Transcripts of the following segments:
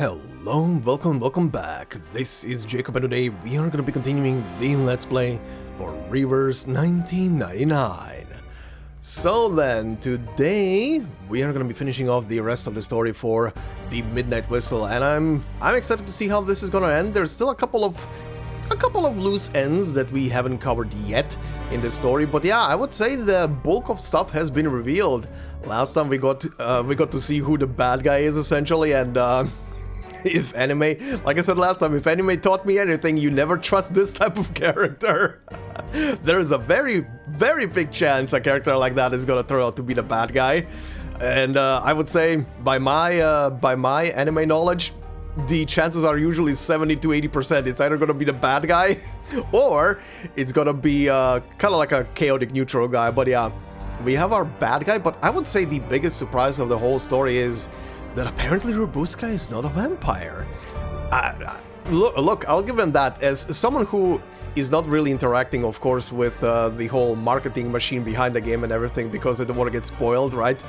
Hello, welcome back. This is Jacob and today we are going to be continuing the Let's Play for Reverse 1999. So then, today we are going to be finishing off the rest of the story for the Midnight Whistle, and I'm excited to see how this is going to end. There's still a couple of loose ends that we haven't covered yet in the story, but yeah, I would say the bulk of stuff has been revealed. Last time we got to see who the bad guy is essentially, and if anime, like I said last time, if anime taught me anything, you never trust this type of character. There's a very, very big chance a character like that is gonna turn out to be the bad guy. And I would say, by my anime knowledge, the chances are usually 70 to 80%. It's either gonna be the bad guy, or it's gonna be kind of like a chaotic neutral guy. But yeah, we have our bad guy, but I would say the biggest surprise of the whole story is that apparently Rubuska is not a vampire. Look, I'll give him that. As someone who is not really interacting, of course, with the whole marketing machine behind the game and everything, because I don't want to get spoiled, right?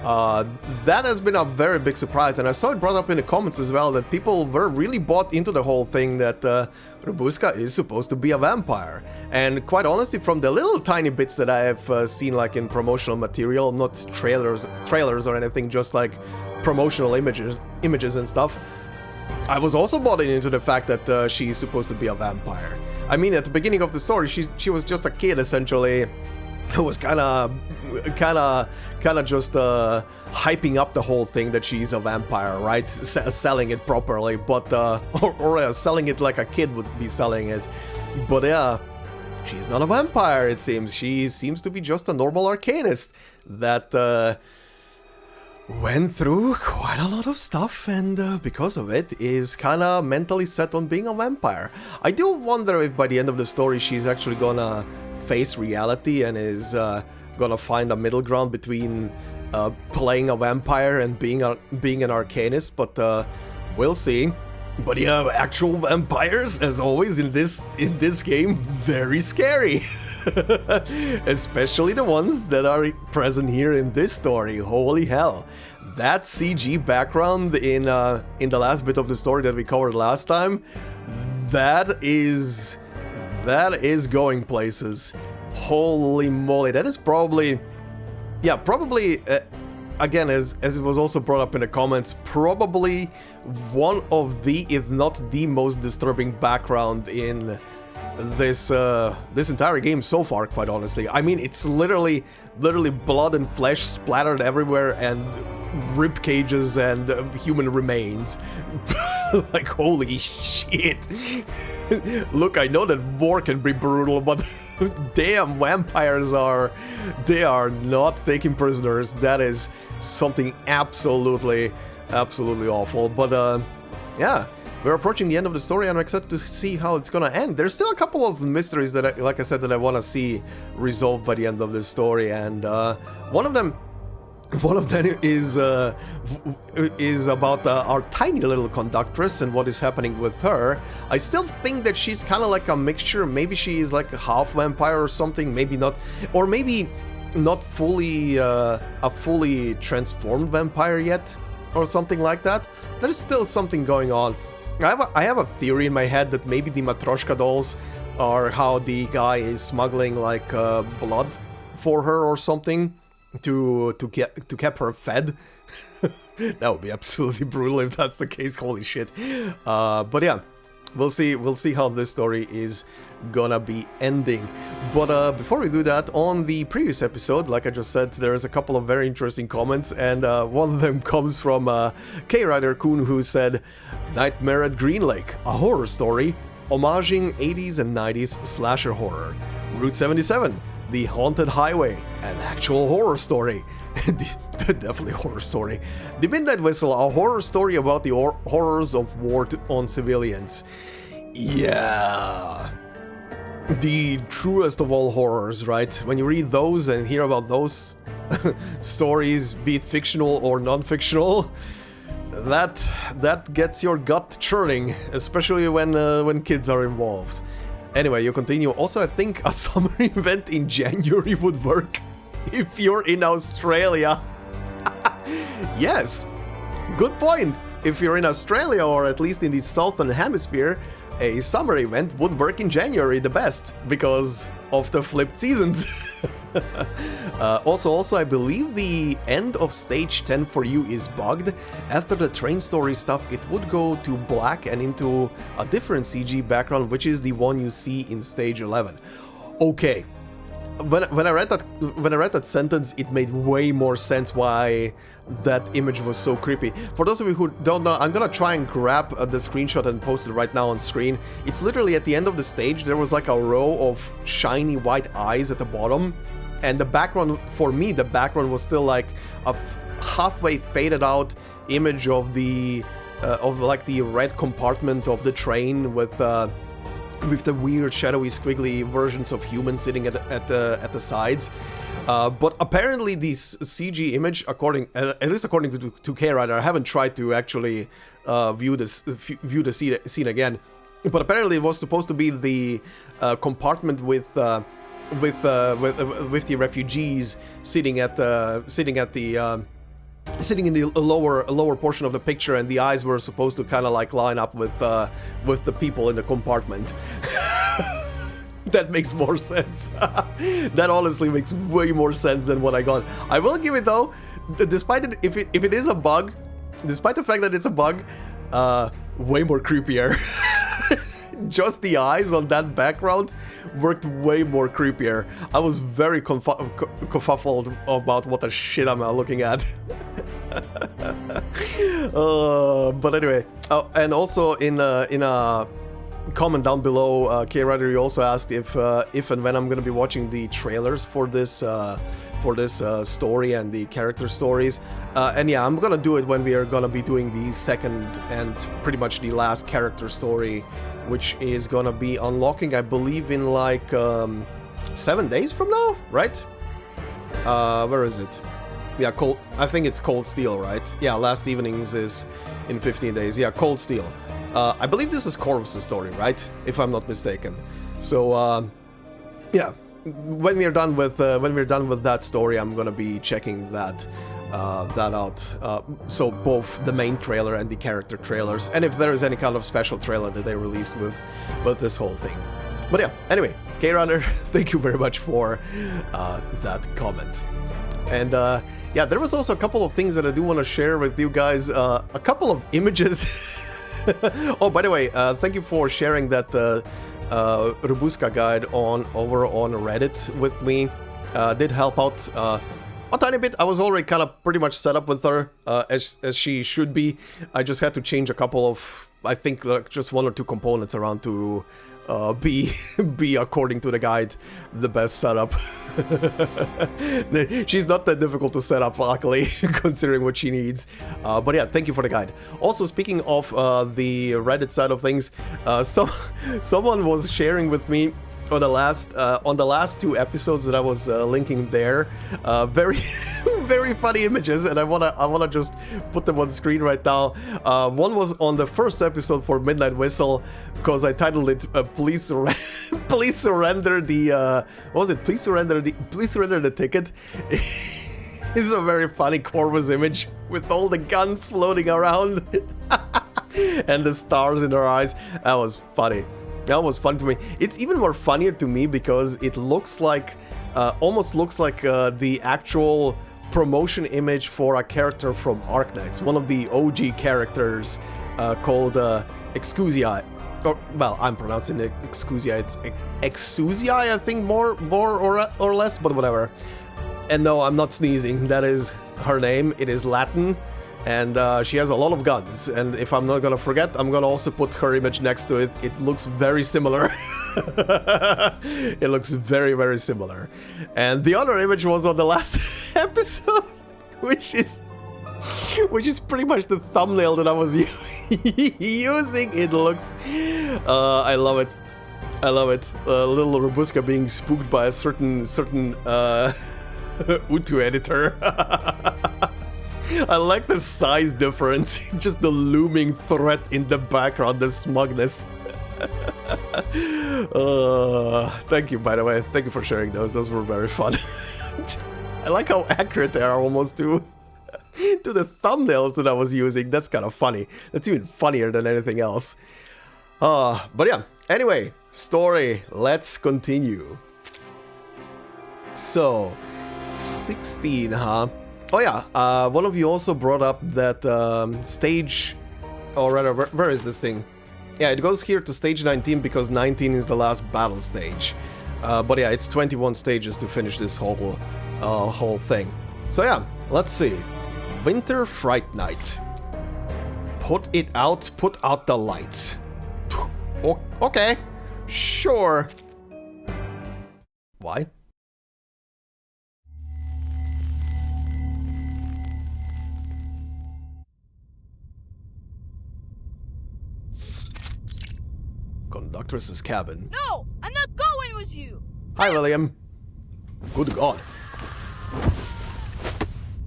That has been a very big surprise, and I saw it brought up in the comments as well, that people were really bought into the whole thing that Rubuska is supposed to be a vampire. And quite honestly, from the little tiny bits that I have seen, like in promotional material, not trailers or anything, just like promotional images and stuff, I was also bought into the fact that she's supposed to be a vampire. I mean, at the beginning of the story, she was just a kid essentially, who was kind of just hyping up the whole thing that she's a vampire, right? Selling it properly, but or selling it like a kid would be selling it. But yeah, she's not a vampire. It seems she seems to be just a normal Arcanist that went through quite a lot of stuff, and because of it is kind of mentally set on being a vampire. I do wonder if by the end of the story she's actually gonna face reality and is gonna find a middle ground between playing a vampire and being an Arcanist, but we'll see. But yeah, actual vampires, as always in this game, very scary. Especially the ones that are present here in this story. Holy hell. That CG background in the last bit of the story that we covered last time, that is going places. Holy moly, that is probably, again, as it was also brought up in the comments, probably one of the, if not the most disturbing background in this entire game so far, quite honestly. I mean, it's literally blood and flesh splattered everywhere, and rib cages and human remains. Like, holy shit. Look, I know that war can be brutal, but damn, vampires they are not taking prisoners. That is something absolutely awful. But yeah, we're approaching the end of the story, and I'm excited to see how it's gonna end. There's still a couple of mysteries that, like I said, that I want to see resolved by the end of the story, and one of them is about our tiny little conductress and what is happening with her. I still think that she's kind of like a mixture. Maybe she is like a half vampire or something. Maybe not, or maybe not fully a fully transformed vampire yet, or something like that. There's still something going on. I have a theory in my head that maybe the Matryoshka dolls are how the guy is smuggling like blood for her or something to keep her fed. That would be absolutely brutal if that's the case. Holy shit. But yeah, we'll see how this story is gonna be ending. But before we do that, on the previous episode, like I just said, there's a couple of very interesting comments, and one of them comes from K-Rider Kun, who said, "Nightmare at Green Lake, a horror story, homaging 80s and 90s slasher horror. Route 77, the haunted highway, an actual horror story." Definitely horror story. The Midnight Whistle, a horror story about the horrors of war on civilians. Yeah, the truest of all horrors, right? When you read those and hear about those stories, be it fictional or non-fictional, that gets your gut churning, especially when kids are involved. Anyway, you continue. Also, I think a summer event in January would work if you're in Australia. Yes, good point. if you're in Australia or at least in the southern hemisphere, a summer event would work in January the best because of the flipped seasons. Also, I believe the end of stage 10 for you is bugged. After the train story stuff, it would go to black and into a different CG background, which is the one you see in stage 11. Okay. When I read that sentence, it made way more sense why that image was so creepy. For those of you who don't know, I'm gonna try and grab the screenshot and post it right now on screen. It's literally at the end of the stage, there was like a row of shiny white eyes at the bottom, and the background, for me, the background was still like a halfway faded out image of the like the red compartment of the train with the weird shadowy squiggly versions of humans sitting at the sides. But apparently this CG image, at least according to K-Rider, I haven't tried to actually view the scene again, but apparently it was supposed to be the compartment with the refugees sitting in the lower portion of the picture, and the eyes were supposed to kind of like line up with the people in the compartment. That makes more sense. That honestly makes way more sense than what I got. I will give it though, despite it, if it is a bug, despite the fact that it's a bug, way more creepier. Just the eyes on that background worked way more creepier. I was very kerfuffled about what the shit I'm looking at. But anyway, and also in a comment down below, K-Rider, you also asked if and when I'm gonna be watching the trailers for this story and the character stories. And yeah, I'm gonna do it when we are gonna be doing the second and pretty much the last character story, which is gonna be unlocking, I believe, in like 7 days from now, right? Where is it? Yeah, I think it's Cold Steel, right? Yeah, Last Evenings is in 15 days. Yeah, Cold Steel. I believe this is Corvus' story, right? If I'm not mistaken. So, yeah, when we're done with that story, I'm gonna be checking that out. So both the main trailer and the character trailers, and if there is any kind of special trailer that they released with this whole thing. But yeah, anyway, K-Runner, thank you very much for that comment. And yeah, there was also a couple of things that I do want to share with you guys. A couple of images. Oh, by the way, thank you for sharing that Rubuska guide over on Reddit with me. Did help out a tiny bit. I was already kind of pretty much set up with her, as she should be. I just had to change a couple of, I think, like just 1 or 2 components around to be according to the guide the best setup. She's not that difficult to set up, luckily, considering what she needs. But yeah, thank you for the guide. Also, speaking of the Reddit side of things, someone was sharing with me on the last 2 episodes that I was linking there, very very funny images, and I wanna just put them on screen right now. One was on the first episode for Midnight Whistle, because I titled it "Please surrender the what was it? Please surrender the ticket." It's a very funny Corvus image with all the guns floating around and the stars in her eyes. That was funny. That was fun to me. It's even more funnier to me because it looks like, almost looks like the actual promotion image for a character from Arcanists, one of the OG characters called Excusia. Or, well, I'm pronouncing it Excusia. It's Excusia, I think, more or less, but whatever. And no, I'm not sneezing. That is her name. It is Latin. And she has a lot of guns, and if I'm not gonna forget, I'm gonna also put her image next to it. It looks very similar. It looks very, very similar. And the other image was on the last episode, which is pretty much the thumbnail that I was using. It looks, I love it. I love it. Little Rubuska being spooked by a certain Utu editor. I like the size difference, just the looming threat in the background, the smugness. Thank you, by the way. Thank you for sharing those. Those were very fun. I like how accurate they are almost too. to the thumbnails that I was using. That's kind of funny. That's even funnier than anything else. But yeah, anyway, story, let's continue. So, 16, huh? Oh yeah, one of you also brought up that stage, or rather, where is this thing? Yeah, it goes here to stage 19 because 19 is the last battle stage. But yeah, it's 21 stages to finish this whole thing. So yeah, let's see. Winter Fright Night. Put out the lights. Okay, sure. Why? Conductress's cabin. No, I'm not going with you. Hi, William. Good God.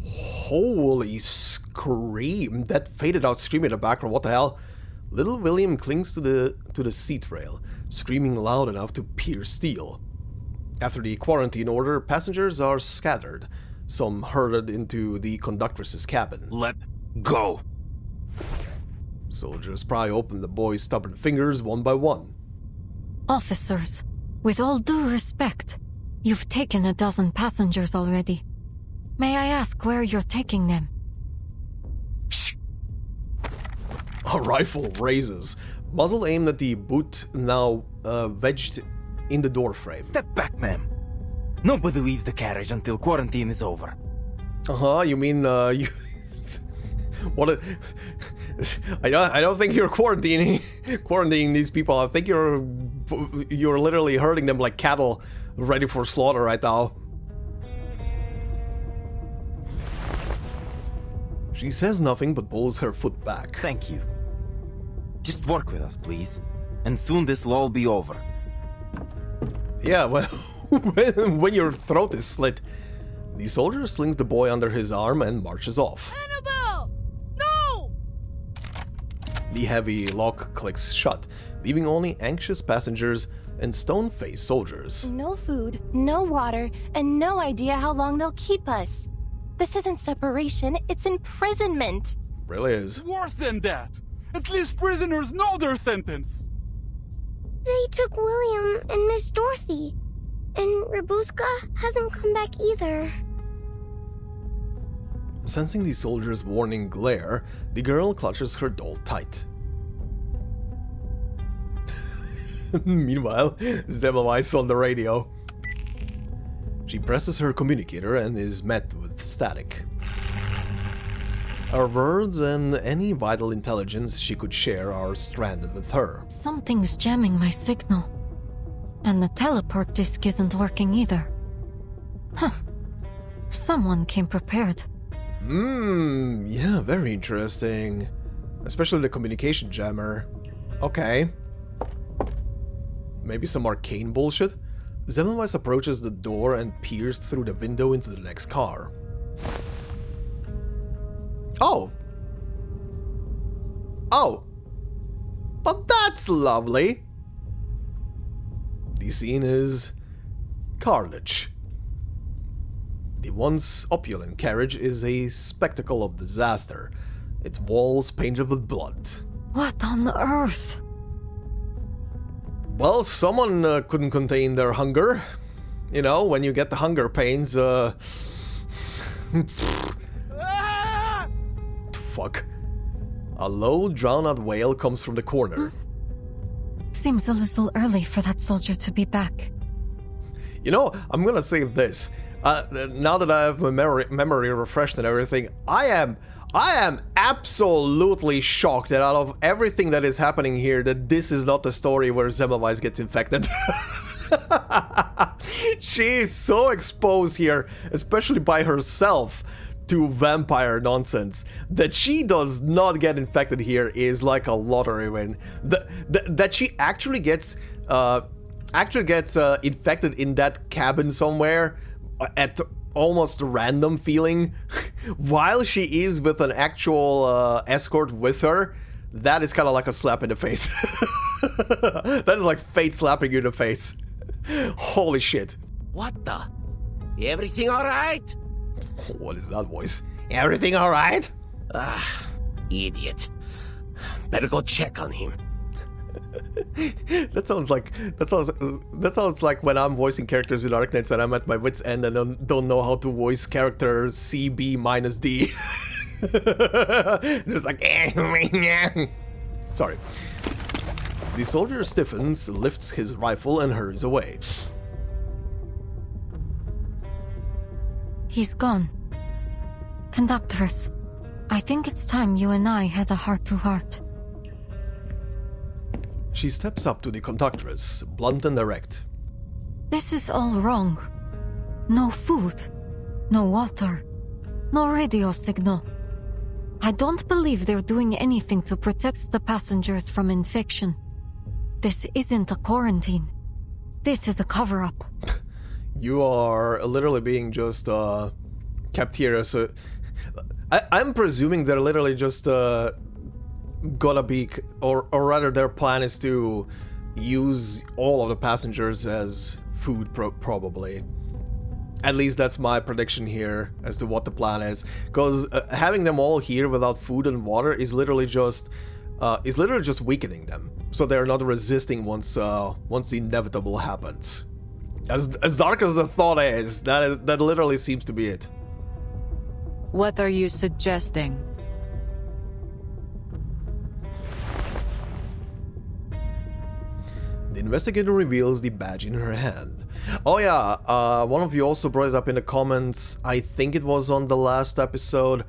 Holy scream. That faded out scream in the background, what the hell? Little William clings to the seat rail, screaming loud enough to pierce steel. After the quarantine order, passengers are scattered, some herded into the conductress's cabin. Let go. Soldiers pry open the boy's stubborn fingers one by one. Officers, with all due respect, you've taken a dozen passengers already. May I ask where you're taking them? Shh. A rifle raises, muzzle aimed at the boot now wedged in the doorframe. Step back, ma'am. Nobody leaves the carriage until quarantine is over. You mean, you... What I don't think you're quarantining these people. I think you're literally herding them like cattle ready for slaughter right now. She says nothing but pulls her foot back. Thank you. Just work with us, please. And soon this will all be over. Yeah, well, when your throat is slit, the soldier slings the boy under his arm and marches off. Annabelle! No! The heavy lock clicks shut, leaving only anxious passengers and stone-faced soldiers. No food, no water, and no idea how long they'll keep us. This isn't separation, it's imprisonment. Really is. Worse than that. At least prisoners know their sentence. They took William and Miss Dorothy. And Rubuska hasn't come back either. Sensing the soldier's warning glare, the girl clutches her doll tight. Meanwhile, Zemmelweis on the radio. She presses her communicator and is met with static. Her words and any vital intelligence she could share are stranded with her. Something's jamming my signal. And the teleport disc isn't working either. Huh. Someone came prepared. Yeah, very interesting. Especially the communication jammer. Okay. Maybe some arcane bullshit? Zemmelweis approaches the door and peers through the window into the next car. Oh! Oh! But that's lovely! The scene is carnage. The once opulent carriage is a spectacle of disaster, its walls painted with blood. What on earth? Well, someone couldn't contain their hunger. You know, when you get the hunger pains, Fuck. A low, drowned-out wail comes from the corner. Seems a little early for that soldier to be back. You know, I'm gonna say this. Now that I have my memory refreshed and everything, I am absolutely shocked that out of everything that is happening here, that this is not the story where Zemmelweis gets infected. She is so exposed here, especially by herself, to vampire nonsense. That she does not get infected here is like a lottery win. That she actually gets infected in that cabin somewhere at almost random feeling while she is with an actual escort with her, that is kind of like a slap in the face. That is like fate slapping you in the face. Holy shit. What the? Everything alright? What is that voice? Everything alright? Ah, idiot. Better go check on him. That sounds like when I'm voicing characters in Arcanists and I'm at my wit's end and don't know how to voice character CB minus D. Just like sorry. The soldier stiffens, lifts his rifle and hurries away. He's gone. Conductress, I think it's time you and I had a heart-to-heart. She steps up to the conductress, blunt and direct. This is all wrong. No food, no water, no radio signal. I don't believe they're doing anything to protect the passengers from infection. This isn't a quarantine. This is a cover-up. You are literally being just kept here, so I'm presuming they're literally just gonna be, or rather their plan is to use all of the passengers as food, probably. At least that's my prediction here as to what the plan is, because having them all here without food and water is literally just weakening them, so they're not resisting once the inevitable happens. As dark as the thought is, that literally seems to be it. What are you suggesting? The investigator reveals the badge in her hand. Oh yeah, one of you also brought it up in the comments, I think it was on the last episode,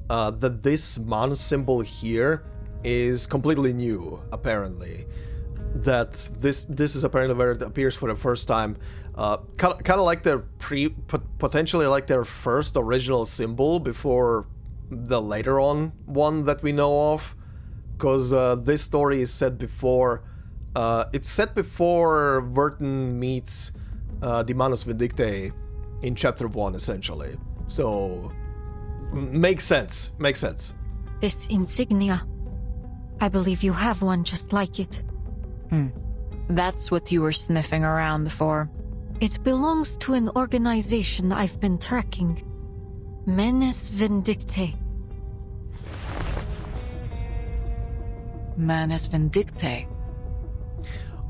that this Manus symbol here is completely new, apparently. That this is apparently where it appears for the first time. Kind of like their potentially like their first original symbol before the later on one that we know of. Because this story is set before... it's set before Vertin meets the Manus Vindictae in chapter 1, essentially. So, makes sense. This insignia. I believe you have one just like it. That's what you were sniffing around for. It belongs to an organization I've been tracking. Manus Vindictae. Manus Vindictae.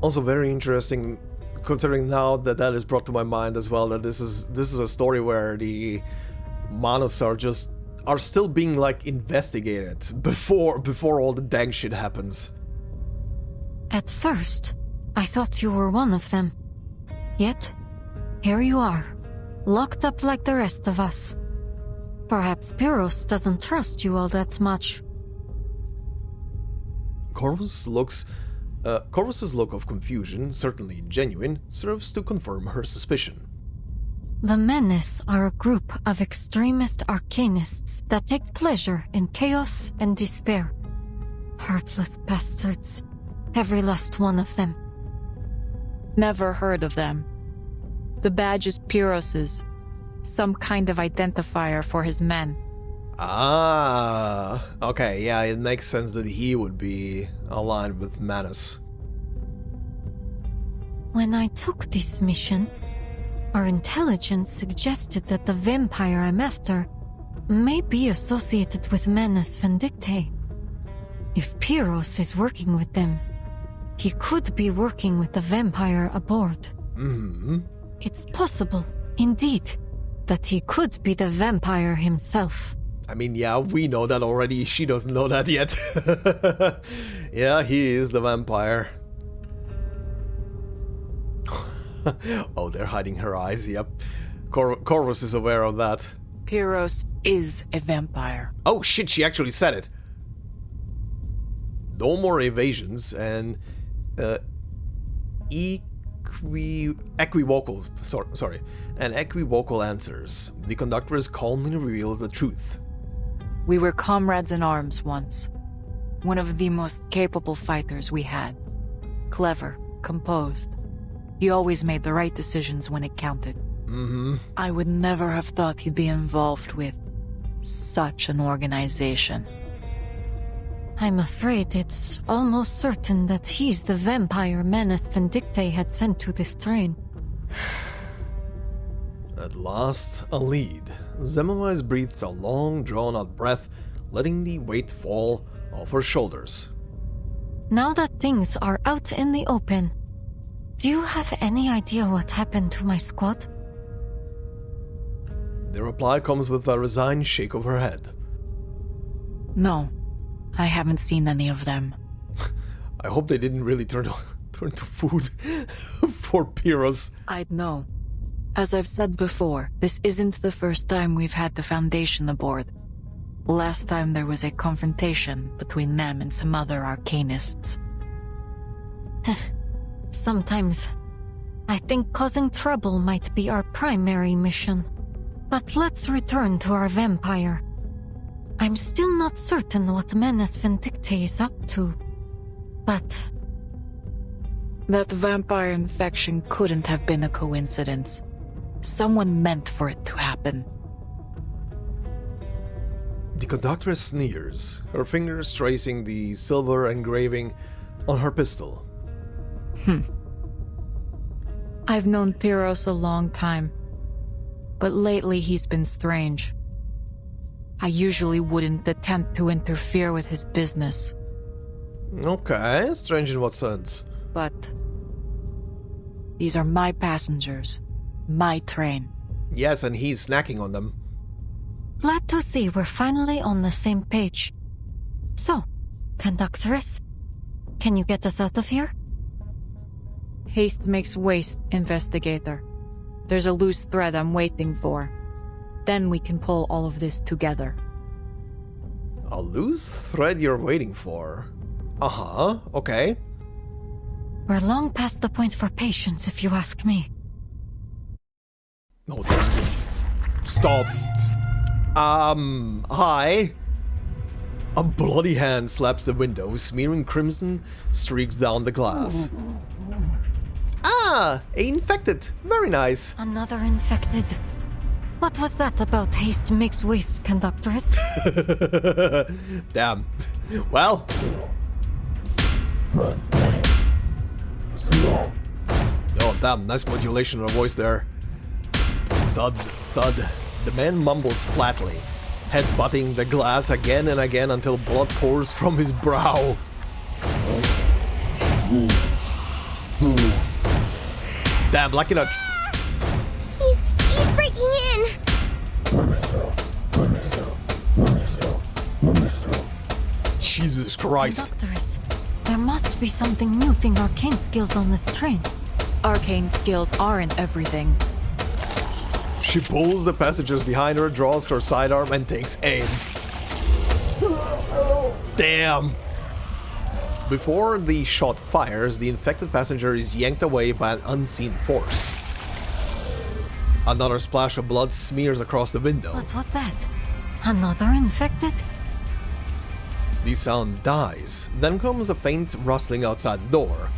Also very interesting, considering now that is brought to my mind as well, that this is a story where the Manus are still being like investigated before all the dang shit happens. At first, I thought you were one of them. Yet, here you are, locked up like the rest of us. Perhaps Pyros doesn't trust you all that much. Corvus's look of confusion, certainly genuine, serves to confirm her suspicion. The Menace are a group of extremist Arcanists that take pleasure in chaos and despair. Heartless bastards. Every last one of them. Never heard of them. The badge is Pyros's. Some kind of identifier for his men. Ah, okay, yeah, it makes sense that he would be aligned with Manus. When I took this mission, our intelligence suggested that the vampire I'm after may be associated with Manus Vindictae. If Pyros is working with them, he could be working with the vampire aboard. Mm-hmm. It's possible, indeed, that he could be the vampire himself. I mean, yeah, we know that already. She doesn't know that yet. Yeah, he is the vampire. Oh, they're hiding her eyes, yep. Corvus is aware of that. Pyros is a vampire. Oh shit, she actually said it. No more evasions and equivocal answers. The conductress calmly reveals the truth. We were comrades in arms once. One of the most capable fighters we had. Clever, composed. He always made the right decisions when it counted. Mm-hmm. I would never have thought he'd be involved with such an organization. I'm afraid it's almost certain that he's the vampire Manus Vindictae had sent to this train. At last, a lead. Semmelweis breathes a long, drawn-out breath, letting the weight fall off her shoulders. Now that things are out in the open, do you have any idea what happened to my squad? The reply comes with a resigned shake of her head. No, I haven't seen any of them. I hope they didn't really turn to food for Pyros. I'd know. As I've said before, this isn't the first time we've had the Foundation aboard. Last time there was a confrontation between them and some other Arcanists. Sometimes, I think causing trouble might be our primary mission. But let's return to our vampire. I'm still not certain what Menace Vindicte is up to, but... That vampire infection couldn't have been a coincidence. Someone meant for it to happen. The conductress sneers, her fingers tracing the silver engraving on her pistol. I've known Pyros a long time, but lately he's been strange. I usually wouldn't attempt to interfere with his business. Okay, strange in what sense? But these are my passengers, my train. Yes, and he's snacking on them. Glad to see we're finally on the same page. So, conductress, can you get us out of here? Haste makes waste, investigator. There's a loose thread I'm waiting for. Then we can pull all of this together. A loose thread you're waiting for? Uh-huh, okay. We're long past the point for patience, if you ask me. No, there's Stop. Hi? A bloody hand slaps the window, smearing crimson streaks down the glass. Ah, infected. Very nice. Another infected. What was that about haste makes waste, conductress? Damn. Well. Oh, damn. Nice modulation of the voice there. Thud, thud. The man mumbles flatly, head-butting the glass again and again until blood pours from his brow. Damn, lucky not. He's breaking in. Jesus Christ. Conductress, there must be something muting arcane skills on this train. Arcane skills aren't everything. She pulls the passengers behind her, draws her sidearm, and takes aim. Damn! Before the shot fires, the infected passenger is yanked away by an unseen force. Another splash of blood smears across the window. What was that? Another infected? The sound dies. Then comes a faint rustling outside the door.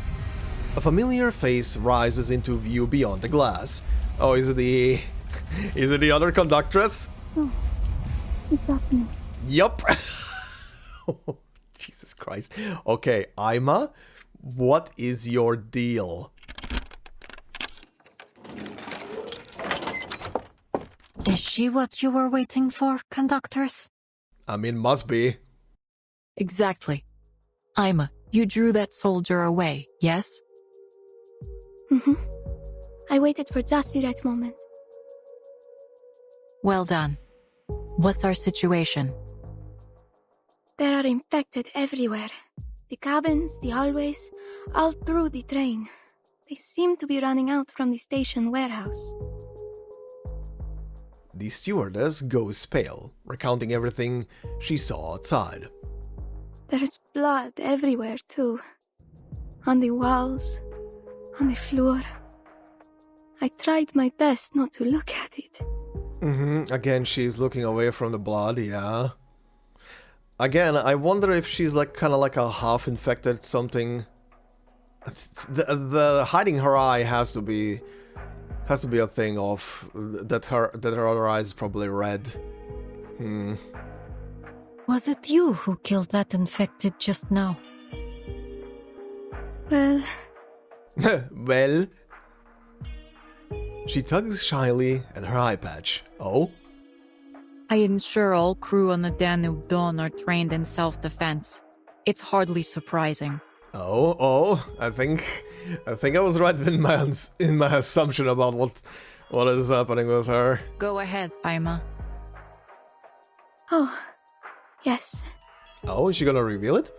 A familiar face rises into view beyond the glass. Oh, is it the other conductress? Oh, it's Daphne. Yup. Oh, Jesus Christ. Okay, Ima, what is your deal? Is she what you were waiting for, conductress? I mean, must be. Exactly. Ima, you drew that soldier away, yes? Mm-hmm. I waited for just the right moment. Well done. What's our situation? There are infected everywhere. The cabins, the hallways, all through the train. They seem to be running out from the station warehouse. The stewardess goes pale, recounting everything she saw outside. There's blood everywhere, too. On the walls, on the floor. I tried my best not to look at it. Again, she's looking away from the blood, yeah. Again, I wonder if she's like kind of like a half-infected something. The hiding her eye has to be a thing of that her other eye is probably red. Was it you who killed that infected just now? Well... Well... She tugs shyly at her eye patch. Oh? I ensure all crew on the Danube Dawn are trained in self-defense. It's hardly surprising. Oh, I think I was right in my assumption about what is happening with her. Go ahead, Paima. Oh, yes. Oh, is she gonna reveal it?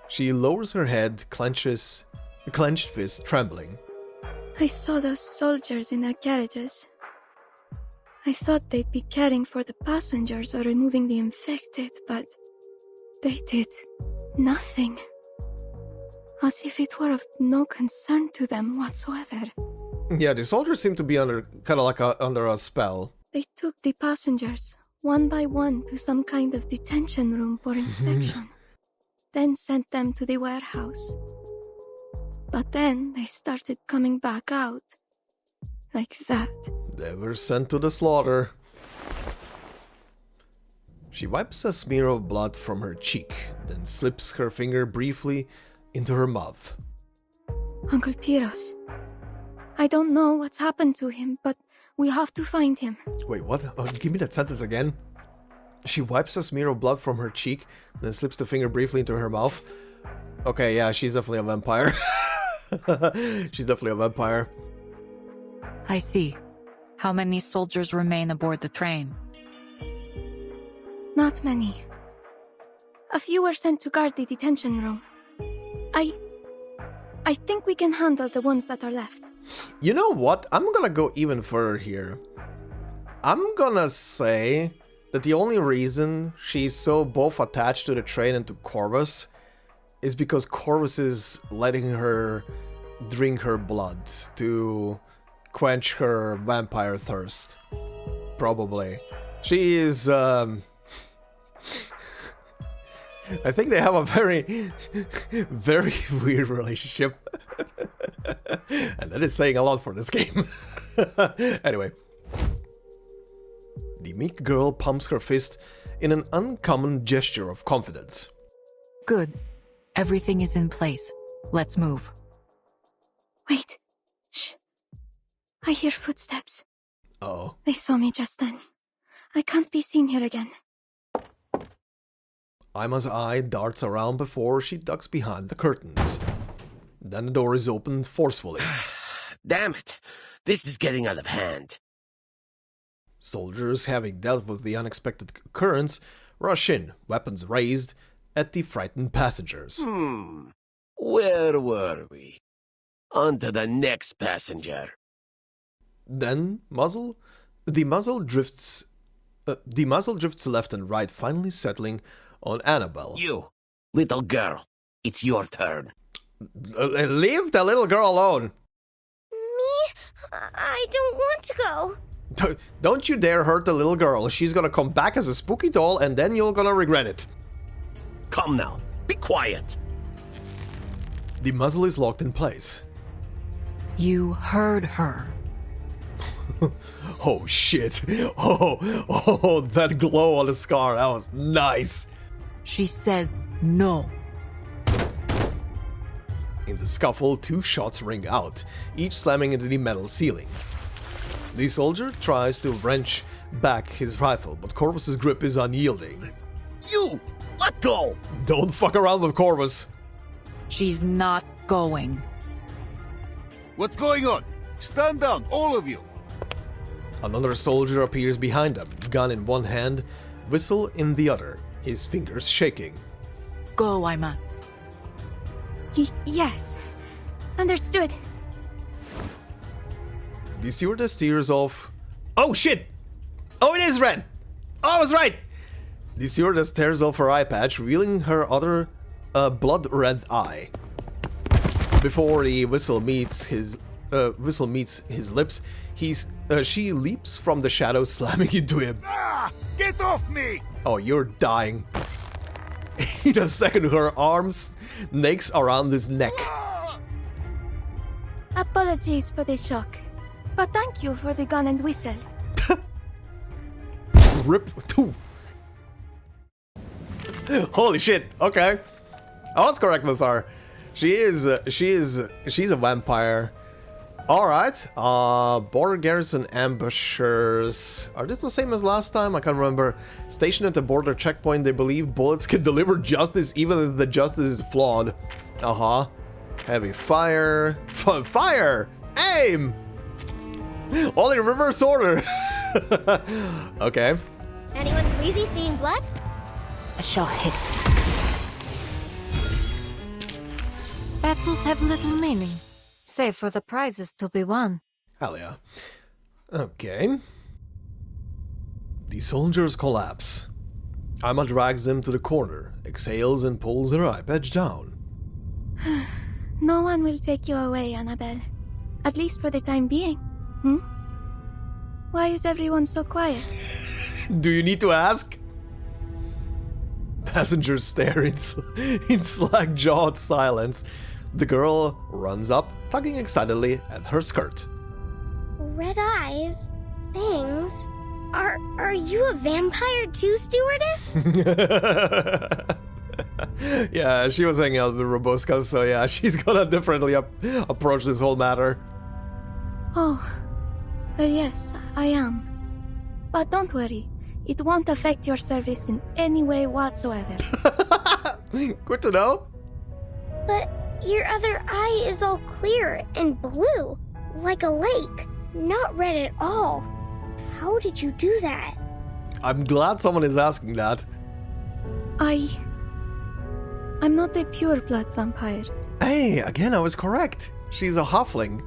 She lowers her head, clenched fist trembling. I saw those soldiers in their carriages. I thought they'd be caring for the passengers or removing the infected, but they did nothing. As if it were of no concern to them whatsoever. Yeah, the soldiers seem to be under a spell. They took the passengers, one by one, to some kind of detention room for inspection. Then sent them to the warehouse. But then they started coming back out. Like that. They were sent to the slaughter. She wipes a smear of blood from her cheek, then slips her finger briefly into her mouth. Uncle Piros. I don't know what's happened to him, but we have to find him. Wait, what? Oh, give me that sentence again. She wipes a smear of blood from her cheek, then slips the finger briefly into her mouth. Okay, yeah, she's definitely a vampire. She's definitely a vampire. I see. How many soldiers remain aboard the train? Not many. A few were sent to guard the detention room. I think we can handle the ones that are left. You know what? I'm gonna go even further here. I'm gonna say that the only reason she's so both attached to the train and to Corvus is because Corvus is letting her drink her blood to quench her vampire thirst. Probably. She is, I think they have a very, very weird relationship. And that is saying a lot for this game. Anyway. The meek girl pumps her fist in an uncommon gesture of confidence. Good. Everything is in place. Let's move. Wait. Shh. I hear footsteps. Oh. They saw me just then. I can't be seen here again. Aima's eye darts around before she ducks behind the curtains. Then the door is opened forcefully. Damn it! This is getting out of hand. Soldiers, having dealt with the unexpected occurrence, rush in, weapons raised, at the frightened passengers. Where were we? On to the next passenger. Then, the muzzle drifts left and right, finally settling on Annabelle. You, little girl, it's your turn. Leave the little girl alone! Me? I don't want to go. Don't you dare hurt the little girl. She's gonna come back as a spooky doll and then you're gonna regret it. Come now, be quiet. The muzzle is locked in place. You heard her. Oh shit. Oh, that glow on the scar, that was nice. She said no. In the scuffle, 2 shots ring out, each slamming into the metal ceiling. The soldier tries to wrench back his rifle, but Corvus's grip is unyielding. You! Let go! Don't fuck around with Corvus! She's not going. What's going on? Stand down, all of you! Another soldier appears behind them, gun in one hand, whistle in the other, his fingers shaking. Go, Aima. Yes. Understood. The stewardess steers off. Oh shit! Oh, it is red! Oh, I was right! The stewardess tears off her eye patch, revealing her other blood-red eye. Before the whistle meets his lips, she leaps from the shadows, slamming into him. Ah! Get off me! Oh, you're dying. In a second, her arms snakes around his neck. Apologies for the shock, but thank you for the gun and whistle. Rip 2. Holy shit, okay. I was correct with her. She's a vampire. Alright, border garrison ambushers. Are these the same as last time? I can't remember. Stationed at the border checkpoint, they believe bullets can deliver justice even if the justice is flawed. Uh-huh. Heavy fire. Fire! Aim! All in reverse order. Okay. Anyone queasy seeing blood? I shall hit. Battles have little meaning, save for the prizes to be won. Hell yeah. Okay. The soldiers collapse. Alma drags them to the corner, exhales and pulls her eye patch down. No one will take you away, Annabelle. At least for the time being. Why is everyone so quiet? Do you need to ask? Passengers stare in slack-jawed silence. The girl runs up, tugging excitedly at her skirt. Red eyes? Bangs? Are you a vampire too, stewardess? Yeah, she was hanging out with Rubuska, so yeah, she's gonna differently approach this whole matter. Oh, well yes, I am. But don't worry, it won't affect your service in any way whatsoever. Good to know. But your other eye is all clear and blue, like a lake, not red at all. How did you do that? I'm glad someone is asking that. I'm not a pure-blood vampire. Hey, again, I was correct. She's a halfling.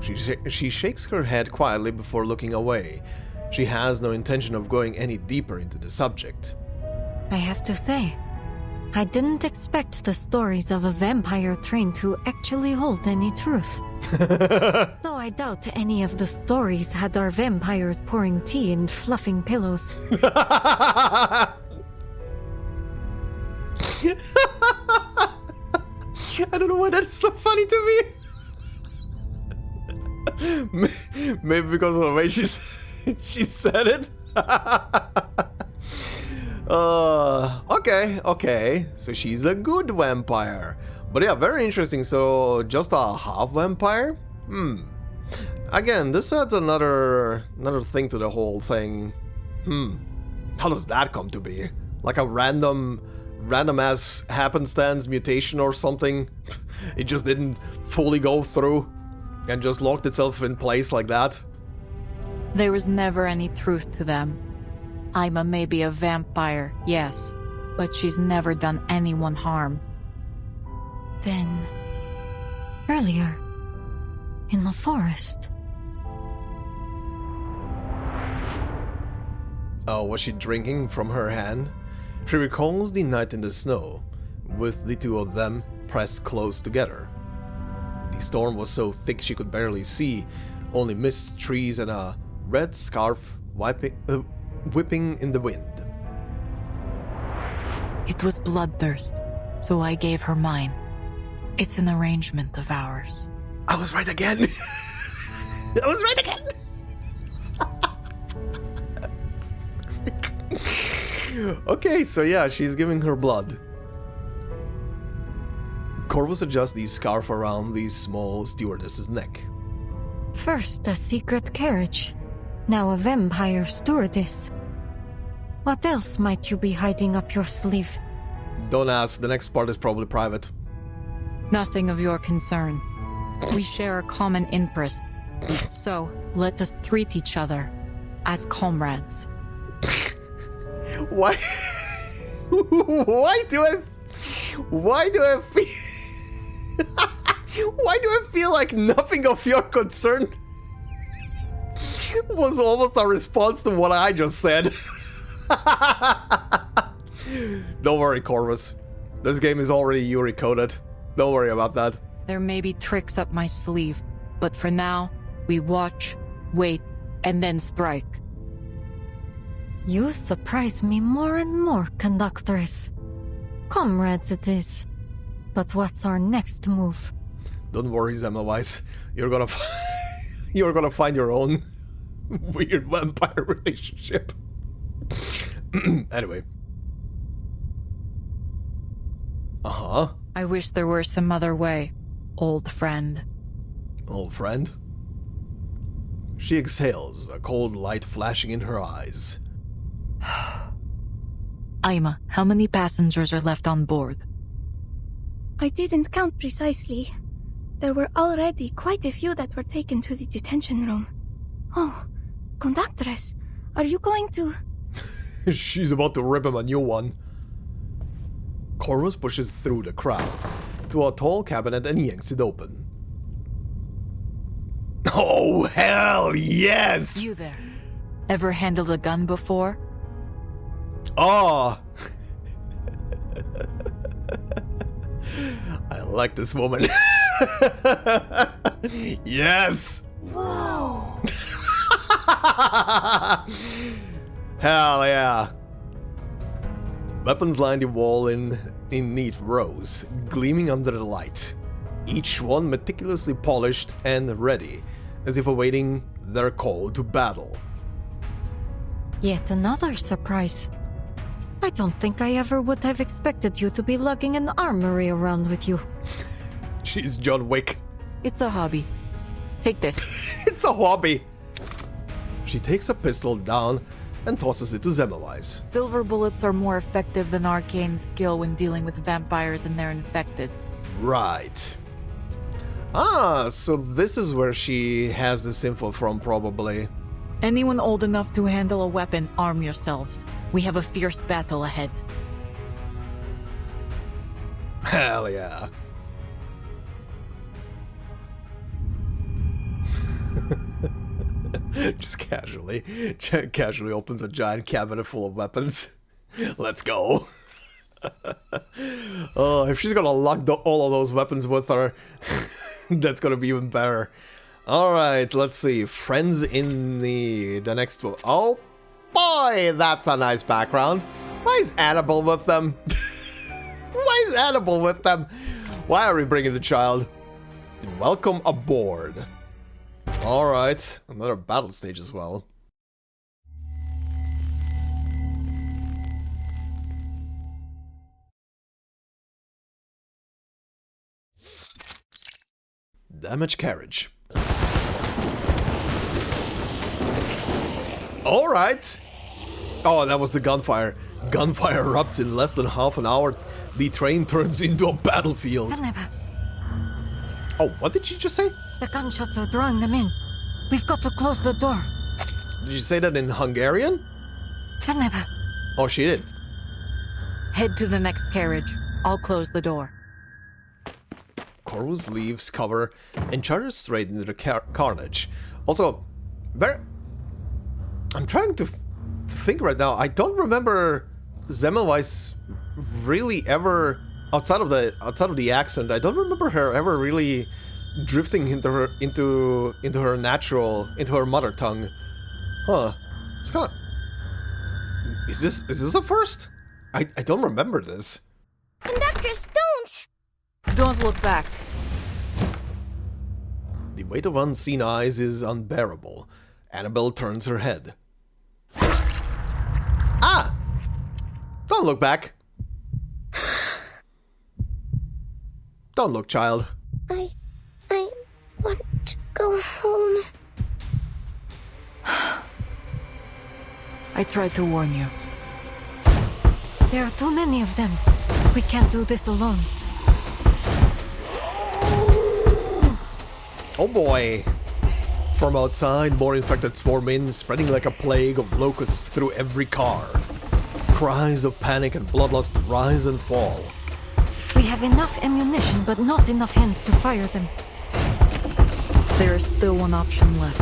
She shakes her head quietly before looking away. She has no intention of going any deeper into the subject. I have to say, I didn't expect the stories of a vampire train to actually hold any truth. Though I doubt any of the stories had our vampires pouring tea and fluffing pillows. I don't know why that's so funny to me. Maybe because of the way she said it. Okay. So she's a good vampire. But yeah, very interesting. So just a half vampire? Again, this adds another thing to the whole thing. How does that come to be? Like a random ass happenstance mutation or something? It just didn't fully go through and just locked itself in place like that? There was never any truth to them. Ima may be a vampire, yes, but she's never done anyone harm. Then, earlier, in the forest. Oh, was she drinking from her hand? She recalls the night in the snow, with the two of them pressed close together. The storm was so thick she could barely see, only mist, trees, and a red scarf whipping in the wind. It was bloodthirst, so I gave her mine. It's an arrangement of ours. I was right again! I was right again! Okay, so yeah, she's giving her blood. Corvus adjusts the scarf around the small stewardess's neck. First a secret carriage, now a vampire stewardess. What else might you be hiding up your sleeve? Don't ask, the next part is probably private. Nothing of your concern. We share a common interest, so let us treat each other as comrades. Why? Why do I feel like nothing of your concern was almost a response to what I just said? Don't worry, Corvus. This game is already Yuri coded. Don't worry about that. There may be tricks up my sleeve, but for now, we watch, wait, and then strike. You surprise me more and more, Conductress. Comrades it is. But what's our next move? Don't worry, Zemmelweis. You're gonna find your own weird vampire relationship. Anyway. I wish there were some other way. old friend. Old friend? She exhales, a cold light flashing in her eyes. Aima, how many passengers are left on board? I didn't count precisely. There were already quite a few that were taken to the detention room. Oh, conductress, are you going to... She's about to rip him a new one. Chorus pushes through the crowd to a tall cabinet and yanks it open. Oh, hell yes! You there. Ever handled a gun before? Oh! I like this woman. Yes! Whoa! Hell yeah! Weapons line the wall in neat rows, gleaming under the light. Each one meticulously polished and ready, as if awaiting their call to battle. Yet another surprise. I don't think I ever would have expected you to be lugging an armory around with you. She's John Wick. It's a hobby. Take this. It's a hobby. She takes a pistol down and tosses it to Zemawise. Silver bullets are more effective than arcane skill when dealing with vampires and they're infected. Right. Ah, so this is where she has this info from, probably. Anyone old enough to handle a weapon, arm yourselves. We have a fierce battle ahead. Hell yeah. Just casually opens a giant cabinet full of weapons. Let's go. Oh, if she's gonna lock all of those weapons with her, that's gonna be even better. Alright, let's see. Friends in the next one. Oh boy, that's a nice background. Why is Annabelle with them? Why is Annabelle with them? Why are we bringing the child? Welcome aboard. Alright, another battle stage as well. Damaged carriage. Alright. Oh, that was the gunfire. Gunfire erupts in less than half an hour. The train turns into a battlefield. Oh, what did you just say? The gunshots are drawing them in. We've got to close the door. Did you say that in Hungarian? Oh, she did. Head to the next carriage. I'll close the door. Corvus leaves cover and charges straight into the carnage. Also, I'm trying to think right now. I don't remember Zemmelweis really ever outside of the accent. I don't remember her ever really drifting into her mother tongue. Huh? It's kind of. Is this a first? I don't remember this. Conductress, don't! Don't look back. The weight of unseen eyes is unbearable. Annabelle turns her head. Ah! Don't look back. Don't look, child. I want to go home. I tried to warn you. There are too many of them. We can't do this alone. Oh boy. From outside, more infected swarm in, spreading like a plague of locusts through every car. Cries of panic and bloodlust rise and fall. We have enough ammunition, but not enough hands to fire them. There is still one option left.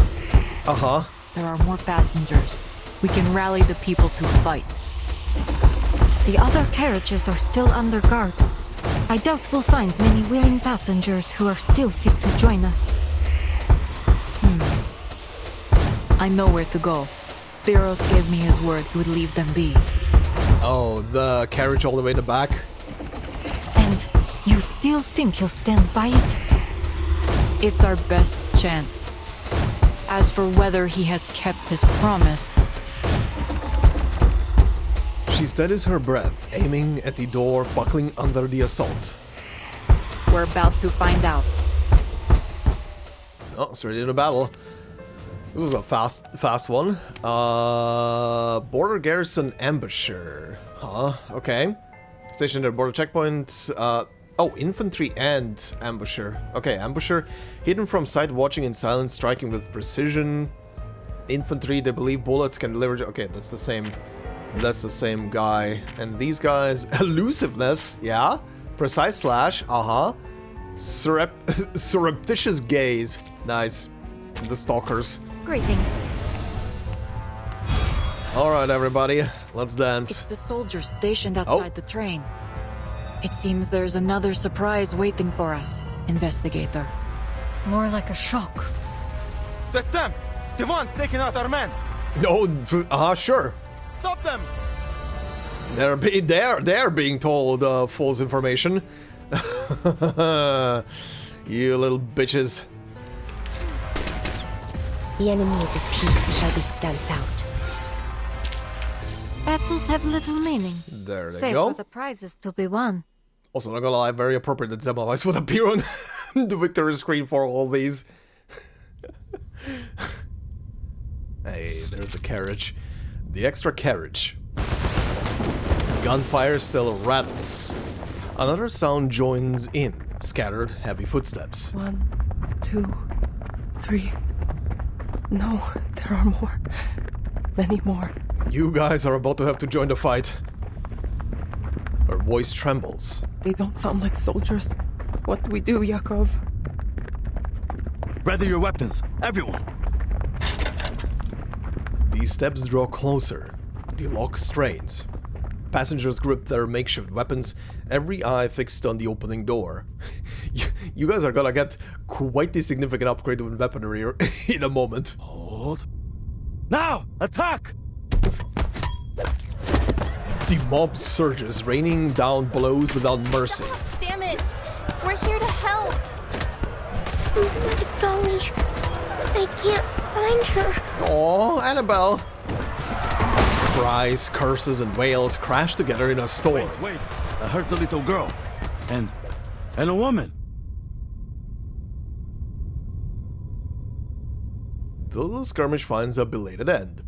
Uh-huh. There are more passengers. We can rally the people to fight. The other carriages are still under guard. I doubt we'll find many willing passengers who are still fit to join us. I know where to go. Theros gave me his word he would leave them be. Oh, the carriage all the way in the back? And you still think he'll stand by it? It's our best chance. As for whether he has kept his promise... She steadies her breath, aiming at the door buckling under the assault. We're about to find out. Oh, straight into battle. This was a fast one. Border garrison ambusher. Huh, okay. Stationed at border checkpoint. Oh, infantry and ambusher. Okay, ambusher. Hidden from sight, watching in silence, striking with precision. Infantry, they believe bullets can deliver... Okay, that's the same... That's the same guy. And these guys... Elusiveness, yeah. Precise slash, surreptitious gaze. Nice. The stalkers. Greetings. Alright, everybody. Let's dance. It's the soldiers stationed outside the train. It seems there's another surprise waiting for us, Investigator. More like a shock. That's them! The ones taking out our men! No, sure. Stop them! They're being told false information. You little bitches. The enemies of peace shall be stamped out. Battles have little meaning. There they Save go. for the prizes to be won. Also, not gonna lie, very appropriate that Zemmelweis would appear on the victory screen for all these. Hey, there's the carriage. The extra carriage. Gunfire still rattles. Another sound joins in. Scattered, heavy footsteps. 1, 2, 3. No, there are more. Many more. You guys are about to have to join the fight. Her voice trembles. They don't sound like soldiers. What do we do, Yakov? Ready your weapons, everyone! These steps draw closer. The lock strains. Passengers grip their makeshift weapons, every eye fixed on the opening door. You guys are gonna get quite the significant upgrade with weaponry in a moment. Hold. Now! Attack! The mob surges, raining down blows without mercy. Damn it! We're here to help! Dolly, I can't find her. Aww, Annabelle! Cries, curses, and wails crash together in a storm. Wait, I heard the little girl. And a woman. The little skirmish finds a belated end.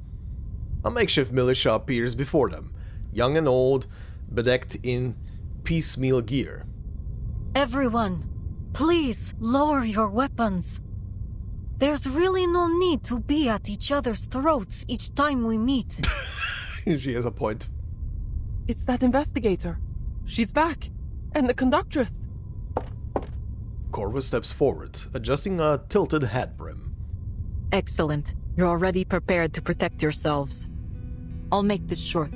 A makeshift militia appears before them, young and old, bedecked in piecemeal gear. Everyone, please lower your weapons. There's really no need to be at each other's throats each time we meet. She has a point. It's that investigator. She's back. And the conductress. Corvus steps forward, adjusting a tilted hat brim. Excellent. You're already prepared to protect yourselves. I'll make this short.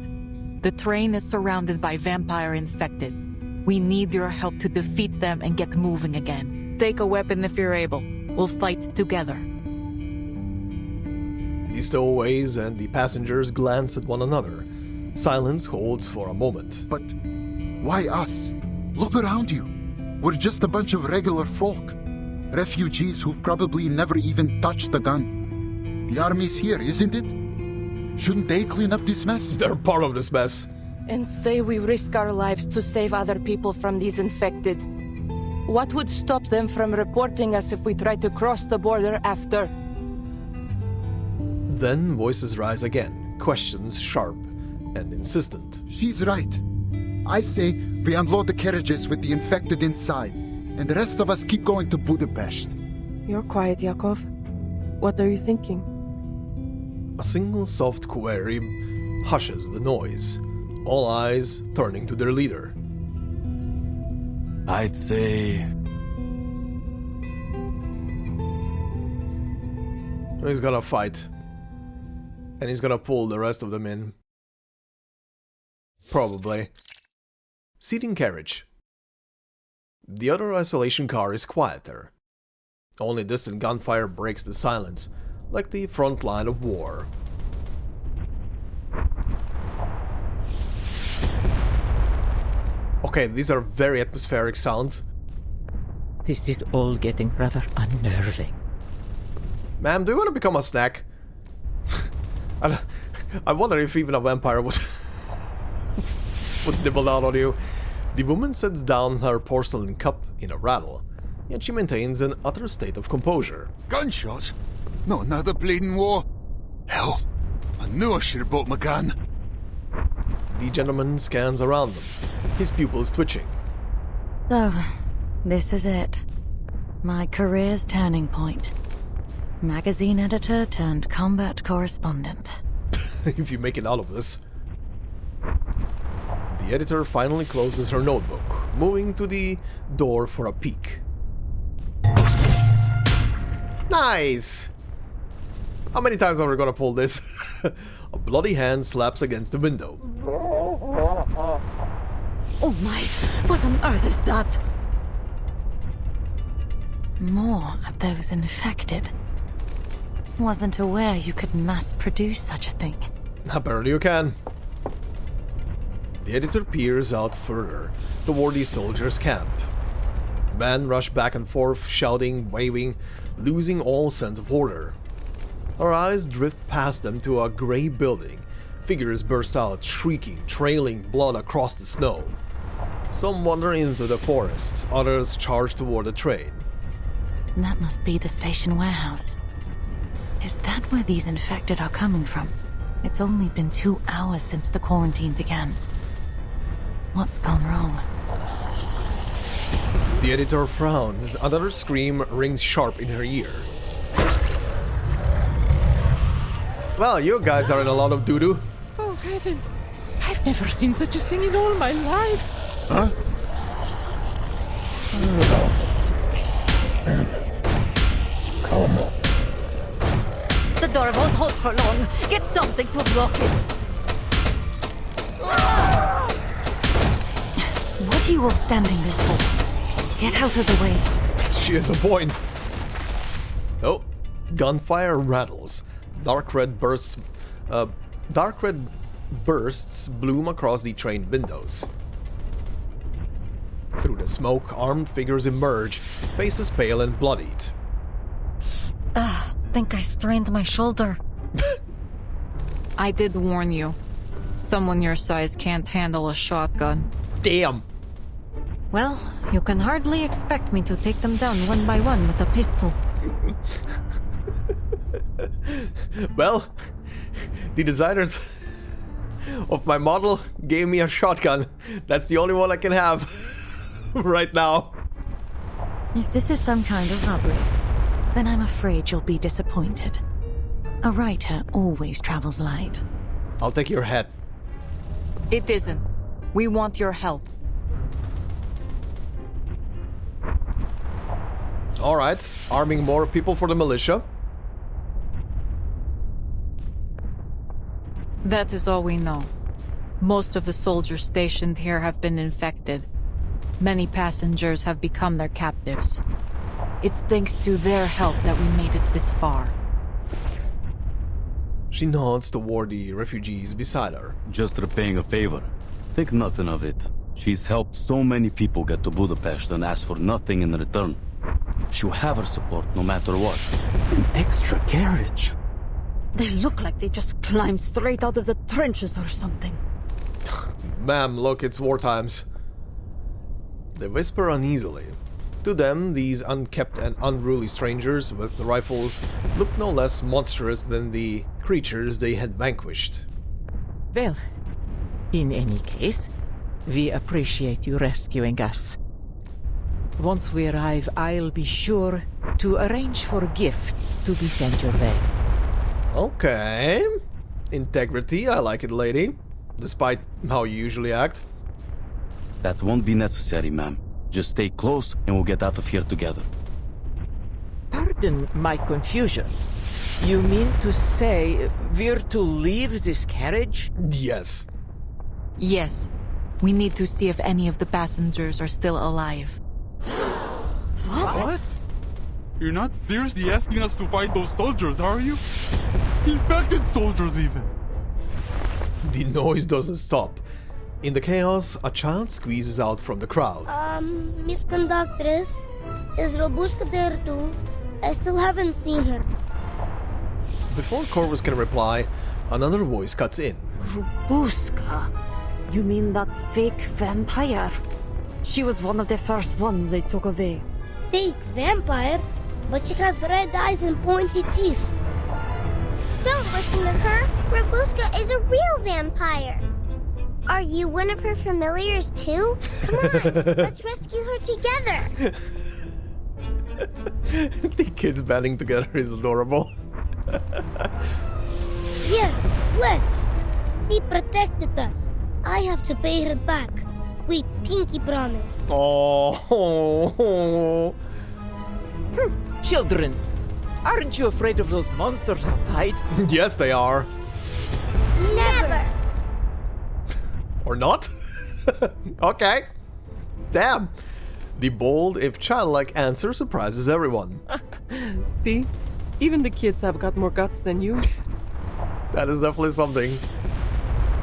The train is surrounded by vampire infected. We need your help to defeat them and get moving again. Take a weapon if you're able. We'll fight together. The stowaways and the passengers glance at one another. Silence holds for a moment. But why us? Look around you. We're just a bunch of regular folk. Refugees who've probably never even touched a gun. The army's here, isn't it? Shouldn't they clean up this mess? They're part of this mess. And say we risk our lives to save other people from these infected. What would stop them from reporting us if we try to cross the border after? Then voices rise again, questions sharp and insistent. She's right. I say we unload the carriages with the infected inside, and the rest of us keep going to Budapest. You're quiet, Yakov. What are you thinking? A single soft query hushes the noise, all eyes turning to their leader. I'd say... He's gonna fight. And he's gonna pull the rest of them in. Probably. Seating carriage. The other isolation car is quieter. Only distant gunfire breaks the silence, like the front line of war. Okay, these are very atmospheric sounds. This is all getting rather unnerving. Ma'am, do you want to become a snack? I wonder if even a vampire would nibble down on you. The woman sets down her porcelain cup in a rattle, yet she maintains an utter state of composure. Gunshots? Not another bleeding war? Hell, I knew I should have brought my gun. The gentleman scans around them, his pupils twitching. So, this is it. My career's turning point. Magazine editor turned combat correspondent. If you make it out of this. The editor finally closes her notebook, moving to the door for a peek. Nice! How many times are we gonna pull this? A bloody hand slaps against the window. Oh my, what on earth is that? More of those infected. Wasn't aware you could mass produce such a thing. Apparently you can. The editor peers out further toward the soldiers' camp. Men rush back and forth, shouting, waving, losing all sense of order. Our eyes drift past them to a grey building. Figures burst out, shrieking, trailing blood across the snow. Some wander into the forest, others charge toward the train. That must be the station warehouse. Is that where these infected are coming from? It's only been 2 hours since the quarantine began. What's gone wrong? The editor frowns. Another scream rings sharp in her ear. Well, you guys are in a lot of doo-doo. Oh heavens! I've never seen such a thing in all my life! Huh? The door won't hold for long. Get something to block it. What are you all standing there for? Get out of the way. She has a point. Oh, gunfire rattles. Dark red bursts bloom across the train windows. Through the smoke, armed figures emerge, faces pale and bloodied. Think I strained my shoulder. I did warn you. Someone your size can't handle a shotgun. Damn! Well, you can hardly expect me to take them down one by one with a pistol. Well, the designers of my model gave me a shotgun. That's the only one I can have right now. If this is some kind of robbery, then I'm afraid you'll be disappointed. A writer always travels light. I'll take your head. It isn't. We want your help. Alright, arming more people for the militia. That is all we know. Most of the soldiers stationed here have been infected. Many passengers have become their captives. It's thanks to their help that we made it this far. She nods toward the refugees beside her. Just repaying a favor. Think nothing of it. She's helped so many people get to Budapest and ask for nothing in return. She'll have her support no matter what. An extra carriage. They look like they just climbed straight out of the trenches or something. Ma'am, look, it's war times. They whisper uneasily. To them, these unkempt and unruly strangers with rifles look no less monstrous than the creatures they had vanquished. Well, in any case, we appreciate you rescuing us. Once we arrive, I'll be sure to arrange for gifts to be sent your way. Okay. Integrity, I like it, lady. Despite how you usually act. That won't be necessary, ma'am. Just stay close and we'll get out of here together. Pardon my confusion. You mean to say we're to leave this carriage? Yes. Yes. We need to see if any of the passengers are still alive. What? You're not seriously asking us to fight those soldiers, are you? Infected soldiers, even. The noise doesn't stop. In the chaos, a child squeezes out from the crowd. Miss Conductress, is Rubuska there too? I still haven't seen her. Before Corvus can reply, another voice cuts in. Rubuska? You mean that fake vampire? She was one of the first ones they took away. Fake vampire? But she has red eyes and pointy teeth. Don't listen to her. Rubuska is a real vampire. Are you one of her familiars too? Come on, let's rescue her together. The kids banding together is adorable. Yes, let's. She protected us. I have to pay her back. We pinky promise. Oh. Children, aren't you afraid of those monsters outside? Yes, they are. Never. Or not? Okay. Damn. The bold, if childlike answer surprises everyone. See? Even the kids have got more guts than you. That is definitely something.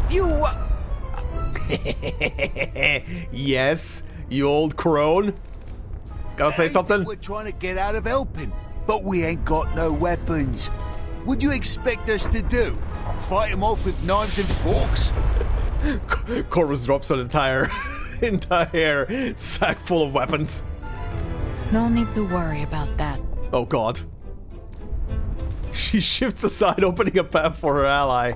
You... Yes, you old crone. Gotta say something? We're trying to get out of helping, but we ain't got no weapons. What do you expect us to do? Fight them off with knives and forks? Corvus drops an entire sack full of weapons. No need to worry about that. Oh god. She shifts aside, opening a path for her ally.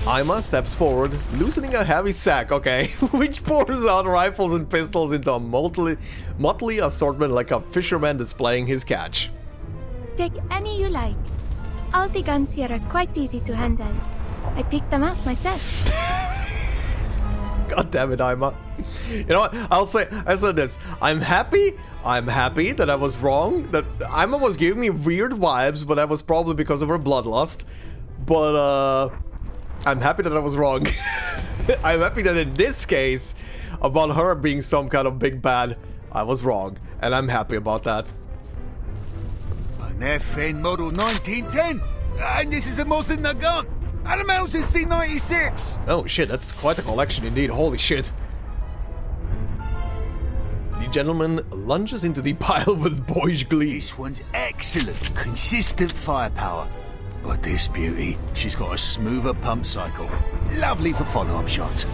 Aima steps forward, loosening a heavy sack, okay, which pours out rifles and pistols into a motley assortment like a fisherman displaying his catch. Take any you like. All the guns here are quite easy to handle. I picked them up myself. God damn it, Aima. You know what? I said this. I'm happy that I was wrong. That Aima was giving me weird vibes, but that was probably because of her bloodlust. But, I'm happy that I was wrong. I'm happy that in this case, about her being some kind of big bad, I was wrong. And I'm happy about that. An FN model 1910? And this is a Mosin Nagant! Animals is C96! Oh shit, that's quite a collection indeed, holy shit. The gentleman lunges into the pile with boyish glee. This one's excellent, consistent firepower. But this beauty, she's got a smoother pump cycle. Lovely for follow-up shots.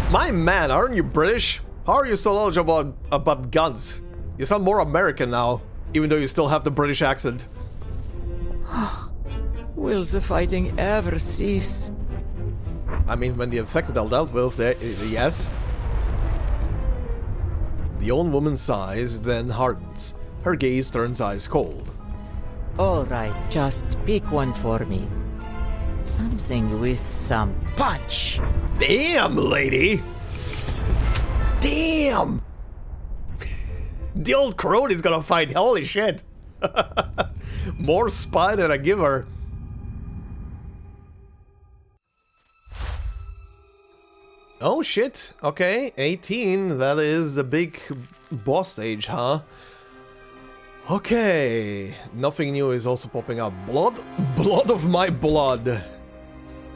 My man, aren't you British? How are you so knowledgeable about guns? You sound more American now, even though you still have the British accent. Will the fighting ever cease? I mean, when the infected are dealt with, yes. The old woman sighs, then hardens. Her gaze turns ice cold. Alright, just pick one for me. Something with some punch. Damn, lady! Damn! The old crone is gonna fight, holy shit! More spine than I give her. Oh shit, okay, 18, that is the big boss stage, huh? Okay, nothing new is also popping up. Blood of my blood.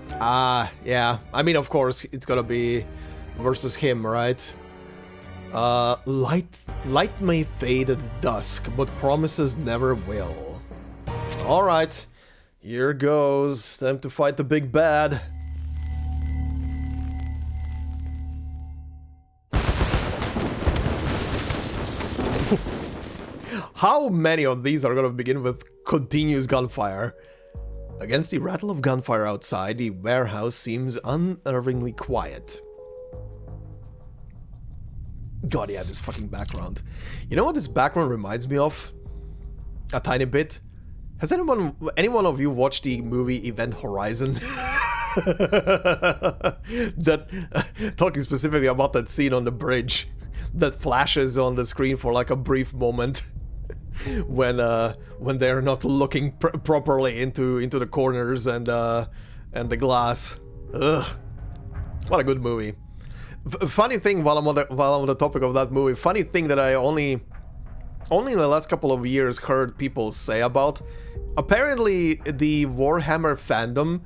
Yeah, I mean, of course, it's gonna be versus him, right? Light may fade at dusk, but promises never will. Alright, here goes, time to fight the big bad. How many of these are gonna begin with continuous gunfire? Against the rattle of gunfire outside, the warehouse seems unnervingly quiet. God, yeah, this fucking background. You know what this background reminds me of? A tiny bit? Has anyone of you watched the movie Event Horizon? Talking specifically about that scene on the bridge that flashes on the screen for like a brief moment. When they're not looking properly into the corners and the glass. Ugh, what a good movie. Funny thing, while I'm on the topic of that movie, funny thing that I only in the last couple of years heard people say about. Apparently, the Warhammer fandom,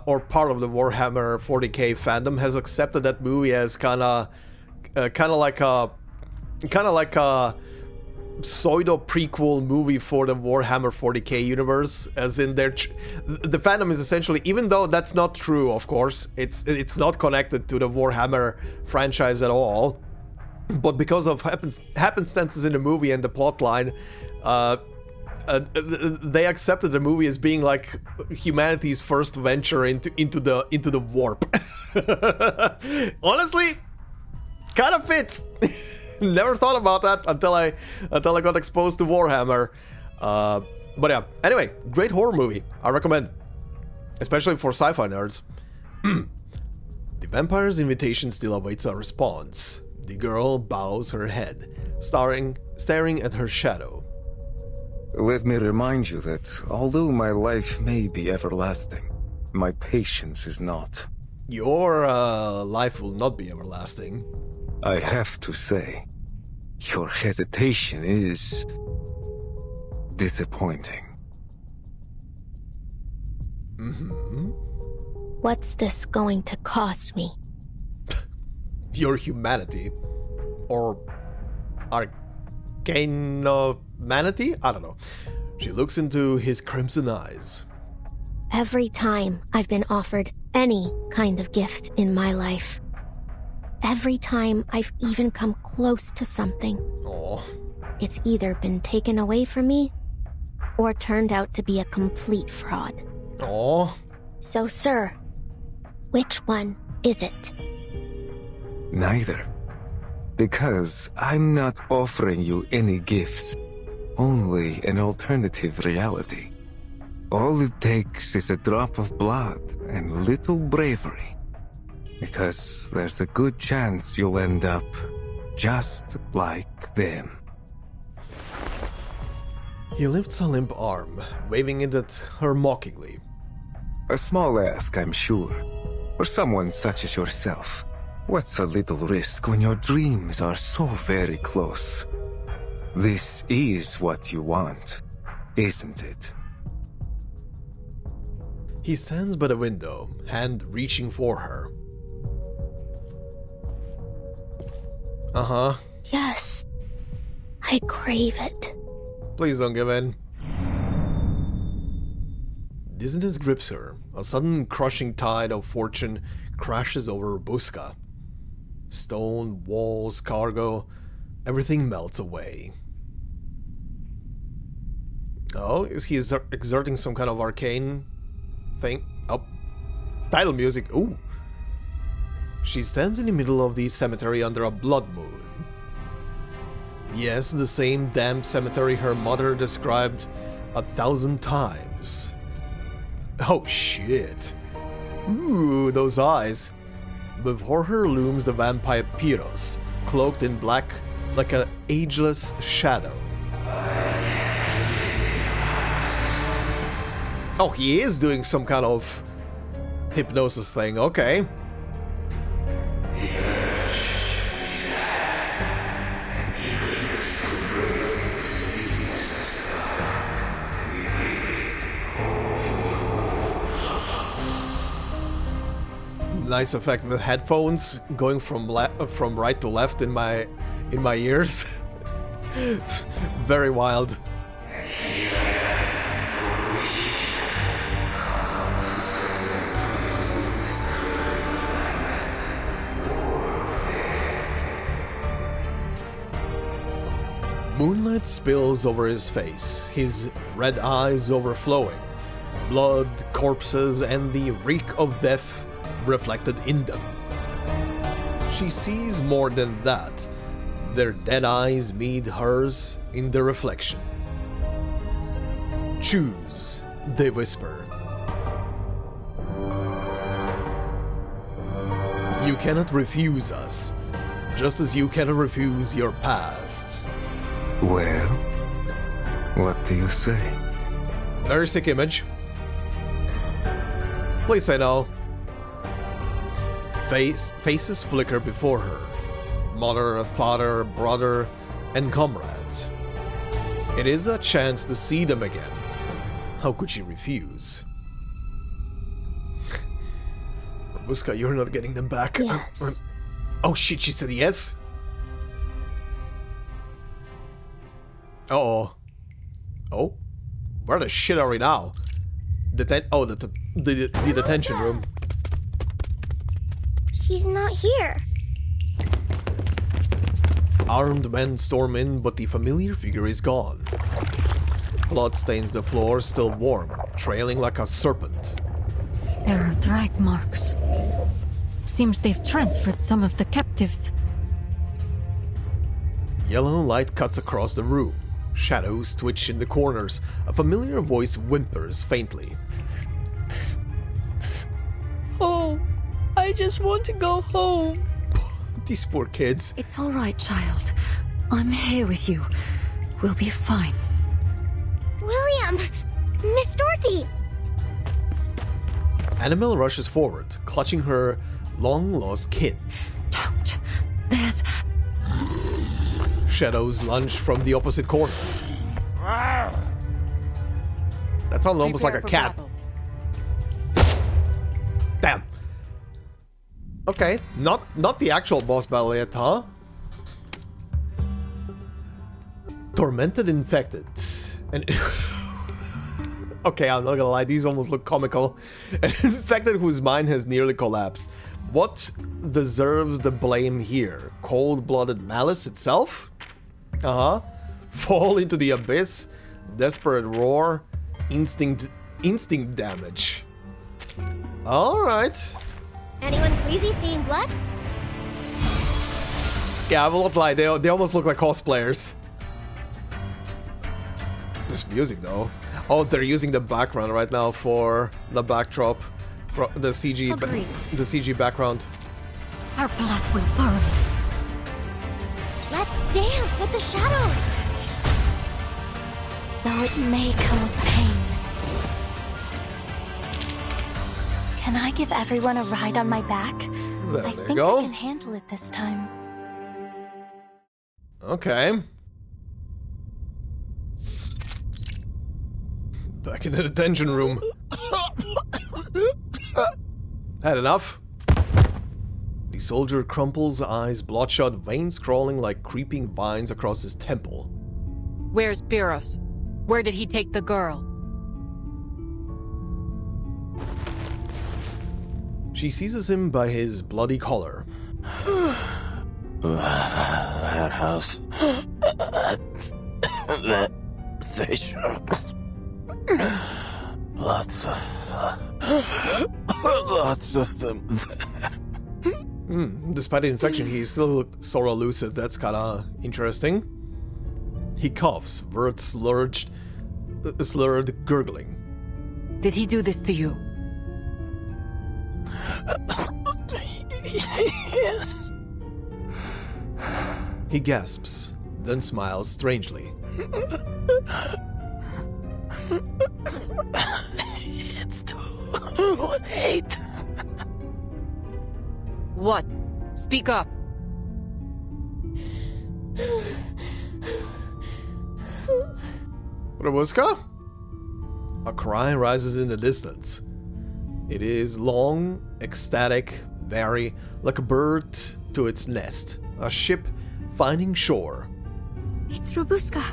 or part of the Warhammer 40k fandom, has accepted that movie as kind of like a pseudo prequel movie for the Warhammer 40k universe, as in the fandom is essentially, even though that's not true, of course, it's not connected to the Warhammer franchise at all, but because of happenstances in the movie and the plotline, they accepted the movie as being like humanity's first venture into the warp. Honestly, kind of fits. Never thought about that until I got exposed to Warhammer. But yeah, anyway, great horror movie. I recommend, especially for sci-fi nerds. The vampire's invitation still awaits a response. The girl bows her head, staring at her shadow. Let me remind you that although my life may be everlasting, my patience is not. Your life will not be everlasting. I have to say, your hesitation is disappointing. What's this going to cost me? Your humanity. Or Arcanomanity? I don't know. She looks into his crimson eyes. Every time I've been offered any kind of gift in my life, every time I've even come close to something, it's either been taken away from me or turned out to be a complete fraud. So, sir, which one is it? Neither. Because I'm not offering you any gifts, only an alternative reality. All it takes is a drop of blood and little bravery. Because there's a good chance you'll end up just like them. He lifts a limp arm, waving it at her mockingly. A small ask, I'm sure. For someone such as yourself. What's a little risk when your dreams are so very close? This is what you want, isn't it? He stands by the window, hand reaching for her. Yes, I crave it. Please don't give in. Dizziness grips her. A sudden crushing tide of fortune crashes over Rubuska. Stone, walls, cargo, everything melts away. Oh, is he exerting some kind of arcane thing? Oh, title music. Ooh. She stands in the middle of the cemetery under a blood moon. Yes, the same damn cemetery her mother described 1,000 times. Oh shit. Ooh, those eyes. Before her looms the vampire Pyros, cloaked in black like an ageless shadow. Oh, he is doing some kind of hypnosis thing, okay. Nice effect with headphones going from right to left in my ears. Very wild. Moonlight spills over his face, his red eyes overflowing, blood, corpses, and the reek of death reflected in them. She sees more than that. Their dead eyes meet hers in the reflection. Choose, they whisper. You cannot refuse us, just as you cannot refuse your past. Well, what do you say? Very sick image. Please say no. Faces flicker before her. Mother, father, brother, and comrades. It is a chance to see them again. How could she refuse? Rubuska, you're not getting them back. Yes. Oh shit, she said yes? Uh-oh. Oh? Where the shit are we now? The detention room. She's not here. Armed men storm in, but the familiar figure is gone. Blood stains the floor, still warm, trailing like a serpent. There are drag marks. Seems they've transferred some of the captives. Yellow light cuts across the room. Shadows twitch in the corners. A familiar voice whimpers faintly. Home. I just want to go home. These poor kids. It's all right, child. I'm here with you. We'll be fine. William! Miss Dorothy! Annabelle rushes forward, clutching her long-lost kid. Don't. There's... Shadows lunge from the opposite corner. That sounds almost like a cat. Damn. Okay, not the actual boss battle yet, huh? Tormented infected. And okay, I'm not gonna lie, these almost look comical. An infected whose mind has nearly collapsed. What deserves the blame here? Cold-blooded malice itself? Uh-huh. Fall into the abyss? Desperate roar? Instinct damage. Alright. Anyone queasy seeing blood? Yeah, I will not lie, they almost look like cosplayers. This music though. Oh, they're using the background right now for the backdrop. For the CG the CG background. Our blood will burn. Let's dance with the shadows! Though it may come with pain. Can I give everyone a ride on my back? I think I can handle it this time. Okay. Back in the detention room. Had enough? The soldier crumples, eyes bloodshot, veins crawling like creeping vines across his temple. Where's Biros? Where did he take the girl? She seizes him by his bloody collar. That house. That station. Lots of them there. Despite the infection, he still sort of lucid. That's kinda interesting. He coughs, Vert slurred gurgling. Did he do this to you? Yes. He gasps, then smiles strangely. It's too late. What? Speak up. Rubuska? A cry rises in the distance. It is long, ecstatic, very like a bird to its nest. A ship finding shore. It's Rubuska.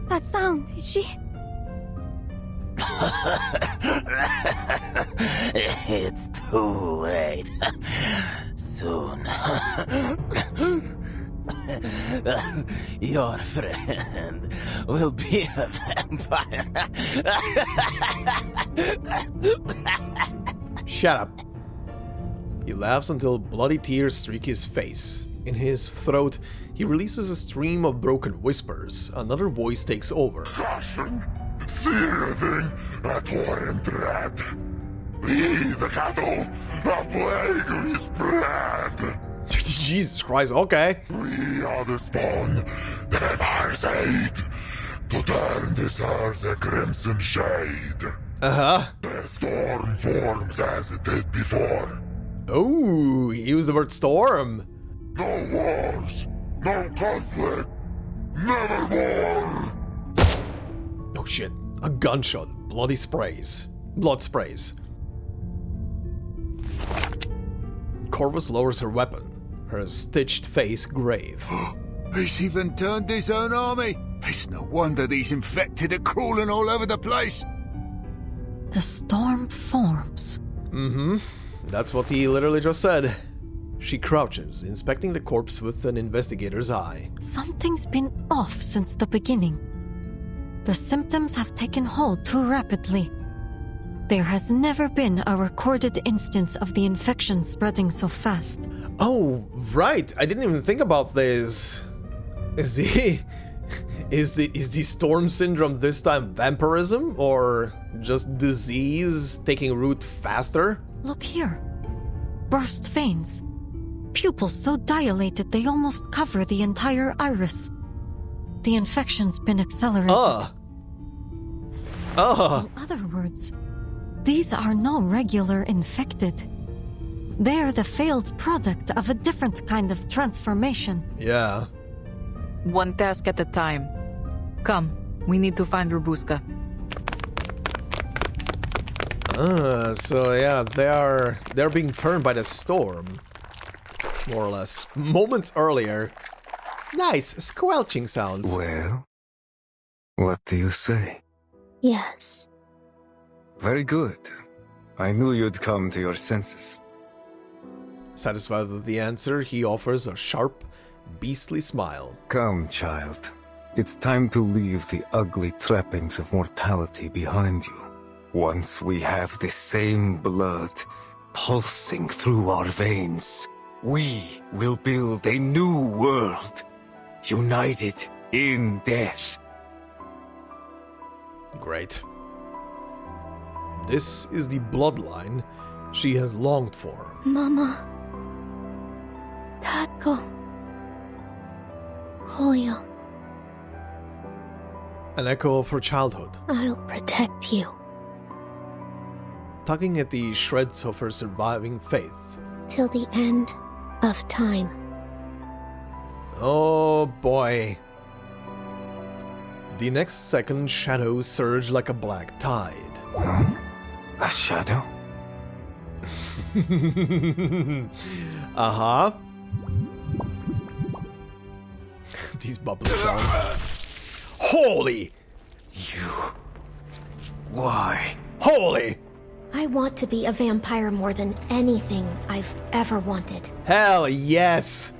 That sound, is she? It's too late. Soon. Your friend will be a vampire. Shut up. He laughs until bloody tears streak his face. In his throat, he releases a stream of broken whispers. Another voice takes over. Seething at warren dread. We, the cattle, a plague we spread. Jesus Christ, okay. We are the spawn, the vampire's aid, to turn this earth a crimson shade. Uh-huh. The storm forms as it did before. Oh, he used the word storm. No wars, no conflict, nevermore. Oh shit, a gunshot, blood sprays. Corvus lowers her weapon, her stitched face grave. He's even turned his own army. It's no wonder these infected are crawling all over the place. The storm forms. Mm-hmm. That's what he literally just said. She crouches, inspecting the corpse with an investigator's eye. Something's been off since the beginning. The symptoms have taken hold too rapidly. There has never been a recorded instance of the infection spreading so fast. Oh, right. I didn't even think about this. Is the storm syndrome this time vampirism or just disease taking root faster? Look here. Burst veins. Pupils so dilated they almost cover the entire iris. The infection's been accelerated. In other words, these are no regular infected. They're the failed product of a different kind of transformation. Yeah. One task at a time. Come, we need to find Rubuska. So yeah, they're being turned by the storm. More or less. Moments earlier. Nice, squelching sounds. Well, what do you say? Yes. Very good. I knew you'd come to your senses. Satisfied with the answer, he offers a sharp, beastly smile. Come, child. It's time to leave the ugly trappings of mortality behind you. Once we have the same blood pulsing through our veins, we will build a new world, united in death. Great. This is the bloodline she has longed for. Mama. Taco. Kolyo. An echo of her childhood. I'll protect you. Tugging at the shreds of her surviving faith. Till the end of time. Oh boy. The next second, shadows surge like a black tide. Huh? A shadow? Uh-huh. These bubbly sounds. Holy! You... Why? Holy! I want to be a vampire more than anything I've ever wanted. Hell yes!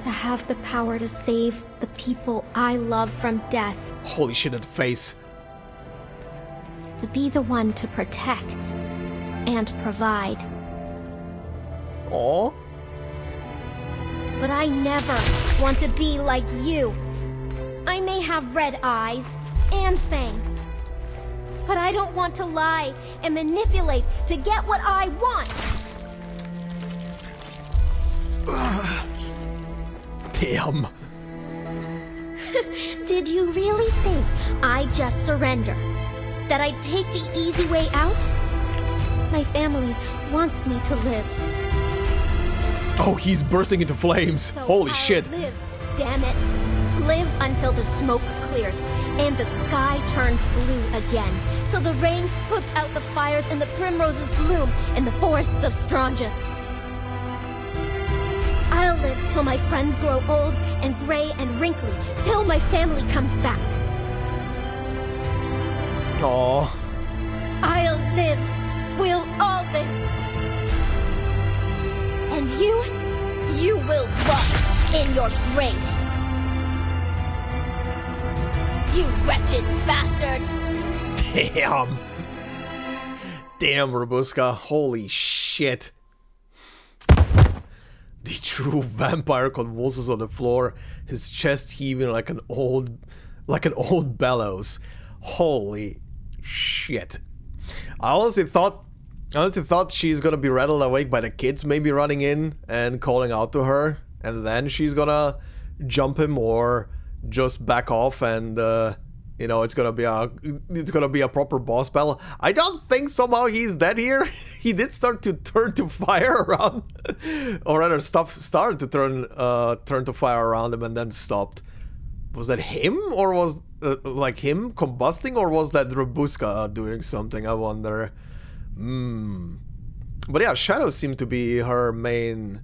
To have the power to save the people I love from death. Holy shit, that face. To be the one to protect and provide. Aww. But I never want to be like you. I may have red eyes and fangs, but I don't want to lie and manipulate to get what I want. Damn. Did you really think I'd just surrender? That I'd take the easy way out? My family wants me to live. Oh, he's bursting into flames. So Holy I'll shit. Live, damn it. Live until the smoke clears and the sky turns blue again. Till the rain puts out the fires and the primroses bloom in the forests of Stranja. I'll live till my friends grow old and gray and wrinkly, till my family comes back. Aww. I'll live. We'll all live. And you will rot in your grave. You wretched bastard! Damn. Damn, Rubuska. Holy shit. The true vampire convulses on the floor, his chest heaving like an old bellows. Holy shit. I honestly thought she's gonna be rattled awake by the kids maybe running in and calling out to her, and then she's gonna jump him or just back off and you know, it's gonna be a proper boss battle. I don't think somehow he's dead here. He did start to turn to fire around, or rather, started to turn to fire around him and then stopped. Was that him, or was like him combusting, or was that Rubuska doing something? I wonder. But yeah, shadows seem to be her main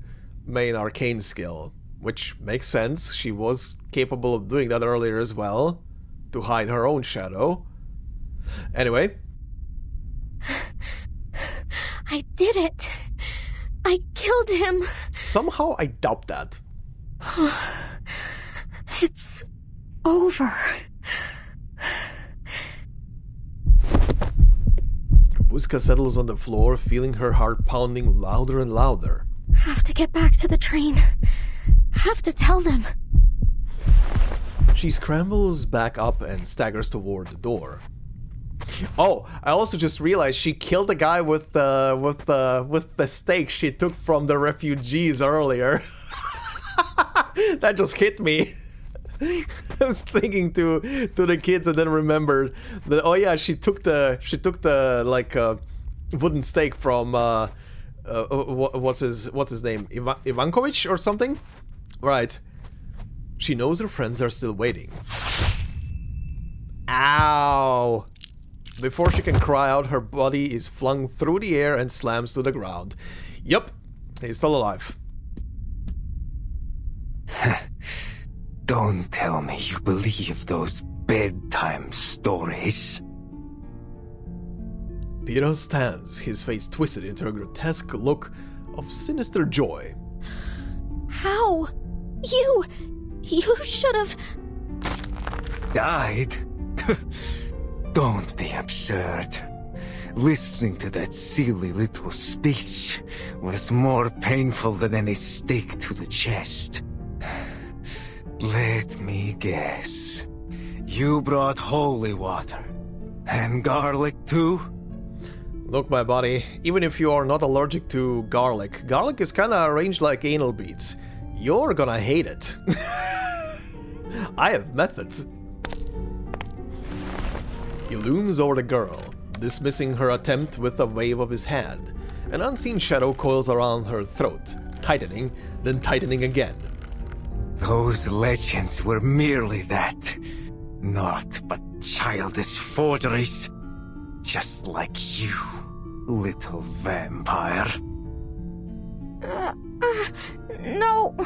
arcane skill, which makes sense. She was capable of doing that earlier as well, to hide her own shadow. Anyway. I did it! I killed him. Somehow I doubt that. It's over. Rubuska settles on the floor, feeling her heart pounding louder and louder. Have to get back to the train. Have to tell them. She scrambles back up and staggers toward the door. Oh, I also just realized she killed the guy with the stake she took from the refugees earlier. That just hit me. I was thinking to the kids and then remembered that, oh yeah, she took the like wooden stake from what's his name, Ivankovich or something, right? She knows her friends are still waiting. Ow! Before she can cry out, her body is flung through the air and slams to the ground. Yup, he's still alive. Don't tell me you believe those bedtime stories. Piero stands, his face twisted into a grotesque look of sinister joy. How? You should have... Died? Don't be absurd. Listening to that silly little speech was more painful than any stake to the chest. Let me guess. You brought holy water. And garlic too? Look, my buddy, even if you are not allergic to garlic, garlic is kinda arranged like anal beads. You're gonna hate it. I have methods. He looms over the girl, dismissing her attempt with a wave of his hand. An unseen shadow coils around her throat, tightening, then tightening again. Those legends were merely that. Naught but childish forgeries. Just like you, little vampire. No.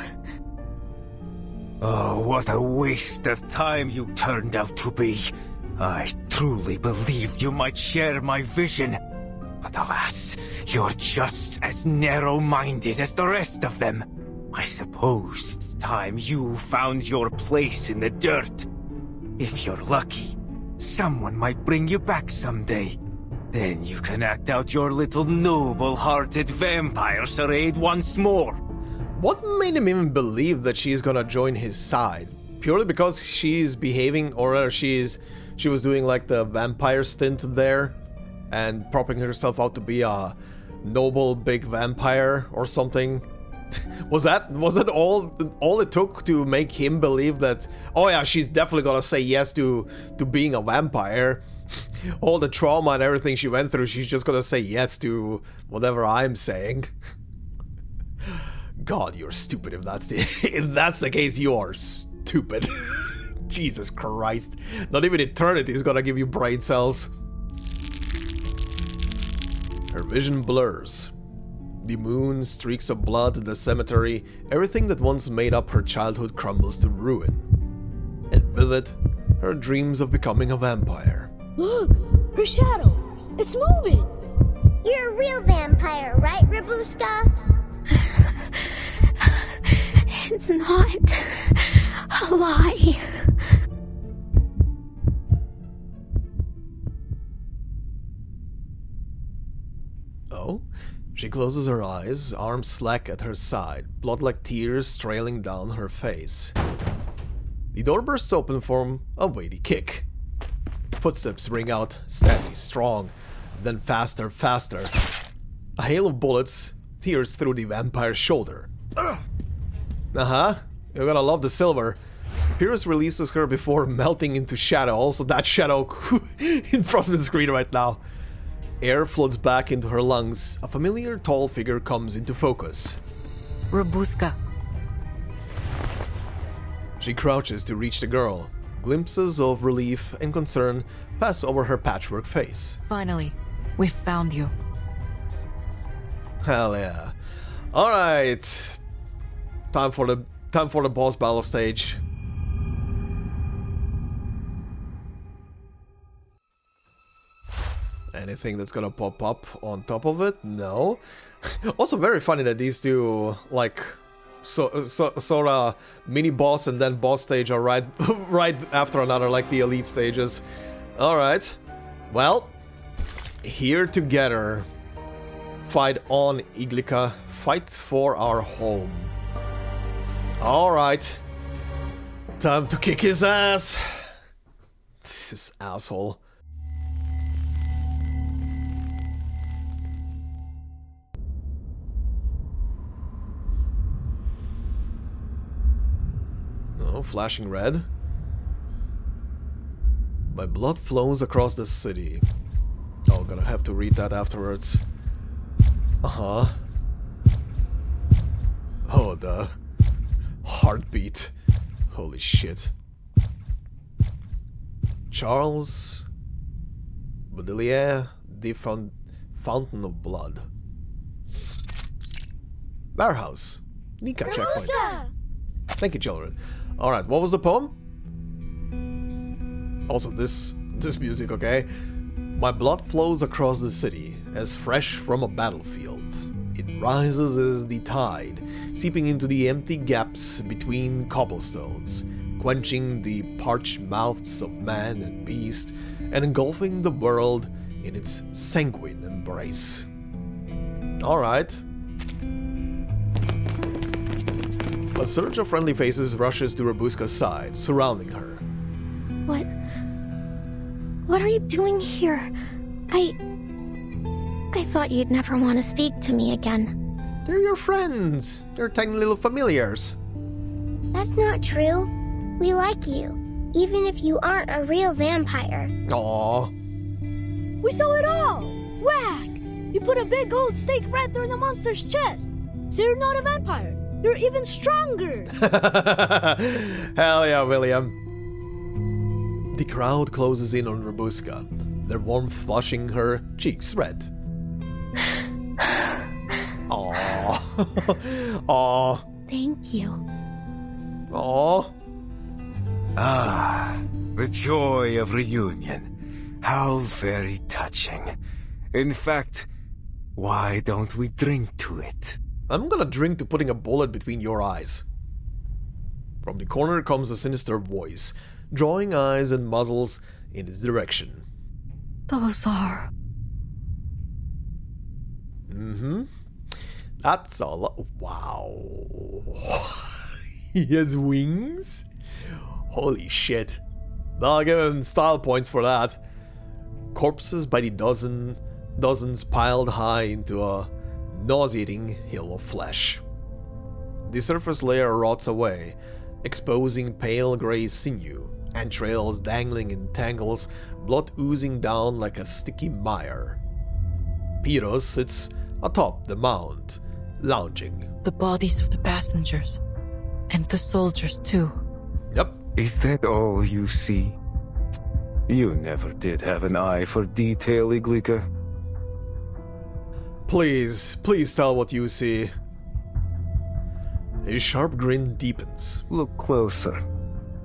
Oh, what a waste of time you turned out to be. I truly believed you might share my vision. But alas, you're just as narrow-minded as the rest of them. I suppose it's time you found your place in the dirt. If you're lucky, someone might bring you back someday. Then you can act out your little noble-hearted vampire charade once more. What made him even believe that she's gonna join his side? Purely because she's behaving, or she was doing like the vampire stint there and propping herself out to be a noble big vampire or something? Was that all it took to make him believe that, oh yeah, she's definitely gonna say yes to being a vampire? All the trauma and everything she went through, she's just gonna say yes to whatever I'm saying. God, you're stupid if that's the case. You are stupid. Jesus Christ. Not even eternity is gonna give you brain cells. Her vision blurs. The moon, streaks of blood, the cemetery, everything that once made up her childhood crumbles to ruin. And with it, her dreams of becoming a vampire. Look! Her shadow! It's moving! You're a real vampire, right, Rubuska? It's not a lie. Oh? She closes her eyes, arms slack at her side, blood like tears trailing down her face. The door bursts open for a weighty kick. Footsteps ring out, steady, strong, then faster, faster. A hail of bullets tears through the vampire's shoulder. Uh-huh, you're gonna love the silver. Pierce releases her before melting into shadow, also that shadow in front of the screen right now. Air floods back into her lungs. A familiar tall figure comes into focus. Rubuska. She crouches to reach the girl. Glimpses of relief and concern pass over her patchwork face. Finally, we found you. Hell yeah. Alright. Time for the boss battle stage. Anything that's gonna pop up on top of it? No. Also very funny that these two, like, sort of mini boss and then boss stage are right after another, like the elite stages. Alright. Well, here together. Fight on, Iglica. Fight for our home. Alright. Time to kick his ass. This is asshole. No, flashing red. My blood flows across the city. Oh, gonna have to read that afterwards. Uh-huh. Oh, the heartbeat. Holy shit. Charles Baudelaire, the Fountain of Blood. Warehouse. Nika checkpoint. Thank you, children. Alright, what was the poem? Also, this music, okay? My blood flows across the city, as fresh from a battlefield. It rises as the tide, seeping into the empty gaps between cobblestones, quenching the parched mouths of man and beast, and engulfing the world in its sanguine embrace. Alright. A surge of friendly faces rushes to Rubuska's side, surrounding her. What are you doing here? I thought you'd never want to speak to me again. They're your friends. They're tiny little familiars. That's not true. We like you, even if you aren't a real vampire. Aww. We saw it all! Whack! You put a big gold stake right through the monster's chest. So you're not a vampire. You're even stronger. Hell yeah, William. The crowd closes in on Rubuska, their warmth flushing her cheeks red. Aww. Aww. Thank you. Aww. Ah, the joy of reunion. How very touching. In fact, why don't we drink to it? I'm gonna drink to putting a bullet between your eyes. From the corner comes a sinister voice, drawing eyes and muzzles in his direction. Those are... Mm-hmm. That's a lot. Wow. He has wings? Holy shit. I'll give him style points for that. Corpses by the dozens piled high into a nauseating hill of flesh. The surface layer rots away, exposing pale grey sinew, entrails dangling in tangles, blood oozing down like a sticky mire. Piros sits atop the mound, lounging. The bodies of the passengers. And the soldiers too. Yep. Is that all you see? You never did have an eye for detail, Iglica. Please tell what you see. His sharp grin deepens. Look closer.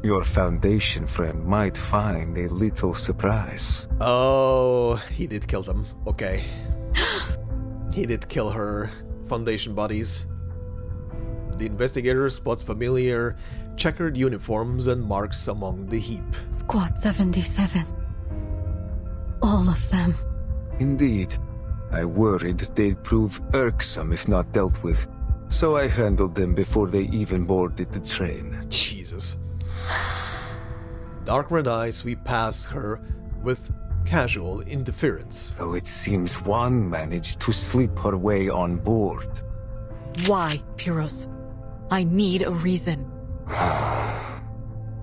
Your Foundation friend might find a little surprise. Oh, he did kill them. Okay. He did kill her Foundation buddies. The investigator spots familiar, checkered uniforms and marks among the heap. Squad 77. All of them. Indeed. I worried they'd prove irksome if not dealt with, so I handled them before they even boarded the train. Jesus. Dark red eyes sweep past her with casual indifference. Though it seems one managed to slip her way on board. Why, Piros? I need a reason.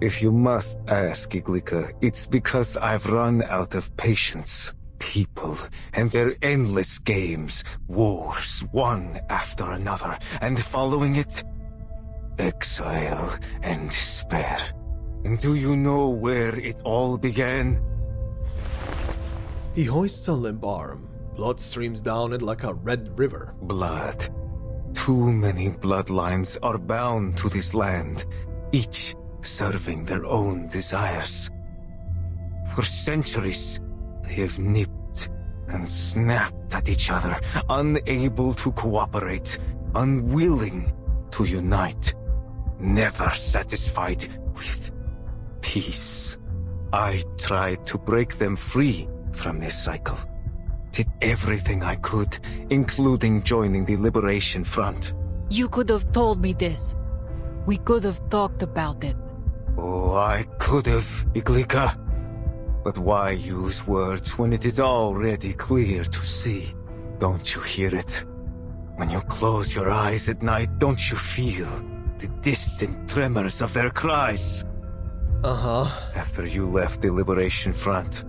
If you must ask, Iglica, it's because I've run out of patience. People and their endless games, wars one after another, and following it, exile and despair. And do you know where it all began? He hoists a limp arm. Blood streams down it like a red river. Blood. Too many bloodlines are bound to this land, each serving their own desires. For centuries, they have nipped and snapped at each other, unable to cooperate, unwilling to unite, never satisfied with peace. I tried to break them free from this cycle. Did everything I could, including joining the Liberation Front. You could have told me this. We could have talked about it. Oh, I could have, Iglika. But why use words when it is already clear to see? Don't you hear it? When you close your eyes at night, don't you feel the distant tremors of their cries? Uh-huh. After you left the Liberation Front,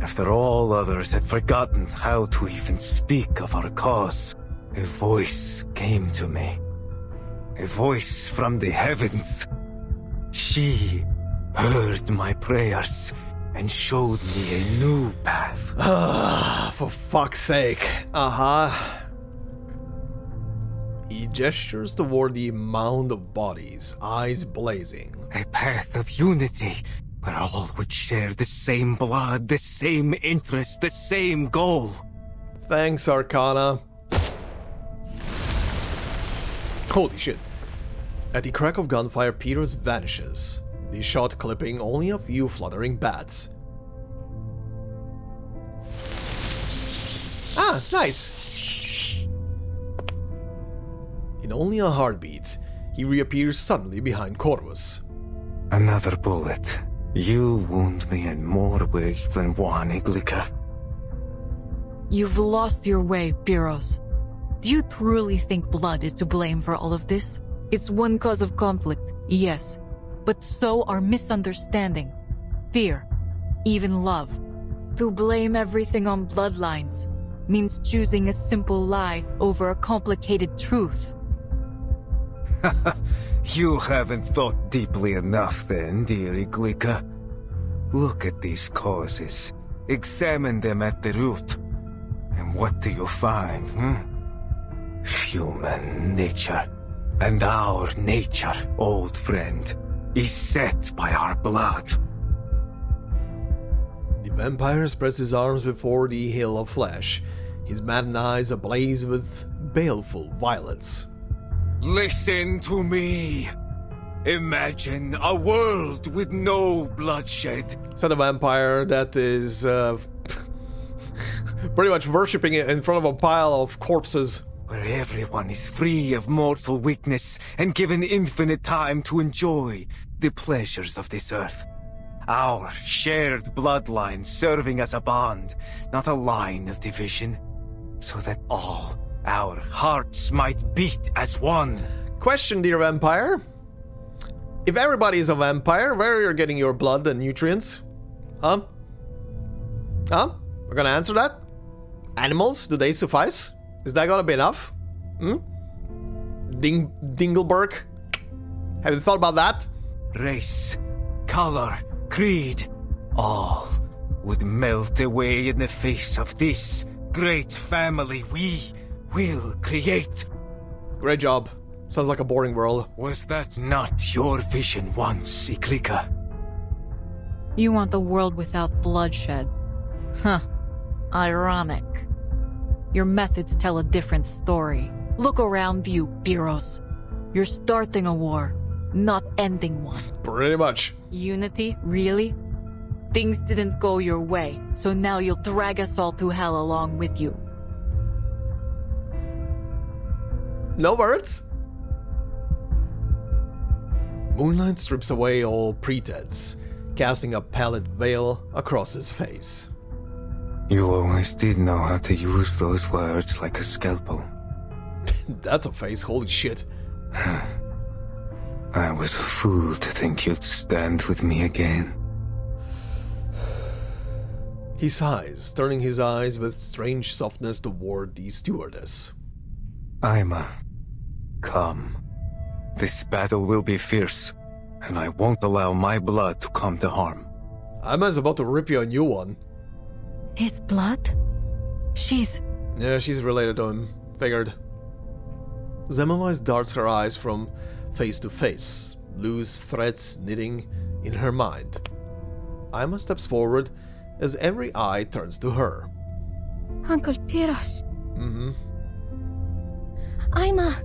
after all others had forgotten how to even speak of our cause, a voice came to me. A voice from the heavens. She heard my prayers and showed me a new path. Ah, for fuck's sake. Uh-huh. He gestures toward the mound of bodies, eyes blazing. A path of unity, where all would share the same blood, the same interest, the same goal. Thanks, Arcana. Holy shit. At the crack of gunfire, Peters vanishes, the shot clipping only a few fluttering bats. Ah, nice! In only a heartbeat, he reappears suddenly behind Corvus. Another bullet. You wound me in more ways than one, Iglika. You've lost your way, Pyros. Do you truly think blood is to blame for all of this? It's one cause of conflict, yes, but so are misunderstanding, fear, even love. To blame everything on bloodlines means choosing a simple lie over a complicated truth. You haven't thought deeply enough then, dear Iglika. Look at these causes. Examine them at the root. And what do you find, Human nature. And our nature, old friend, is set by our blood. The vampire spreads his arms before the hill of flesh, his maddened eyes ablaze with baleful violence. Listen to me. Imagine a world with no bloodshed. Said a vampire that is pretty much worshipping it in front of a pile of corpses. Where everyone is free of mortal weakness and given infinite time to enjoy the pleasures of this earth. Our shared bloodline serving as a bond, not a line of division, so that all our hearts might beat as one. Question, dear vampire. If everybody is a vampire, where are you getting your blood and nutrients? Huh? We're gonna answer that? Animals, do they suffice? Is that gonna be enough? Dingleberg? Have you thought about that? Race, color, creed, all would melt away in the face of this great family we will create. Great job. Sounds like a boring world. Was that not your vision once, Iglika? You want the world without bloodshed. Huh. Ironic. Your methods tell a different story. Look around you, Pyros. You're starting a war, not ending one. Pretty much. Unity? Really? Things didn't go your way, so now you'll drag us all to hell along with you. No words? Moonlight strips away all pretense, casting a pallid veil across his face. You always did know how to use those words like a scalpel. That's a face, holy shit. I was a fool to think you'd stand with me again. He sighs, turning his eyes with strange softness toward the stewardess. Ima, come. This battle will be fierce, and I won't allow my blood to come to harm. Ima's about to rip you a new one. His blood? Yeah, she's related to him. Figured. Zemmelweis darts her eyes from face to face, loose threads knitting in her mind. Ima steps forward as every eye turns to her. Uncle Piros. Mm-hmm. I'm A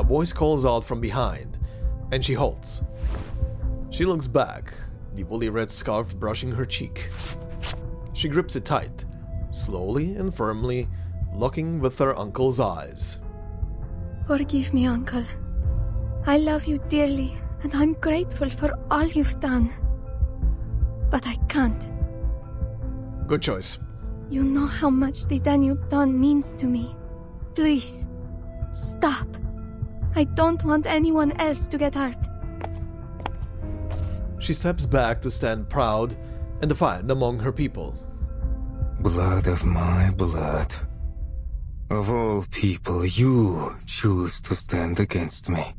voice calls out from behind, and she halts. She looks back, the woolly red scarf brushing her cheek. She grips it tight, slowly and firmly, looking with her uncle's eyes. Forgive me, Uncle. I love you dearly, and I'm grateful for all you've done. But I can't. Good choice. You know how much the Danube Dawn means to me. Please, stop. I don't want anyone else to get hurt. She steps back to stand proud and defiant among her people. Blood of my blood. Of all people, you choose to stand against me.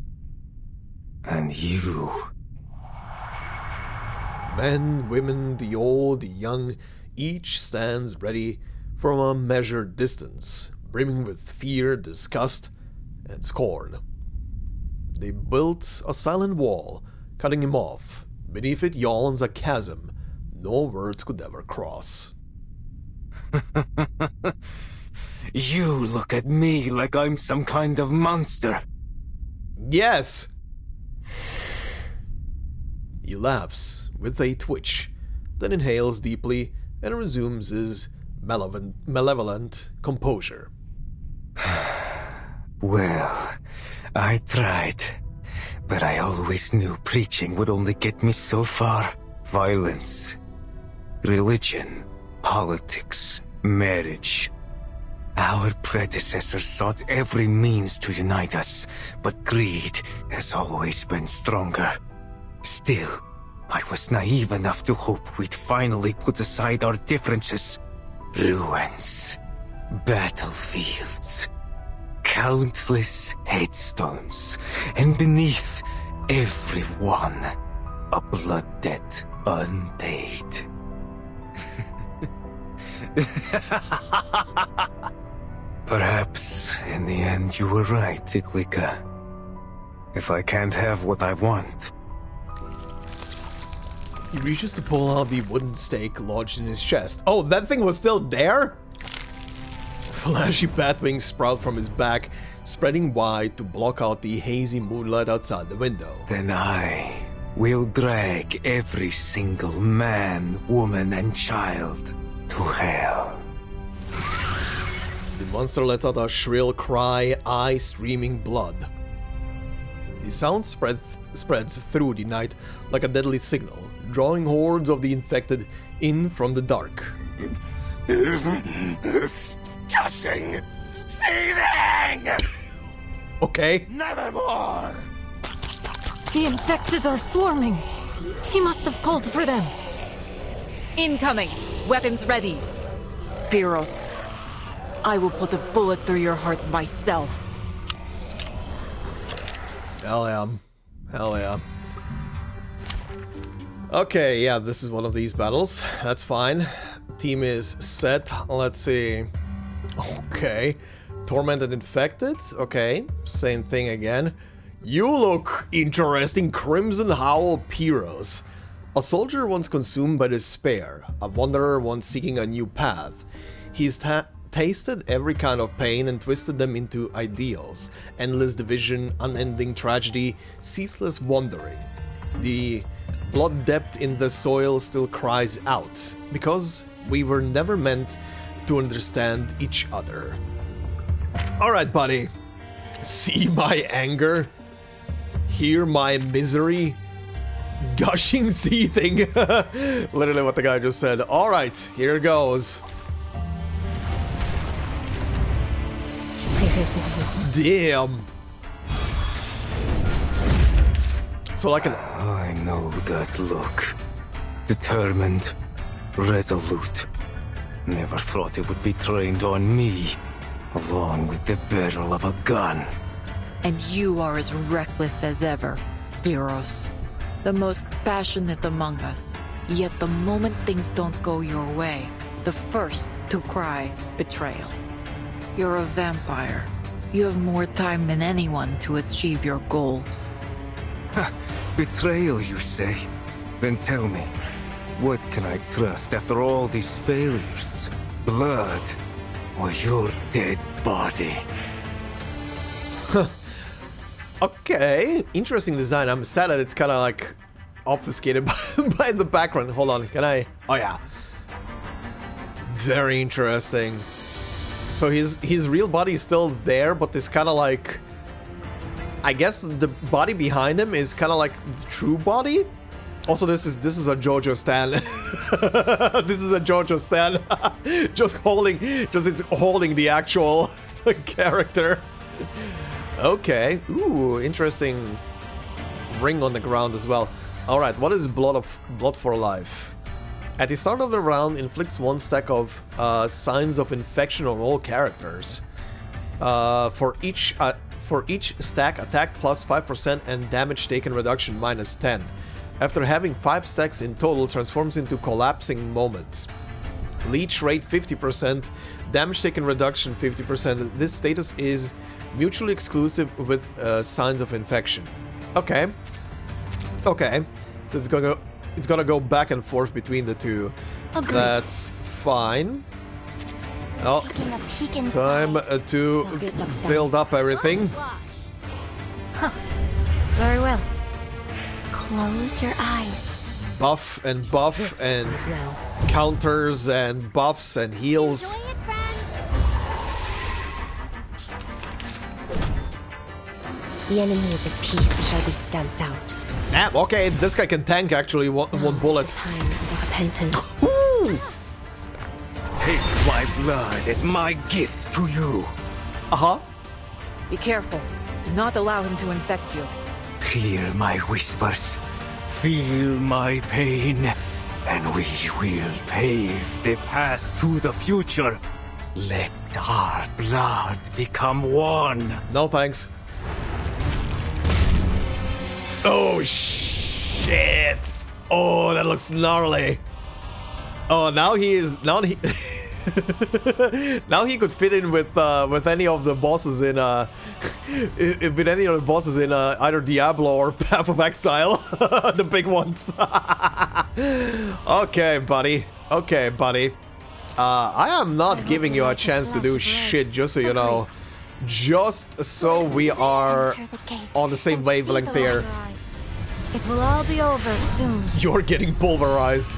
And you... Men, women, the old, the young, each stands ready from a measured distance, brimming with fear, disgust, and scorn. They built a silent wall, cutting him off. Beneath it yawns a chasm no words could ever cross. You look at me like I'm some kind of monster. Yes! He laughs with a twitch, then inhales deeply and resumes his malevolent composure. Well, I tried, but I always knew preaching would only get me so far. Violence, religion, politics, marriage. Our predecessors sought every means to unite us, but greed has always been stronger. Still, I was naive enough to hope we'd finally put aside our differences. Ruins, battlefields, countless headstones, and beneath every one, a blood debt unpaid. Perhaps, in the end, you were right, Iglika. If I can't have what I want... He reaches to pull out the wooden stake lodged in his chest. Oh, that thing was still there? Flashy bat wings sprout from his back, spreading wide to block out the hazy moonlight outside the window. Then I will drag every single man, woman, and child to hell. The monster lets out a shrill cry, eye streaming blood. The sound spreads through the night like a deadly signal, drawing hordes of the infected in from the dark. Disgusting! Seething! Okay. Nevermore! The infected are swarming. He must have called for them. Incoming! Weapons ready! Piros, I will put a bullet through your heart myself. Hell yeah. Hell yeah. Okay, yeah, this is one of these battles. That's fine. Team is set. Let's see. Okay. Tormented Infected. Okay. Same thing again. You look interesting. Crimson Howl Piros. A soldier once consumed by despair. A wanderer once seeking a new path. He's tasted every kind of pain and twisted them into ideals. Endless division, unending tragedy, ceaseless wandering. The blood depth in the soil still cries out, because we were never meant to understand each other. Alright, buddy. See my anger? Hear my misery? Gushing, seething. Literally what the guy just said. Alright, here goes. Damn. So like an... I know that look. Determined, resolute. Never thought it would be trained on me, along with the barrel of a gun. And you are as reckless as ever, Piros. The most passionate among us. Yet the moment things don't go your way, the first to cry betrayal. You're a vampire. You have more time than anyone to achieve your goals. Betrayal, you say? Then tell me, What can I trust after all these failures? Blood or your dead body? Okay, interesting design. I'm sad that it's kind of like obfuscated by the background. Hold on, can I? Oh yeah. Very interesting. So his real body is still there, but this kind of like, I guess the body behind him is kind of like the true body. Also, this is a JoJo stan. This is a JoJo stan. Just it's holding the actual character. Okay. Ooh, interesting ring on the ground as well. All right. What is blood for life? At the start of the round, inflicts 1 stack of signs of infection on all characters. For each stack, attack plus 5% and damage taken reduction minus 10. After having 5 stacks in total, transforms into collapsing moment. Leech rate 50%, damage taken reduction 50%. This status is mutually exclusive with signs of infection. Okay. Okay. So it's gonna go back and forth between the two. Agreed. That's fine. Oh, time to build up everything. Huh. Very well. Close your eyes. Buff and counters and buffs and heals. The enemies of peace shall be stamped out. Ah, okay, this guy can tank actually one bullet. Time of repentance. Take my blood as my gift to you. Uh-huh. Be careful. Do not allow him to infect you. Hear my whispers. Feel my pain. And we will pave the path to the future. Let our blood become one. No thanks. Oh shit! Oh, that looks gnarly. Oh, now he now he could fit in with any of the bosses in with any of the bosses in either Diablo or Path of Exile, the big ones. Okay, buddy. Okay, buddy. I am not giving you a chance to do shit, just so you know. Just so we are on the same wavelength here. It will all be over soon. You're getting pulverized.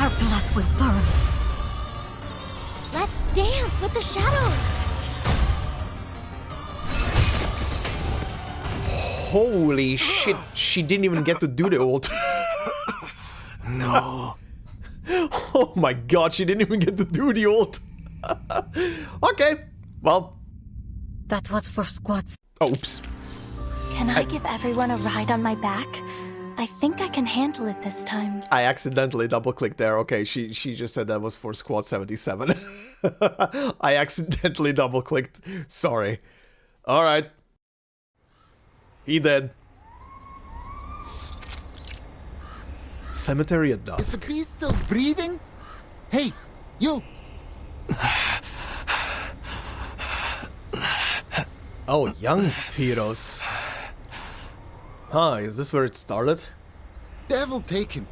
Our blood will burn. Let's dance with the shadows. Holy shit, she didn't even get to do the ult. No. Oh my god, she didn't even get to do the ult. Okay, well. That was for squads. Oops. Can I give everyone a ride on my back? I think I can handle it this time. I accidentally double-clicked there. Okay, she just said that was for squad 77. I accidentally double-clicked. Sorry. Alright. He dead. Cemetery at dusk. Is the beast still breathing? Hey, you! Oh, young Pyros. Huh, is this where it started? Devil take him.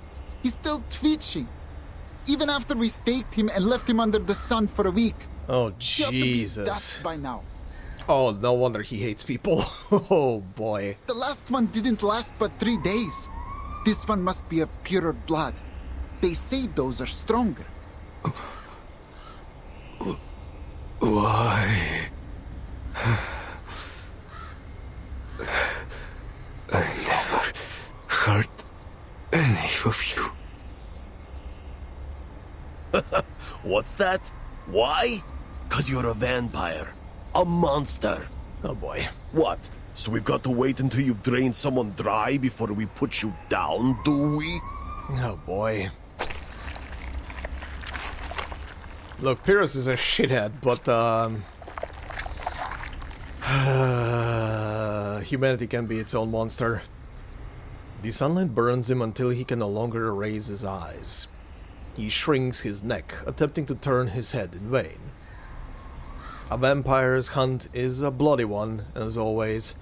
He's still twitching. Even after we staked him and left him under the sun for a week. Oh, He ought to be Jesus. dust by now. Oh, no wonder he hates people. Oh, boy. The last one didn't last but 3 days. This one must be of purer blood. They say those are stronger. Why? I never hurt any of you. What's that? Why? 'Cause you're a vampire. A monster. Oh boy. What? So we've got to wait until you've drained someone dry before we put you down, do we? Oh boy. Look, Pyrrhus is a shithead, but humanity can be its own monster. The sunlight burns him until he can no longer raise his eyes. He shrinks his neck, attempting to turn his head in vain. A vampire's hunt is a bloody one, as always.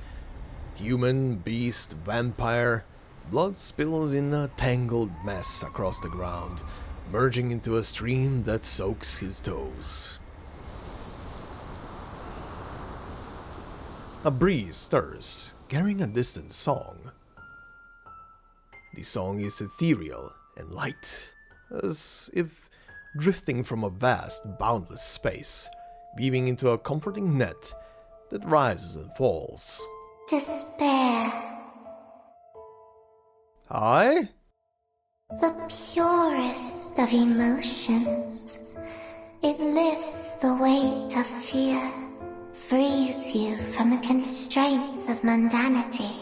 Human, beast, vampire, Blood spills in a tangled mess across the ground, merging into a stream that soaks his toes. A breeze stirs, carrying a distant song. The song is ethereal and light, as if drifting from a vast, boundless space, weaving into a comforting net that rises and falls. Despair. Aye? The purest of emotions. It lifts the weight of fear, frees you from the constraints of mundanity,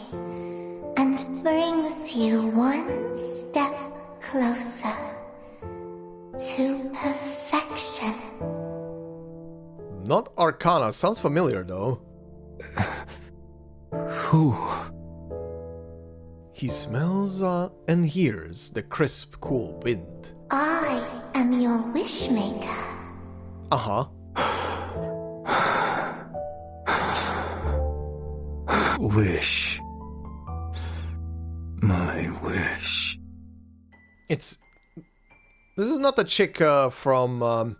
and brings you one step closer to perfection. Not Arcana, sounds familiar though. Who? He smells and hears the crisp, cool wind. I am your wishmaker. Uh-huh. Wish. My wish. This is not the chick from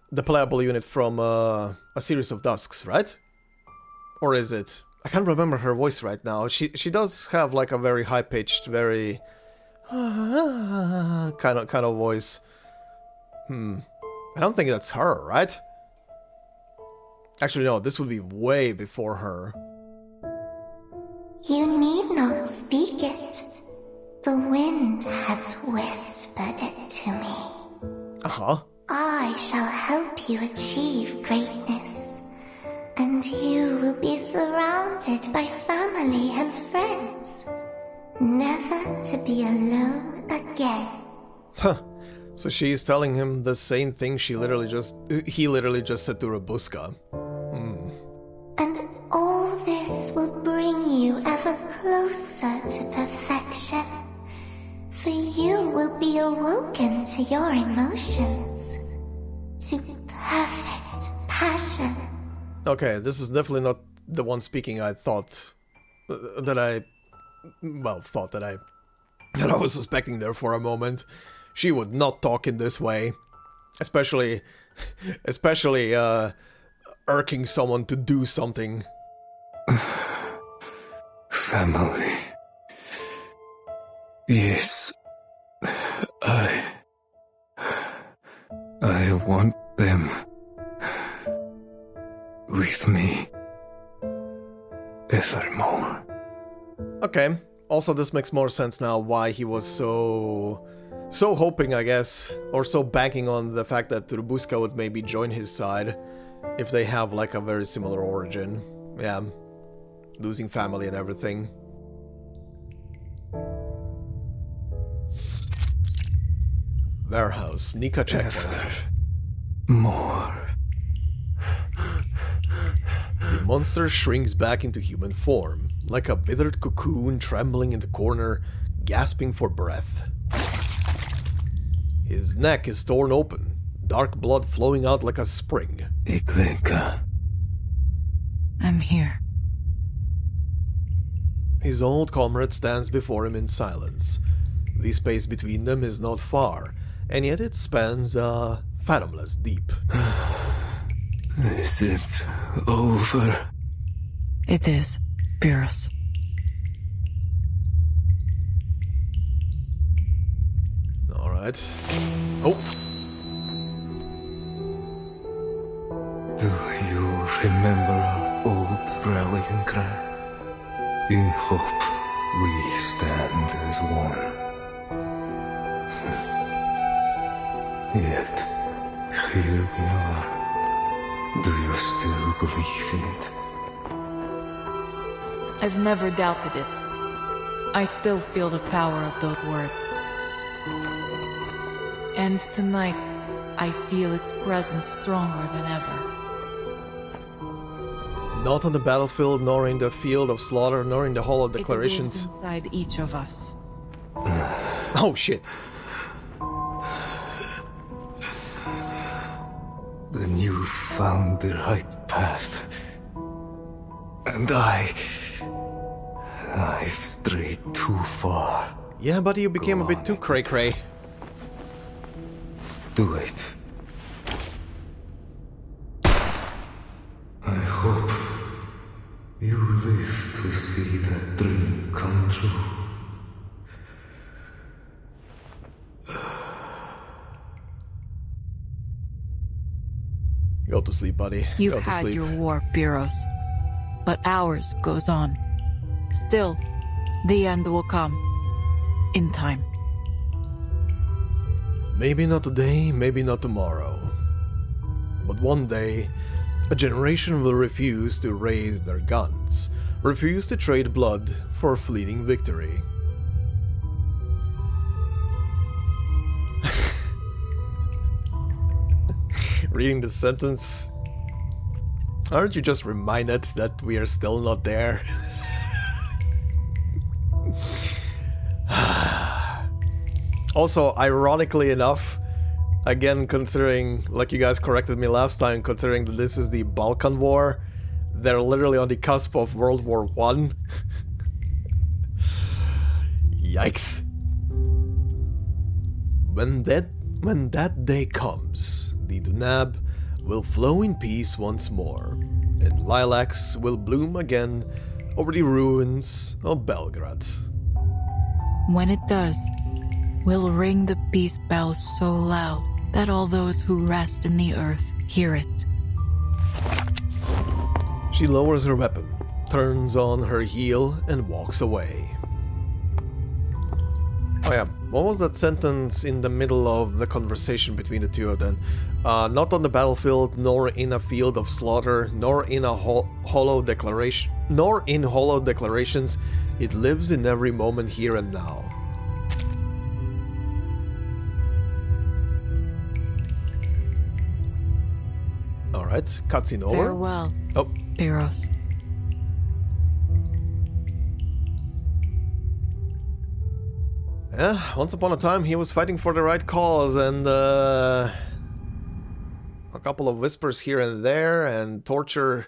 the playable unit from A Series of Dusks, right? Or is it? I can't remember her voice right now. She does have like a very high-pitched, very kind of voice. I don't think that's her, right? Actually, no, this would be way before her. You need not speak it. The wind has whispered it to me. Uh-huh. I shall help you achieve greatness, and you will be surrounded by family and friends, never to be alone again. Huh. So she's telling him the same thing he literally just said to Rubuska. And all this will bring you ever closer to perfection, for you will be awoken to your emotions, to perfect passion. Okay, this is definitely not the one speaking I thought that I was suspecting there for a moment. She would not talk in this way, especially irking someone to do something. Family. Yes. I want them with me evermore. Okay. Also, this makes more sense now why he was so hoping, I guess, or so banking on the fact that Rubuska would maybe join his side if they have like a very similar origin. Yeah. Losing family and everything. Warehouse, Nika checkpoint. More. The monster shrinks back into human form, like a withered cocoon trembling in the corner, gasping for breath. His neck is torn open, dark blood flowing out like a spring. Iglenka. I'm here. His old comrade stands before him in silence. The space between them is not far, and yet it spans a fathomless deep. Is it over? It is, Pyrrhus. Alright. Oh! Do you remember our old rallying cry? In hope we stand as one. Yet, here we are. Do you still believe in it? I've never doubted it. I still feel the power of those words. And tonight, I feel its presence stronger than ever. Not on the battlefield, nor in the field of slaughter, nor in the hall of declarations. It lives inside each of us. Oh shit. Then you found the right path. And I I've strayed too far. Yeah, buddy, you became a bit too cray-cray. Do it. I hope you live to see that dream come true. Go to sleep, buddy. You've Go to had sleep. your war, Pyros, but ours goes on. Still, the end will come. In time. Maybe not today, maybe not tomorrow. But one day, a generation will refuse to raise their guns, refuse to trade blood for fleeting victory. Reading the sentence, aren't you just reminded that we are still not there? Also, ironically enough, again, considering, like you guys corrected me last time, considering that this is the Balkan War, they're literally on the cusp of World War I. Yikes. When that day comes, the Dunab will flow in peace once more, and lilacs will bloom again over the ruins of Belgrade. When it does, we'll ring the peace bell so loud that all those who rest in the earth hear it. She lowers her weapon, turns on her heel, and walks away. Oh yeah, what was that sentence in the middle of the conversation between the two of them? Not on the battlefield, nor in a field of slaughter, nor in a hollow declaration, nor in hollow declarations. It lives in every moment here and now. Alright, cutscene over. Farewell, Oh. Pyros. Yeah, once upon a time he was fighting for the right cause, and a couple of whispers here and there, and torture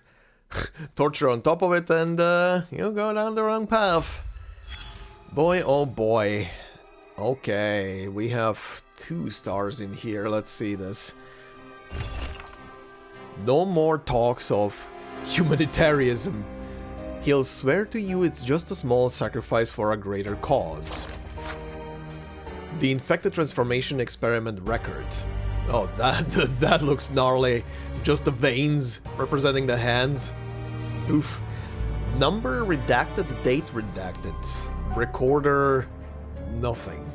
on top of it, and you go down the wrong path. Boy, oh boy. Okay, we have 2 stars in here, let's see this. No more talks of humanitarianism. He'll swear to you it's just a small sacrifice for a greater cause. The infected transformation experiment record. Oh, that looks gnarly. Just the veins representing the hands. Oof. Number redacted, date redacted. Recorder, nothing.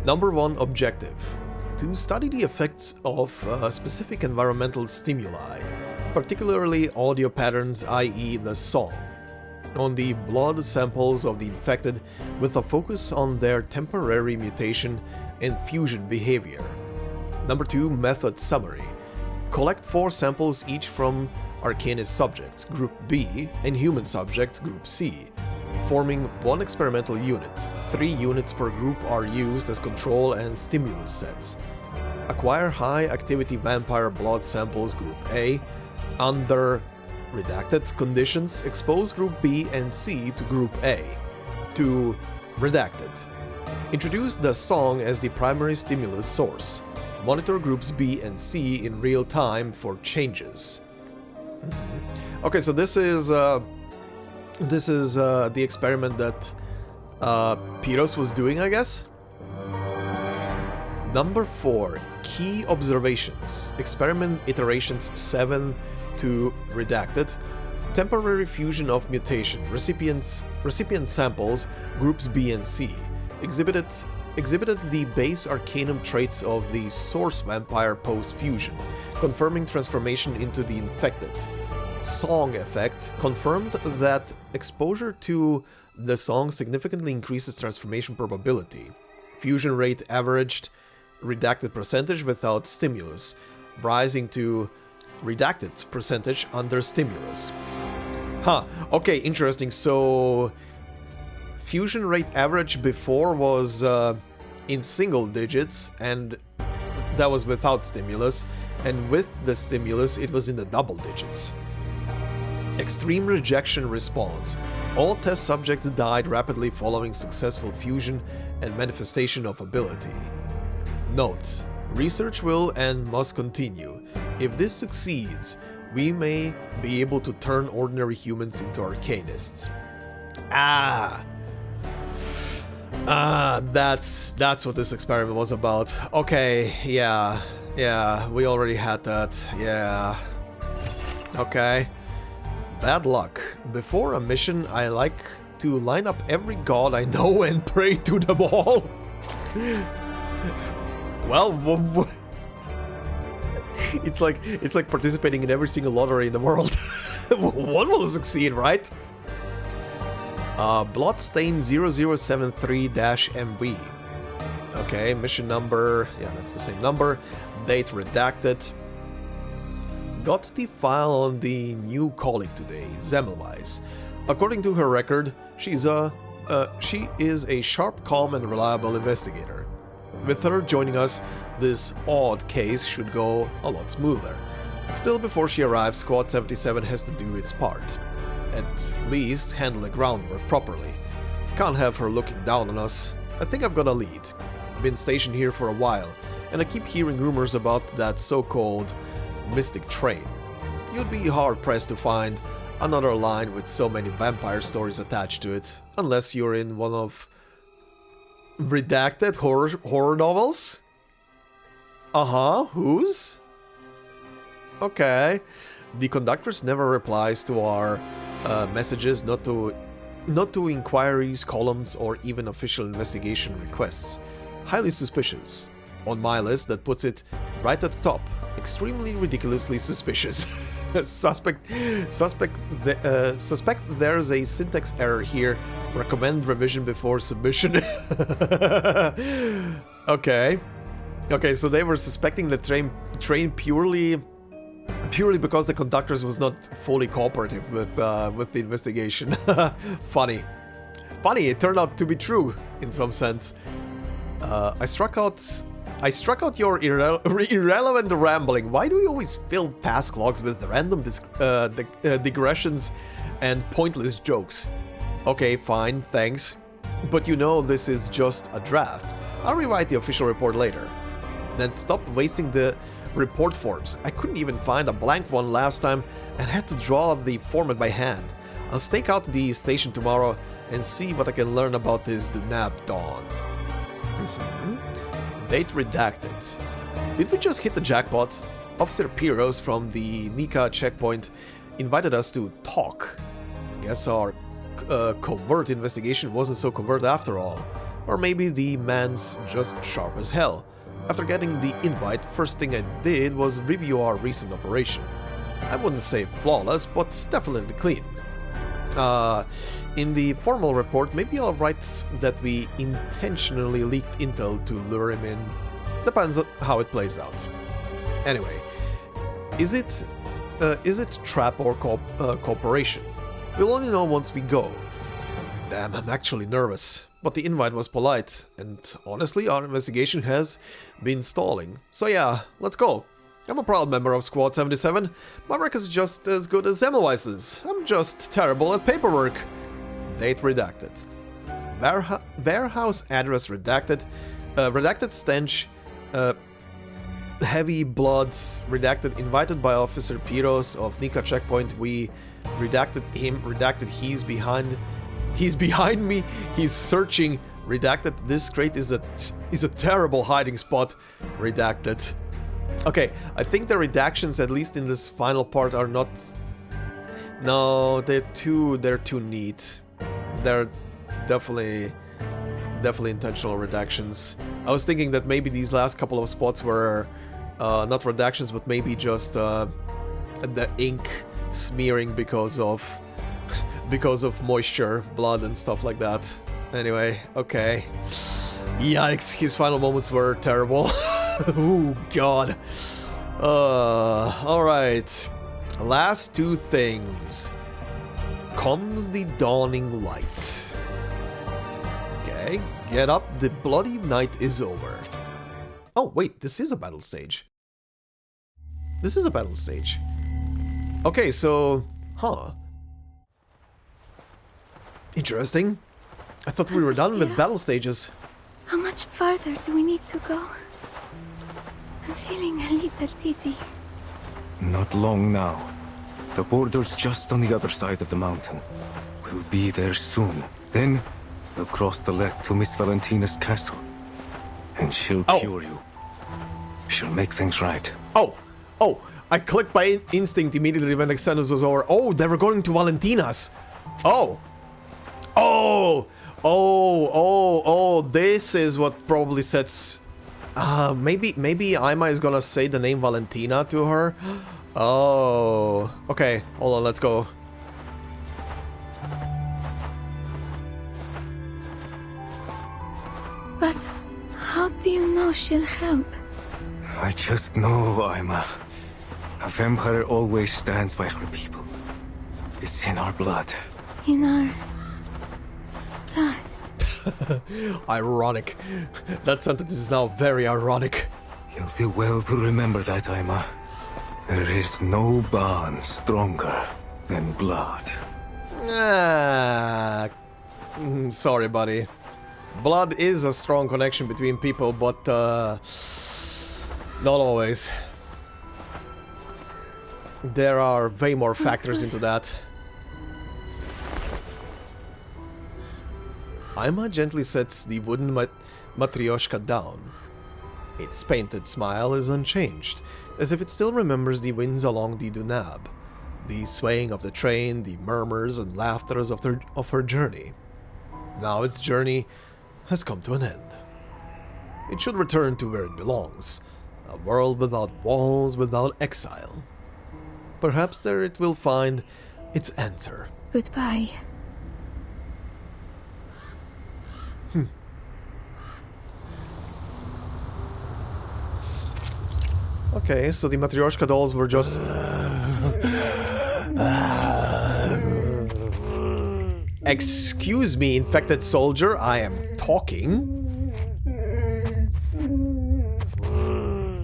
Number 1 objective. To study the effects of specific environmental stimuli, particularly audio patterns, i.e. the song, on the blood samples of the infected with a focus on their temporary mutation and fusion behavior. Number 2 method summary. Collect 4 samples each from Arcanist subjects, Group B, and human subjects, Group C, forming 1 experimental unit. 3 units per group are used as control and stimulus sets. Acquire high-activity vampire blood samples Group A. Under redacted conditions, expose Group B and C to Group A. 2. Redacted. Introduce the song as the primary stimulus source. Monitor Groups B and C in real time for changes. Okay, so this is the experiment that Pyros was doing, I guess. Number 4. Key observations. Experiment iterations 7 to redacted. Temporary fusion of mutation. Recipient samples, groups B and C. Exhibited the base arcanum traits of the source vampire post-fusion, confirming transformation into the infected. Song effect confirmed that exposure to the song significantly increases transformation probability. Fusion rate averaged redacted percentage without stimulus, rising to redacted percentage under stimulus. Huh, okay, interesting. So fusion rate average before was in single digits, and that was without stimulus, and with the stimulus it was in the double digits. Extreme rejection response. All test subjects died rapidly following successful fusion and manifestation of ability. Note: research will and must continue. If this succeeds, we may be able to turn ordinary humans into Arcanists. That's what this experiment was about. Okay, yeah, we already had that, yeah. Okay. Bad luck. Before a mission, I like to line up every god I know and pray to them all. Well, it's like participating in every single lottery in the world. One will succeed, right? Bloodstain 0073-MV. Okay, mission number, yeah, that's the same number. Date redacted. Got the file on the new colleague today, Semmelweis. According to her record, she is a sharp, calm, and reliable investigator. With her joining us, this odd case should go a lot smoother. Still, before she arrives, Squad 77 has to do its part. At least handle the groundwork properly. Can't have her looking down on us. I think I've got a lead. Been stationed here for a while, and I keep hearing rumors about that so-called mystic train. You'd be hard-pressed to find another line with so many vampire stories attached to it, unless you're in one of redacted horror novels? Whose? Okay. The conductress never replies to our messages, not to inquiries, columns, or even official investigation requests. Highly suspicious. On my list, that puts it right at the top. Extremely ridiculously suspicious. Suspect there's a syntax error here. Recommend revision before submission. Okay, so they were suspecting the train purely because the conductor was not fully cooperative with the investigation. Funny, it turned out to be true in some sense. I struck out your irrelevant rambling. Why do you always fill task logs with random digressions and pointless jokes? Okay, fine, thanks. But you know this is just a draft. I'll rewrite the official report later. Then stop wasting the report forms. I couldn't even find a blank one last time and had to draw the format by hand. I'll stake out the station tomorrow and see what I can learn about this Dunab Dawn. Date redacted. Did we just hit the jackpot? Officer Piros from the Nika checkpoint invited us to talk. Guess our covert investigation wasn't so covert after all. Or maybe the man's just sharp as hell. After getting the invite, first thing I did was review our recent operation. I wouldn't say flawless, but definitely clean. In the formal report, maybe I'll write that we intentionally leaked intel to lure him in. Depends on how it plays out. Anyway, is it trap or cooperation? We'll only know once we go. Damn, I'm actually nervous. But the invite was polite, and honestly, our investigation has been stalling. So yeah, let's go. I'm a proud member of Squad 77. My work is just as good as Semmelweis's. I'm just terrible at paperwork. Date redacted. Warehouse address redacted. Redacted stench. Heavy blood. Redacted. Invited by Officer Piros of Nika checkpoint. We redacted him. Redacted. He's behind me. He's searching. Redacted. This crate is a terrible hiding spot. Redacted. Okay, I think the redactions, at least in this final part, are not... No, they're too neat. They're definitely intentional redactions. I was thinking that maybe these last couple of spots were not redactions, but maybe just the ink smearing because of moisture, blood, and stuff like that. Anyway, okay. Yikes, his final moments were terrible. Oh god. Alright. Last two things. Comes the dawning light. Okay, get up, the bloody night is over. Oh wait, this is a battle stage. Okay, so... Interesting. I thought we were done with battle stages. How much farther do we need to go? I'm feeling a little dizzy. Not long now. The border's just on the other side of the mountain. We'll be there soon. Then, we'll cross the lake to Miss Valentina's castle. And she'll cure you. She'll make things right. Oh! I clicked by instinct immediately when the sentence was over. Oh, they were going to Valentina's. Oh! This is what probably sets... maybe Aima is gonna say the name Valentina to her. Oh, okay, hold on, let's go. But how do you know she'll help? I just know, Aima. A vampire always stands by her people. It's in our blood. In our blood. Ironic. That sentence is now very ironic. You'll do well to remember that, Aima. There is no bond stronger than blood. Sorry, buddy. Blood is a strong connection between people, but not always. There are way more factors into that. Aima gently sets the wooden matryoshka down. Its painted smile is unchanged, as if it still remembers the winds along the Dunab, the swaying of the train, the murmurs and laughters of her journey. Now its journey has come to an end. It should return to where it belongs, a world without walls, without exile. Perhaps there it will find its answer. Goodbye. Okay, so the Matryoshka dolls were just... Excuse me, infected soldier, I am talking.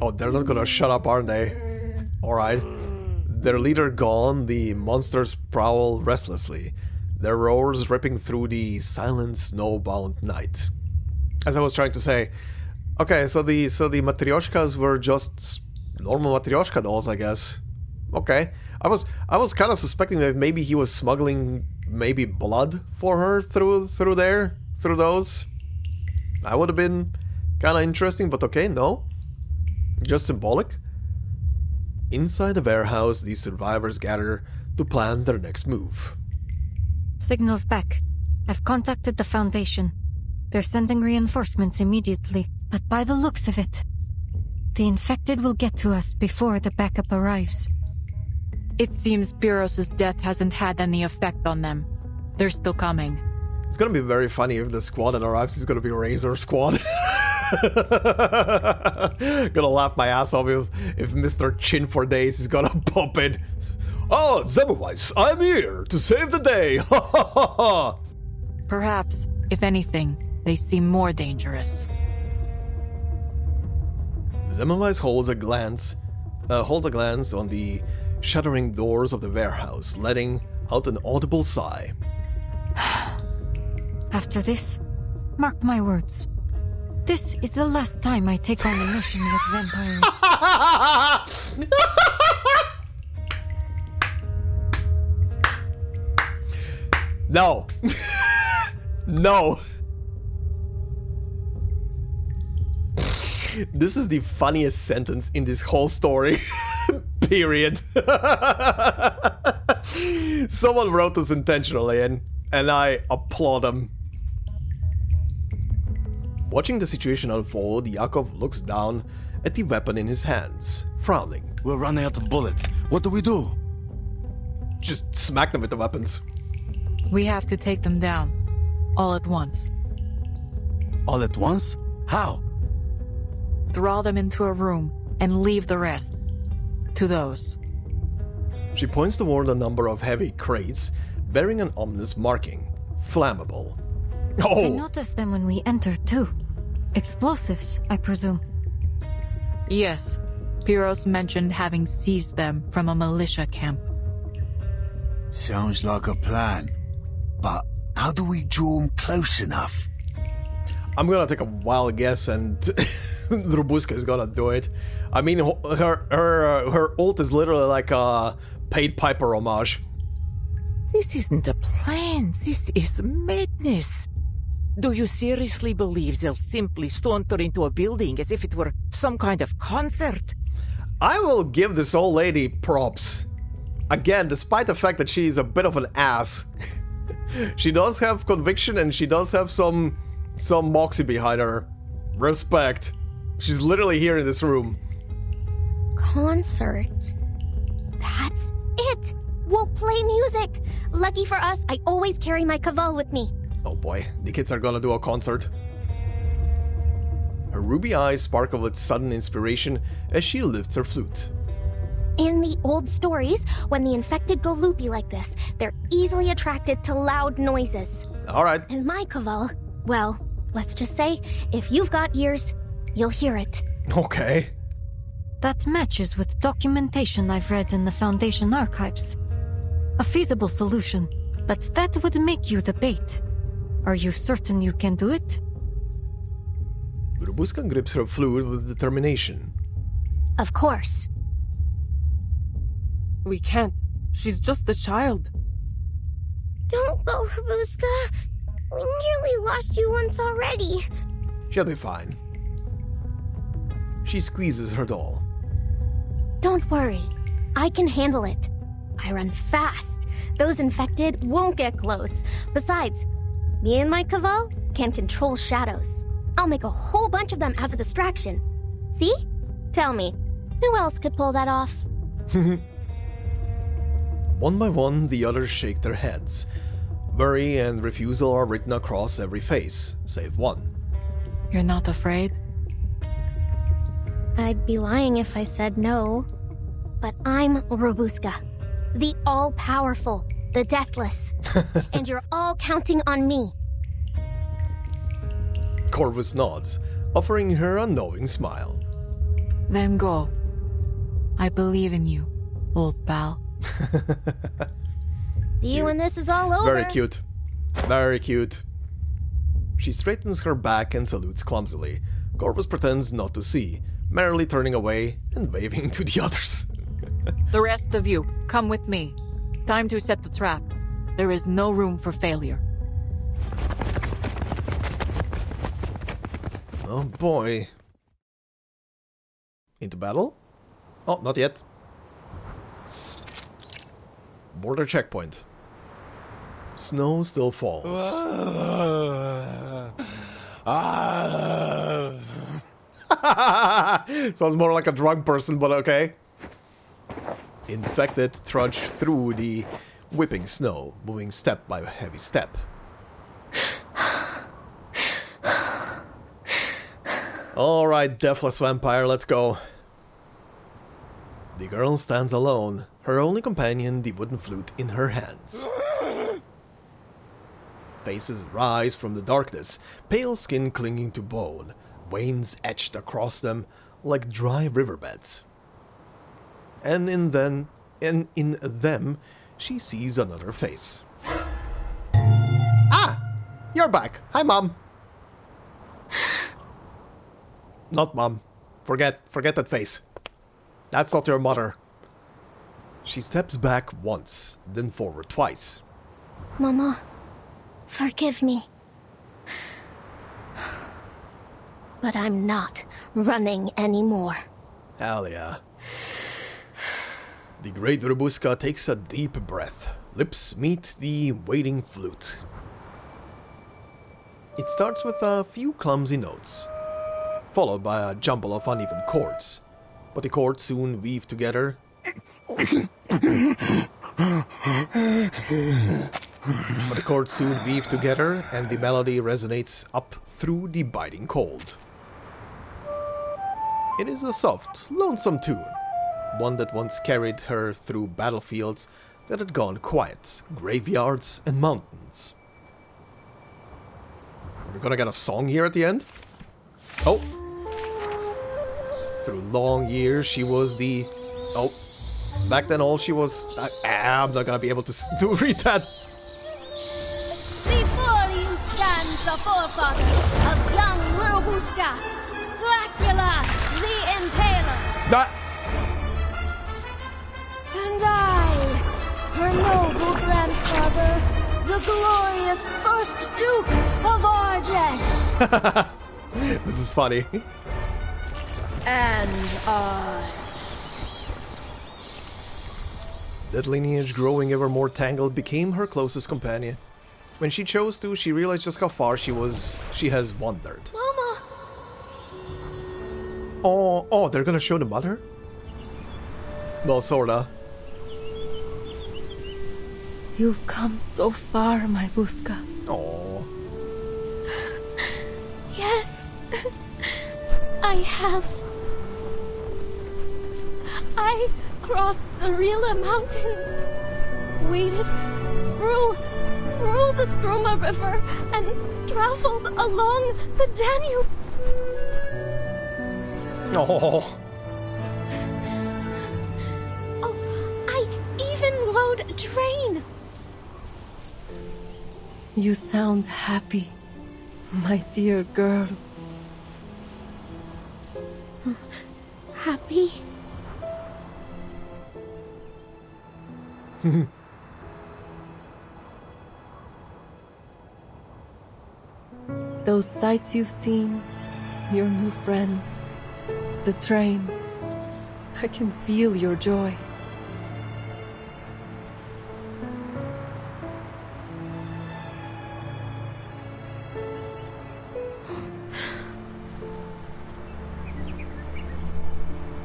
Oh, they're not gonna shut up, aren't they? Alright. Their leader gone, the monsters prowl restlessly, their roars ripping through the silent, snowbound night. As I was trying to say, okay, so the Matryoshkas were just normal Matryoshka dolls, I guess. Okay. I was kind of suspecting that maybe he was smuggling maybe blood for her through those. That would have been kind of interesting, but okay, no. Just symbolic. Inside the warehouse, the survivors gather to plan their next move. Signal's back. I've contacted the Foundation. They're sending reinforcements immediately, but by the looks of it, the infected will get to us before the backup arrives. It seems Pyrrhus' death hasn't had any effect on them. They're still coming. It's gonna be very funny if the squad that arrives is gonna be Razor Squad. Gonna laugh my ass off if Mr. Chin for Days is gonna pop in. Oh, Zemmelweis, I'm here to save the day! Ha ha ha ha! Perhaps, if anything, they seem more dangerous. Zemmelweis holds a glance on the shuttering doors of the warehouse, letting out an audible sigh. After this, mark my words. This is the last time I take on a mission with vampires. No. No. This is the funniest sentence in this whole story. Period. Someone wrote this intentionally, and I applaud them. Watching the situation unfold, Yakov looks down at the weapon in his hands, frowning. We're running out of bullets. What do we do? Just smack them with the weapons. We have to take them down. All at once. All at once? How? Draw them into a room and leave the rest to those. She points toward a number of heavy crates bearing an ominous marking. Flammable. Oh! I noticed them when we entered too. Explosives, I presume. Yes. Pyrrhus mentioned having seized them from a militia camp. Sounds like a plan. But How do we draw them close enough? I'm gonna take a wild guess, and Rubuska is gonna do it. I mean, her ult is literally like a paid Piper homage. This isn't a plan. This is madness. Do you seriously believe they'll simply saunter into a building as if it were some kind of concert? I will give this old lady props. Again, despite the fact that she's a bit of an ass, she does have conviction and she does have some moxie behind her. Respect. She's literally here in this room. Concert. That's it! We'll play music! Lucky for us, I always carry my caval with me. Oh boy, the kids are gonna do a concert. Her ruby eyes sparkle with sudden inspiration as she lifts her flute. In the old stories, when the infected go loopy like this, they're easily attracted to loud noises. Alright. And my caval, well, let's just say, if you've got ears, you'll hear it. Okay. That matches with documentation I've read in the Foundation archives. A feasible solution, but that would make you the bait. Are you certain you can do it? Rubuska grips her flute with determination. Of course. We can't. She's just a child. Don't go, Rubuska. We nearly lost you once already. She'll be fine. She squeezes her doll. Don't worry. I can handle it. I run fast. Those infected won't get close. Besides, me and my caval can control shadows. I'll make a whole bunch of them as a distraction. See? Tell me, who else could pull that off? One by one, the others shake their heads. Worry and refusal are written across every face, save one. You're not afraid? I'd be lying if I said no. But I'm Rubuska, the all-powerful, the deathless. And you're all counting on me. Corvus nods, offering her a knowing smile. Then go. I believe in you, old pal. See you when this is all over. Very cute. Very cute. She straightens her back and salutes clumsily. Corvus pretends not to see, merrily turning away and waving to the others. The rest of you, come with me. Time to set the trap. There is no room for failure. Oh boy. Into battle? Oh, not yet. Border checkpoint. Snow still falls. Sounds more like a drunk person, but okay. Infected trudge through the whipping snow, moving step by heavy step. Alright, deathless vampire, let's go. The girl stands alone, her only companion the wooden flute in her hands. Faces rise from the darkness, pale skin clinging to bone, veins etched across them like dry riverbeds. And in them, she sees another face. Ah! You're back! Hi, Mom! Not Mom. Forget that face. That's not your mother. She steps back once, then forward twice. Mama, forgive me. But I'm not running anymore. Hell yeah. The great Rubuska takes a deep breath. Lips meet the waiting flute. It starts with a few clumsy notes, followed by a jumble of uneven chords. But the chords soon weave together. And the melody resonates up through the biting cold. It is a soft, lonesome tune, one that once carried her through battlefields that had gone quiet, graveyards and mountains. We're gonna get a song here at the end? Oh! Through long years, she was the... Oh. Back then, all she was... I'm not gonna be able to read that. Before stands the forefather of young Rubuska, Dracula the Impaler. And I, her noble grandfather, the glorious first Duke of Argesh. This is funny. And I. That lineage, growing ever more tangled, became her closest companion. When she chose to, she realized just how far she has wandered. Mama! Oh, they're gonna show the mother? Well, sorta. You've come so far, my Buska. Oh. Yes, I have. I crossed the Rila Mountains, waded through the Struma River, and traveled along the Danube. Oh. Oh, I even rode a train. You sound happy, my dear girl. Happy? Those sights you've seen, your new friends, the train, I can feel your joy.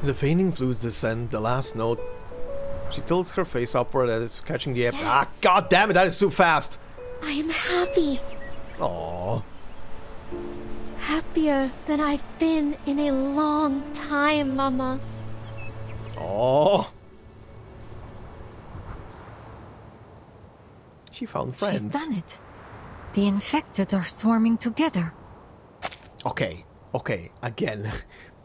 The fainting flutes descend, the last note. She tilts her face upward as it's catching the air. Yes. Ah, god damn it, that is too fast! I am happy. Aww. Happier than I've been in a long time, Mama. Aww. She found friends. She's done it. The infected are swarming together. Okay, again.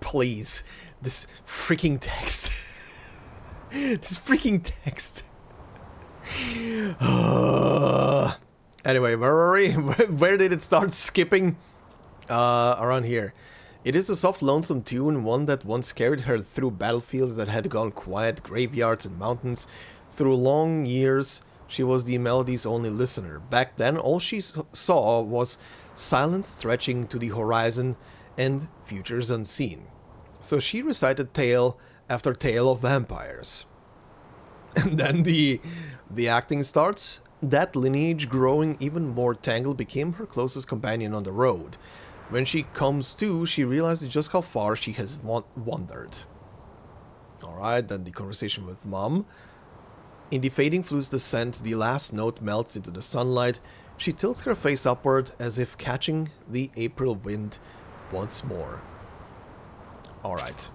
Please. This freaking text. This freaking text. Anyway, where were we? Where did it start skipping? Around here. It is a soft, lonesome tune, one that once carried her through battlefields that had gone quiet, graveyards and mountains. Through long years, she was the melody's only listener. Back then, all she saw was silence stretching to the horizon and futures unseen. So she recited tale after tale of vampires. And then the acting starts. That lineage, growing even more tangled, became her closest companion on the road. When she comes to, she realizes just how far she has wandered. Alright, then the conversation with Mom. In the fading flute's descent, the last note melts into the sunlight. She tilts her face upward as if catching the April wind once more. Alright.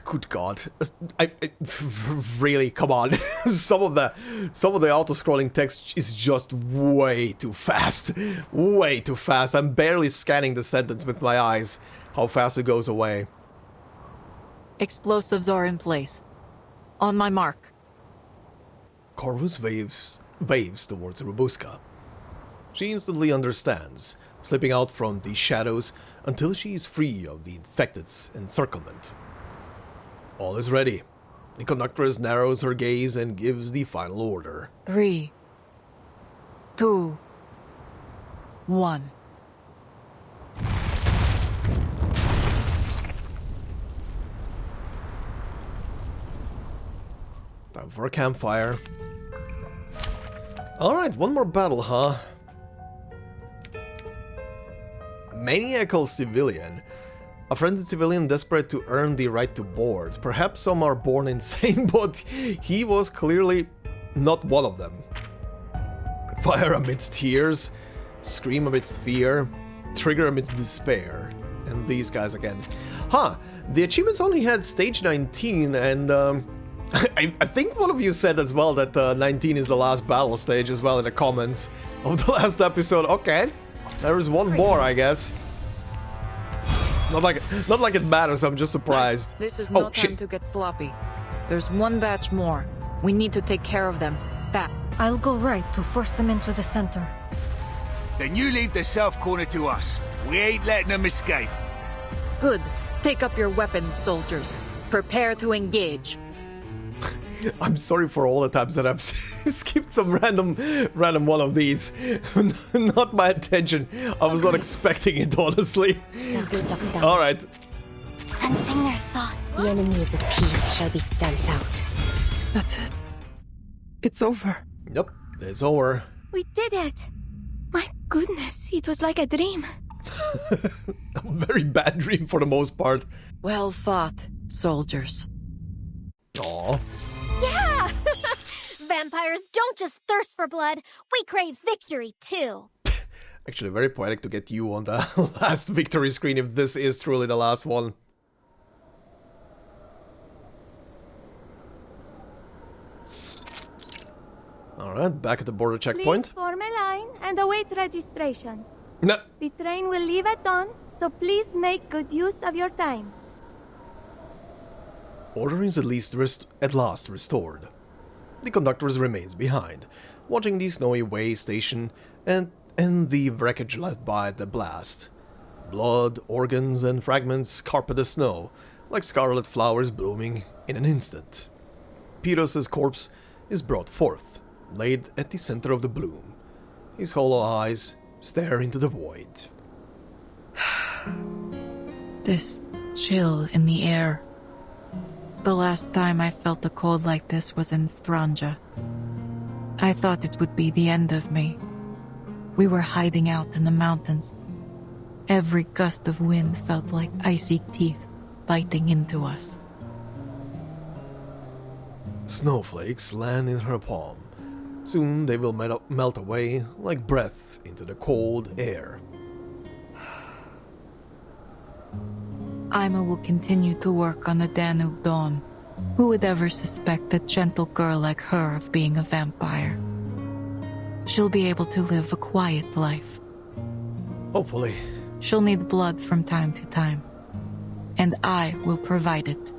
Good God. I really, come on. some of the auto-scrolling text is just way too fast. Way too fast. I'm barely scanning the sentence with my eyes. How fast it goes away. Explosives are in place. On my mark. Corvus waves towards Rubuska. She instantly understands, slipping out from the shadows until she is free of the infected's encirclement. All is ready. The conductress narrows her gaze and gives the final order. 3, 2, 1. Time for a campfire. Alright, one more battle, huh? Maniacal civilian. A frenzied civilian desperate to earn the right to board. Perhaps some are born insane, but he was clearly not one of them. Fire amidst tears, scream amidst fear, trigger amidst despair. And these guys again. Huh, the achievements only had stage 19 and I think one of you said as well that 19 is the last battle stage as well in the comments of the last episode. Okay, there is one more, I guess. Not like it matters, I'm just surprised. This is no time to get sloppy. There's one batch more. We need to take care of them. Back. I'll go right to force them into the center. Then you leave the south corner to us. We ain't letting them escape. Good. Take up your weapons, soldiers. Prepare to engage. I'm sorry for all the times that I've skipped some random one of these. Not my intention. I was not expecting it, honestly. Alright. Sensing their thoughts, the enemies of peace shall be stamped out. That's it. It's over. Yep, it's over. We did it! My goodness, it was like a dream. A very bad dream for the most part. Well fought, soldiers. Aww. Yeah! Vampires don't just thirst for blood, we crave victory too. Actually, very poetic to get you on the last victory screen if this is truly the last one. Alright, back at the border checkpoint. Please form a line and await registration. No. The train will leave at dawn, so please make good use of your time. Order is at last restored. The conductor remains behind, watching the snowy way station and the wreckage left by the blast. Blood, organs, and fragments carpet the snow, like scarlet flowers blooming in an instant. Peter's corpse is brought forth, laid at the center of the bloom. His hollow eyes stare into the void. This chill in the air. The last time I felt the cold like this was in Stranja. I thought it would be the end of me. We were hiding out in the mountains. Every gust of wind felt like icy teeth biting into us. Snowflakes land in her palm. Soon they will melt away like breath into the cold air. Ima will continue to work on the Danube Dawn. Who would ever suspect a gentle girl like her of being a vampire? She'll be able to live a quiet life. Hopefully. She'll need blood from time to time, and I will provide it.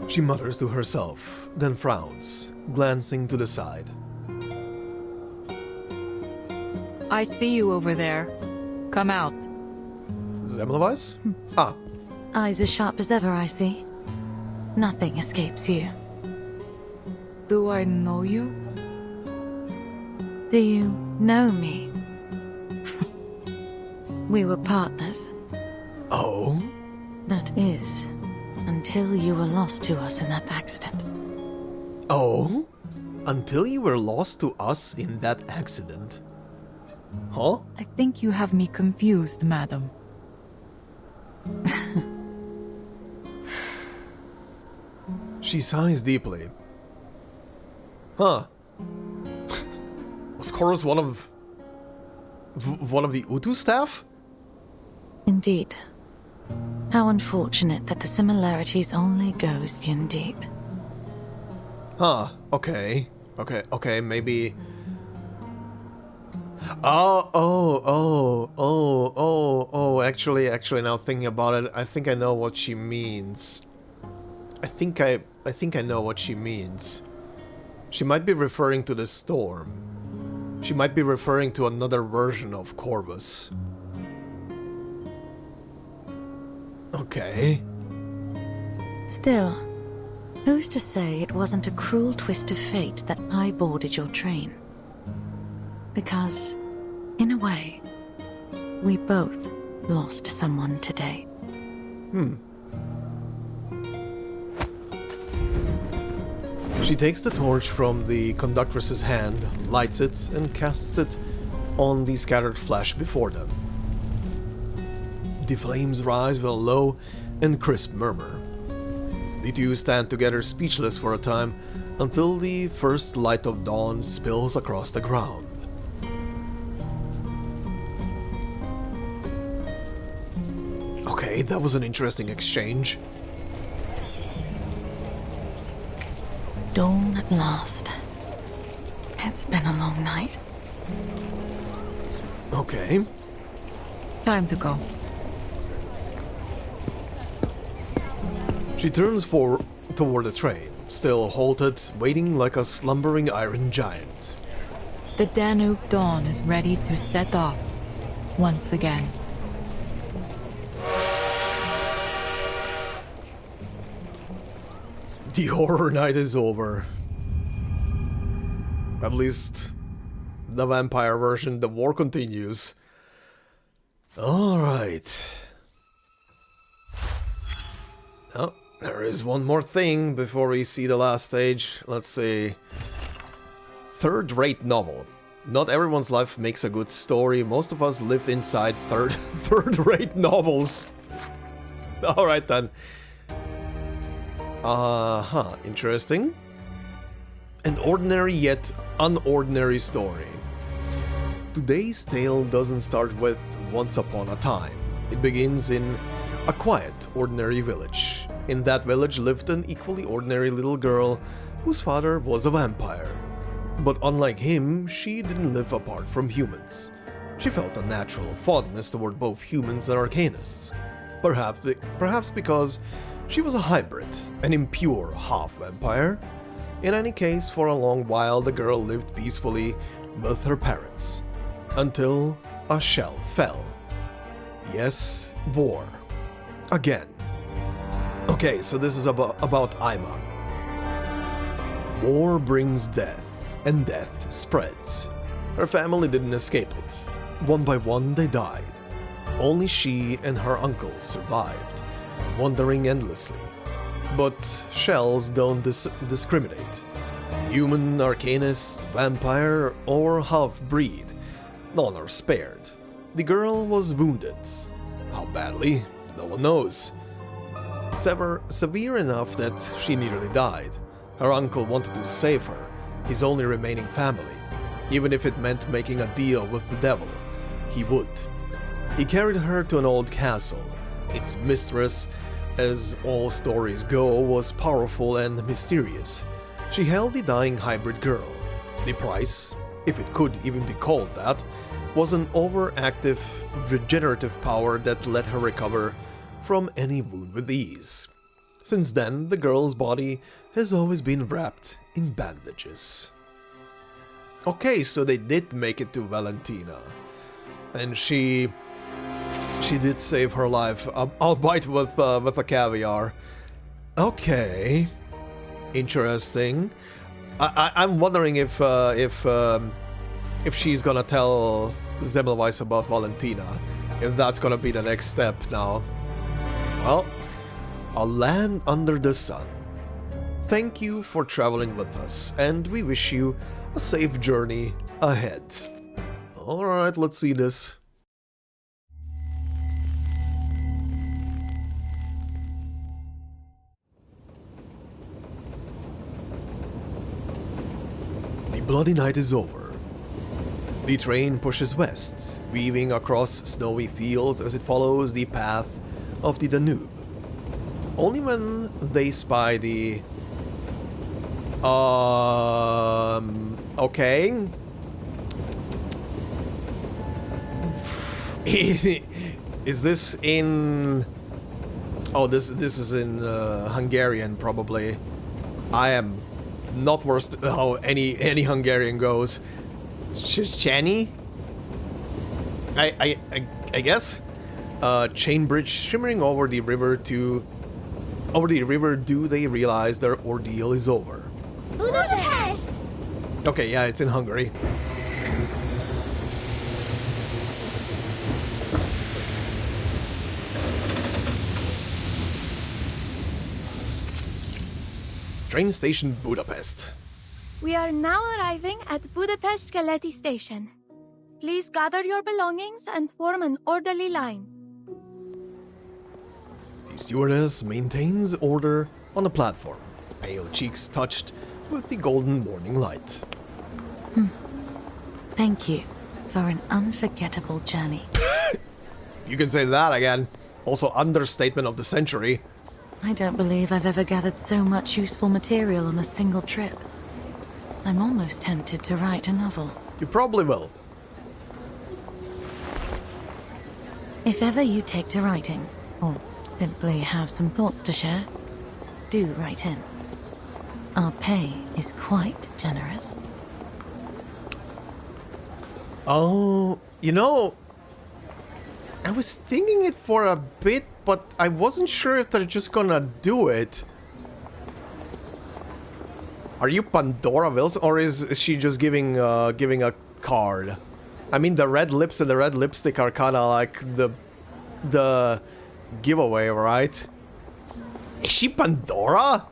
She mutters to herself, then frowns, glancing to the side. I see you over there. Come out. Semmelweis? Ah. Eyes as sharp as ever, I see. Nothing escapes you. Do I know you? Do you know me? We were partners. Oh? That is, until you were lost to us in that accident. Oh? Until you were lost to us in that accident? Huh? I think you have me confused, madam. She sighs deeply. Huh. Was Chorus one of the Utu staff? Indeed. How unfortunate that the similarities only go skin deep. Huh, okay, maybe... Actually, now thinking about it, I think I know what she means. I think I know what she means. She might be referring to the storm. She might be referring to another version of Corvus. Okay. Still, who's to say it wasn't a cruel twist of fate that I boarded your train? Because, in a way, we both lost someone today. She takes the torch from the conductress's hand, lights it, and casts it on the scattered flesh before them. The flames rise with a low and crisp murmur. The two stand together speechless for a time, until the first light of dawn spills across the ground. Okay, that was an interesting exchange. Dawn at last. It's been a long night. Okay. Time to go. She turns toward the train, still halted, waiting like a slumbering iron giant. The Danube dawn is ready to set off once again. The horror night is over. At least the vampire version, the war continues. Alright. Oh, there is one more thing before we see the last stage. Let's see. Third-rate novel. Not everyone's life makes a good story. Most of us live inside third-rate novels. Alright then. Interesting. An ordinary yet unordinary story. Today's tale doesn't start with once upon a time. It begins in a quiet, ordinary village. In that village lived an equally ordinary little girl whose father was a vampire. But unlike him, she didn't live apart from humans. She felt a natural fondness toward both humans and Arcanists. Perhaps because she was a hybrid, an impure half-vampire. In any case, for a long while the girl lived peacefully with her parents. Until a shell fell. Yes, war. Again. Okay, so this is about Ima. War brings death, and death spreads. Her family didn't escape it. One by one they died. Only she and her uncle survived, wandering endlessly. But shells don't discriminate. Human, Arcanist, vampire, or half-breed. None are spared. The girl was wounded. How badly? No one knows. Severe enough that she nearly died. Her uncle wanted to save her, his only remaining family. Even if it meant making a deal with the devil, he would. He carried her to an old castle. Its mistress, as all stories go, was powerful and mysterious. She held the dying hybrid girl. The price, if it could even be called that, was an overactive regenerative power that let her recover from any wound with ease. Since then, the girl's body has always been wrapped in bandages. Okay, so they did make it to Valentina. And she did save her life, albeit with a caviar. Okay, interesting. I'm wondering if she's gonna tell Semmelweis about Valentina, if that's gonna be the next step now. Well, a land under the sun. Thank you for traveling with us, and we wish you a safe journey ahead. Alright, let's see this. The bloody night is over. The train pushes west, weaving across snowy fields as it follows the path of the Danube. Only when they spy the... okay. Is this in... oh, this is in Hungarian, probably. I am not versed how any Hungarian goes. Chani? I guess? Chain bridge shimmering over the river do they realize their ordeal is over. Budapest! Okay, yeah, it's in Hungary. Train station Budapest. We are now arriving at Budapest Keleti station. Please gather your belongings and form an orderly line. The stewardess maintains order on the platform, pale cheeks touched with the golden morning light. Thank you for an unforgettable journey. You can say that again. Also, understatement of the century. I don't believe I've ever gathered so much useful material on a single trip. I'm almost tempted to write a novel. You probably will. If ever you take to writing, or simply have some thoughts to share, do write in. Our pay is quite generous. Oh, you know, I was thinking it for a bit, but I wasn't sure if they're just gonna do it. Are you Pandora Wilson, or is she just giving a card? I mean, the red lips and the red lipstick are kind of like the giveaway, right? Is she Pandora?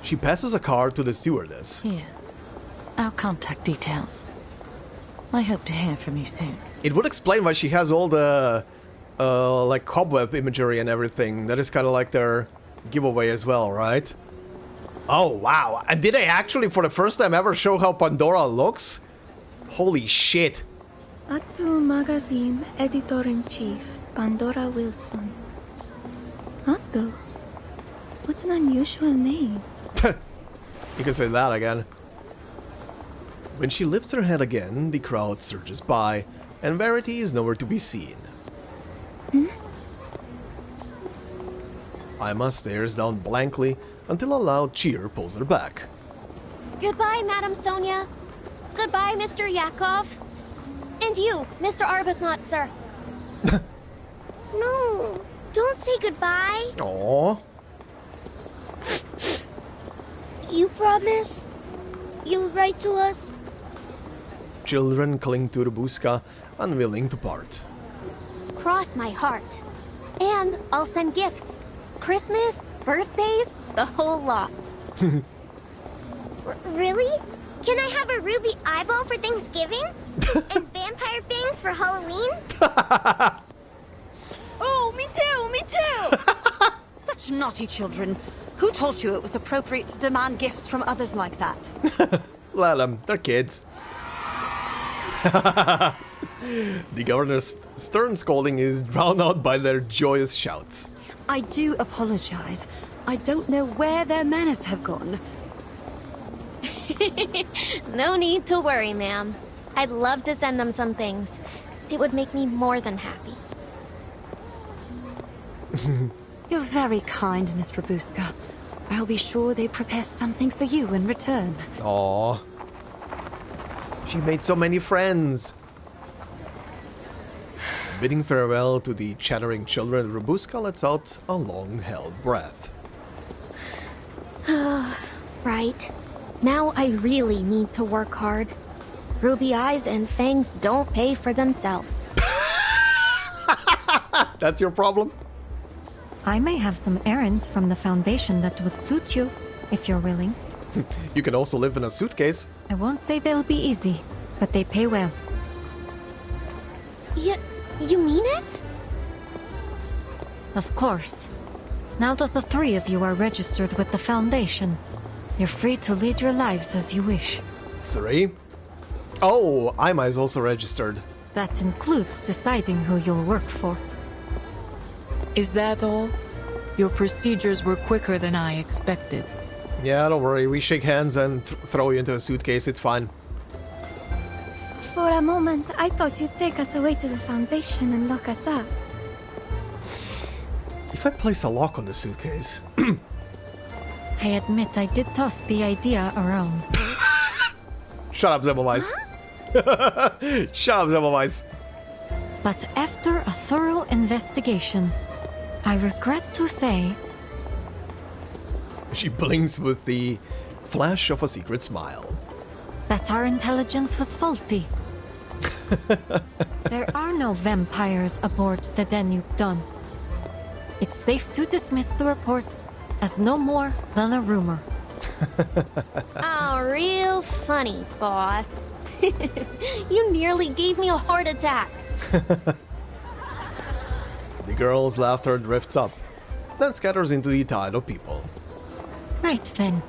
She passes a card to the stewardess. Here. Our contact details. I hope to hear from you soon. It would explain why she has all the like cobweb imagery and everything. That is kind of like their giveaway as well, right? Oh wow! And did they actually, for the first time ever, show how Pandora looks? Holy shit! Atu Magazine Editor-in-Chief, Pandora Wilson. Atu? What an unusual name. You can say that again. When she lifts her head again, the crowd surges by, and Verity is nowhere to be seen. Ima stares down blankly until a loud cheer pulls her back. Goodbye, Madam Sonia. Goodbye, Mr. Yakov. And you, Mr. Arbuthnot, sir. No, don't say goodbye. Aww. You promise? You'll write to us? Children cling to Rubuska, unwilling to part. Cross my heart. And I'll send gifts. Christmas, birthdays, the whole lot. Really? Can I have a ruby eyeball for Thanksgiving? And vampire fangs for Halloween? Oh, me too, me too! Such naughty children. Who told you it was appropriate to demand gifts from others like that? Let them, they're kids. The governor's stern scolding is drowned out by their joyous shouts. I do apologize. I don't know where their manners have gone. No need to worry, ma'am. I'd love to send them some things. It would make me more than happy. You're very kind, Miss Rubuska. I'll be sure they prepare something for you in return. Aww. She made so many friends. Bidding farewell to the chattering children, Rubuska lets out a long-held breath. Right. Now I really need to work hard. Ruby eyes and fangs don't pay for themselves. That's your problem? I may have some errands from the Foundation that would suit you, if you're willing. You can also live in a suitcase. I won't say they'll be easy, but they pay well. You mean it? Of course. Now that the three of you are registered with the Foundation, you're free to lead your lives as you wish. 3? Oh, Ima is also registered. That includes deciding who you'll work for. Is that all? Your procedures were quicker than I expected. Yeah, don't worry. We shake hands and throw you into a suitcase. It's fine. For a moment, I thought you'd take us away to the Foundation and lock us up. If I place a lock on the suitcase... I admit I did toss the idea around. Shut up, Zemmelweis. Huh? Shut up, Zemmelweis. But after a thorough investigation, I regret to say... She blinks with the flash of a secret smile. That our intelligence was faulty. There are no vampires aboard the Danube Dawn. It's safe to dismiss the reports as no more than a rumor. Oh, real funny, boss. You nearly gave me a heart attack. The girl's laughter drifts up, then scatters into the tide of people. Right then.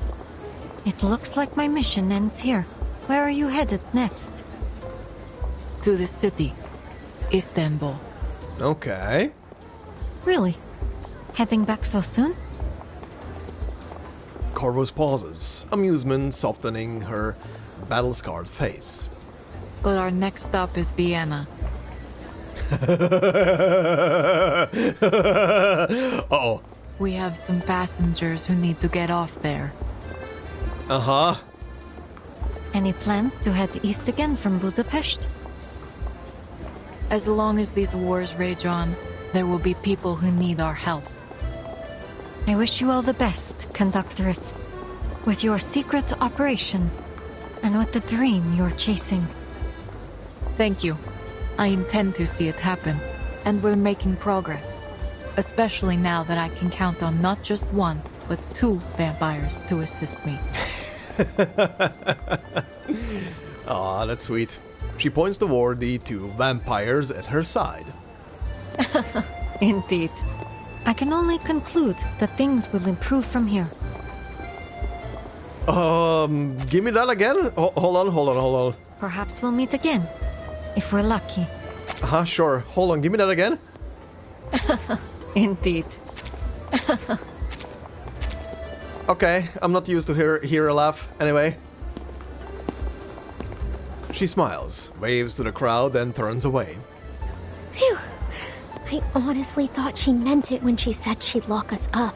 It looks like my mission ends here. Where are you headed next? To the city, Istanbul. Okay. Really? Heading back so soon? Corvus pauses, amusement softening her battle-scarred face. But our next stop is Vienna. Uh-oh. We have some passengers who need to get off there. Uh-huh. Any plans to head east again from Budapest? As long as these wars rage on, there will be people who need our help. I wish you all the best, Conductress, with your secret operation, and with the dream you're chasing. Thank you. I intend to see it happen, and we're making progress. Especially now that I can count on not just one, but 2 vampires to assist me. Aw, that's sweet. She points toward the 2 vampires at her side. Indeed. I can only conclude that things will improve from here. Give me that again? Hold on. Perhaps we'll meet again, if we're lucky. Sure. Hold on, give me that again? Indeed. Okay, I'm not used to hear her laugh. Anyway. She smiles, waves to the crowd, and turns away. Phew. I honestly thought she meant it when she said she'd lock us up.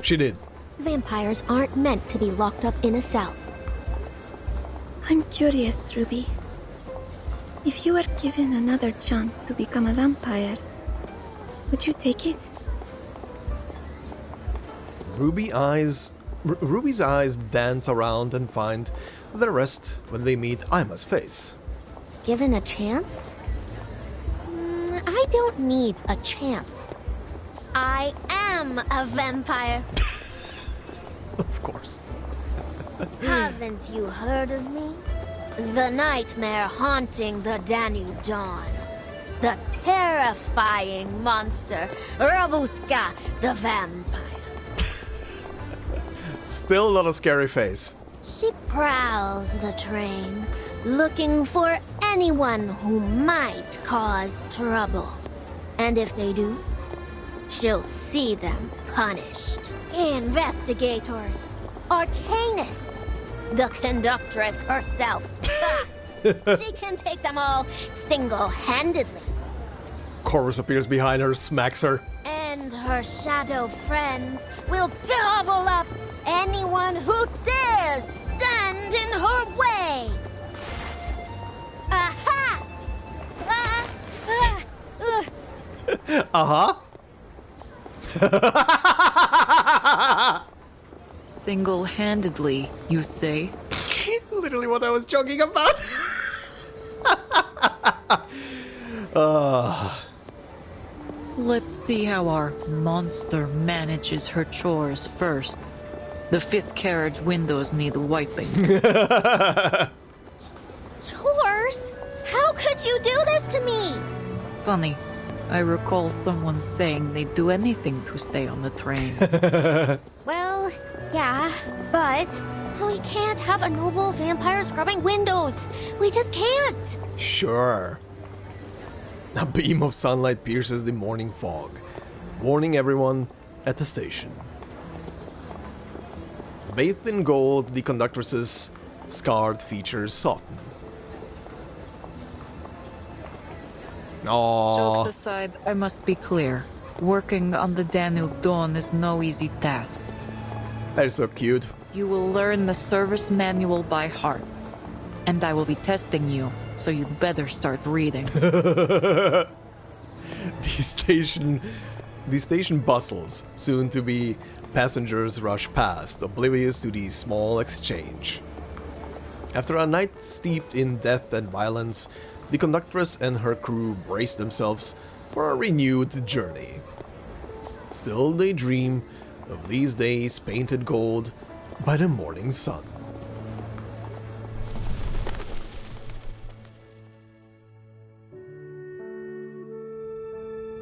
She did. Vampires aren't meant to be locked up in a cell. I'm curious, Ruby. If you were given another chance to become a vampire, would you take it? Ruby's eyes dance around and find the rest when they meet Ima's face. Given a chance? I don't need a chance. I am a vampire. Of course. Haven't you heard of me? The nightmare haunting the Danube dawn. The terrifying monster, Rubuska the vampire. Still not a scary face. She prowls the train, looking for anyone who might cause trouble. And if they do, she'll see them punished. Investigators, Arcanists, the Conductress herself. She can take them all single-handedly. Chorus appears behind her, smacks her. And her shadow friends will gobble up anyone who dares stand in her way. Aha! Single-handedly, you say? Literally what I was joking about. Let's see how our monster manages her chores first. The 5th carriage windows need wiping. Chores? How could you do this to me? Funny. I recall someone saying they'd do anything to stay on the train. Well, yeah, but we can't have a noble vampire scrubbing windows. We just can't. Sure. A beam of sunlight pierces the morning fog, warning everyone at the station. Bathed in gold, the conductress's scarred features soften. Aww. Jokes aside, I must be clear. Working on the Danube Dawn is no easy task. That is so cute. You will learn the service manual by heart. And I will be testing you, so you'd better start reading. The station bustles. Soon to be passengers rush past, oblivious to the small exchange. After a night steeped in death and violence, the conductress and her crew brace themselves for a renewed journey. Still they dream of these days painted gold by the morning sun.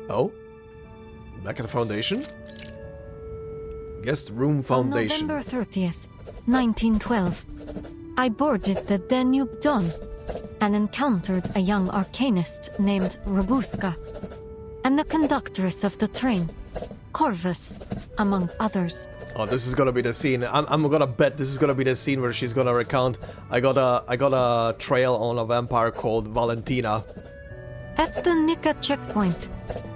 Oh? Back at the Foundation? Guest Room Foundation. On November 30th, 1912, I boarded the Danube Dawn and encountered a young Arcanist named Rubuska, and the conductress of the train, Corvus, among others. Oh, this is gonna be the scene. I'm gonna bet this is gonna be the scene where she's gonna recount, I got a trail on a vampire called Valentina. At the Nika checkpoint,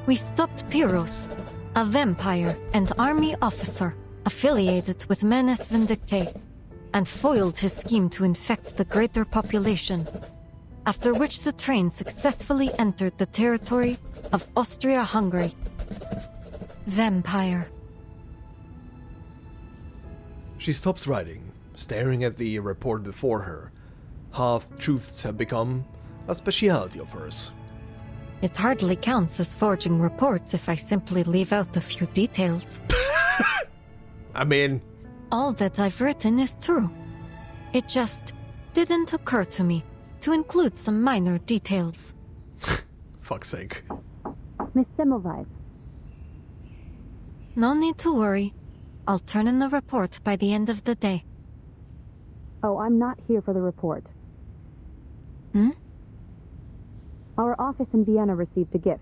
we stopped Pyros, a vampire and army officer affiliated with Menes Vindictae. and foiled his scheme to infect the greater population, after which the train successfully entered the territory of Austria-Hungary. Vampire. She stops writing, staring at the report before her. Half-truths have become a specialty of hers. It hardly counts as forging reports if I simply leave out a few details. I mean... All that I've written is true. It just didn't occur to me to include some minor details. Fuck's sake. Miss Semmelweis. No need to worry. I'll turn in the report by the end of the day. Oh, I'm not here for the report. Hmm? Our office in Vienna received a gift.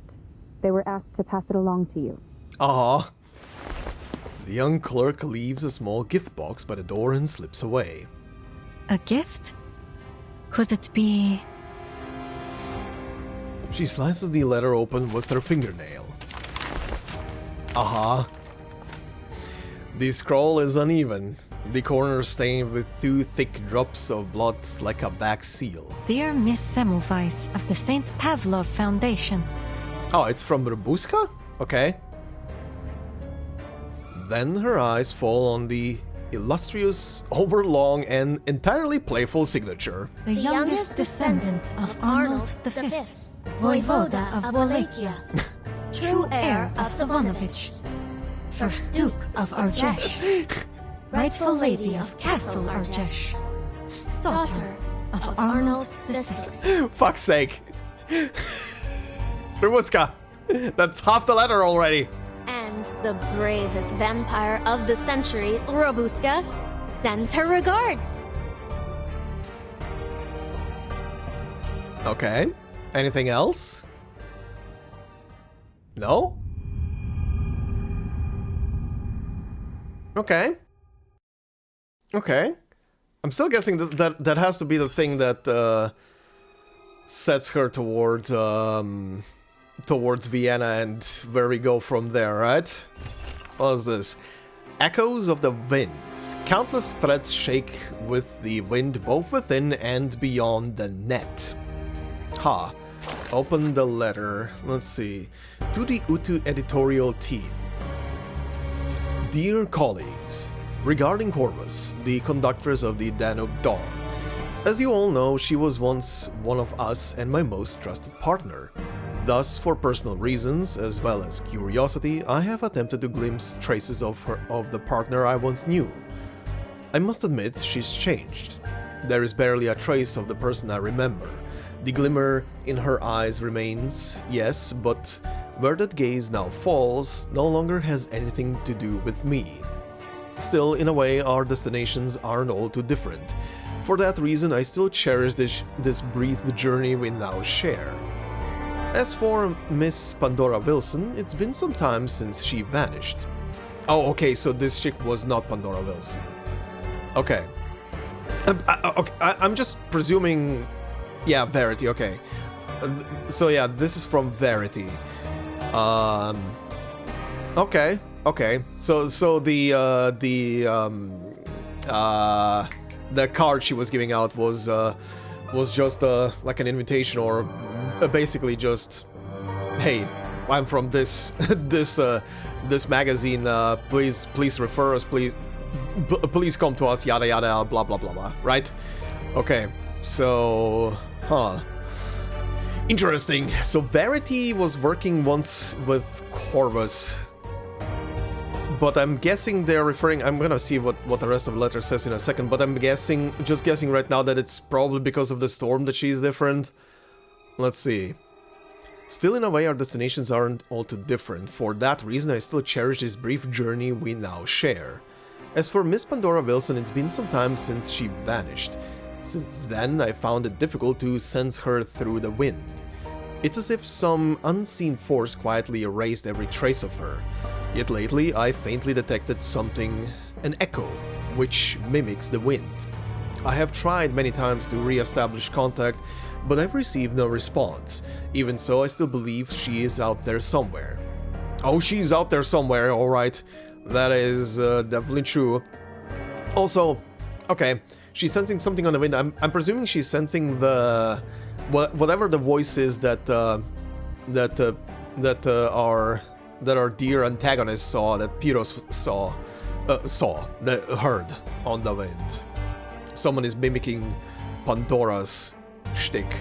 They were asked to pass it along to you. Ah. The young clerk leaves a small gift box by the door and slips away. A gift? Could it be... She slices the letter open with her fingernail. Aha. The scroll is uneven, the corner stained with 2 thick drops of blood like a back seal. Dear Miss Semmelweis of the St. Pavlov Foundation. Oh, it's from Rubuska? Okay. Then her eyes fall on the illustrious, overlong, and entirely playful signature. The youngest descendant of Arnold V, Voivoda of Wallachia, true heir of Savonovich, first Duke of Argesh, rightful lady of Castle Argesh, daughter of Arnold VI. Fuck's sake. Rubuska, that's half the letter already. And the bravest vampire of the century, Rubuska, sends her regards. Okay. Anything else? No? Okay. Okay. I'm still guessing that has to be the thing that sets her towards towards Vienna and where we go from there, right? What is this? Echoes of the wind. Countless threads shake with the wind both within and beyond the net. Ha. Open the letter. Let's see. To the Utu editorial team. Dear colleagues, regarding Corvus, the conductress of the Danube Dawn. As you all know, she was once one of us and my most trusted partner. Thus, for personal reasons, as well as curiosity, I have attempted to glimpse traces of the partner I once knew. I must admit, she's changed. There is barely a trace of the person I remember. The glimmer in her eyes remains, yes, but where that gaze now falls no longer has anything to do with me. Still, in a way, our destinations aren't all too different. For that reason, I still cherish this brief journey we now share. As for Miss Pandora Wilson, it's been some time since she vanished. Oh, okay, so this chick was not Pandora Wilson. Okay. I'm just presuming... Yeah, Verity, okay. So yeah, this is from Verity. Okay, okay. So the card she was giving out was just like an invitation, or basically just, hey, I'm from this this magazine. Please refer us. Please come to us. Yada yada. Blah blah blah blah. Right? Okay. So, interesting. So Verity was working once with Corvus, but I'm guessing they're referring... I'm gonna see what the rest of the letter says in a second, but I'm just guessing right now that it's probably because of the storm that she's different. Let's see. Still, in a way, our destinations aren't all too different. For that reason, I still cherish this brief journey we now share. As for Miss Pandora Wilson, it's been some time since she vanished. Since then, I found it difficult to sense her through the wind. It's as if some unseen force quietly erased every trace of her. Yet lately, I faintly detected something, an echo, which mimics the wind. I have tried many times to re-establish contact, but I've received no response. Even so, I still believe she is out there somewhere. Oh, she's out there somewhere, alright. That is definitely true. Also, Okay, she's sensing something on the wind. I'm presuming she's sensing the whatever the voice is that our dear antagonist saw, that Pyros heard on the wind. Someone is mimicking Pandora's shtick.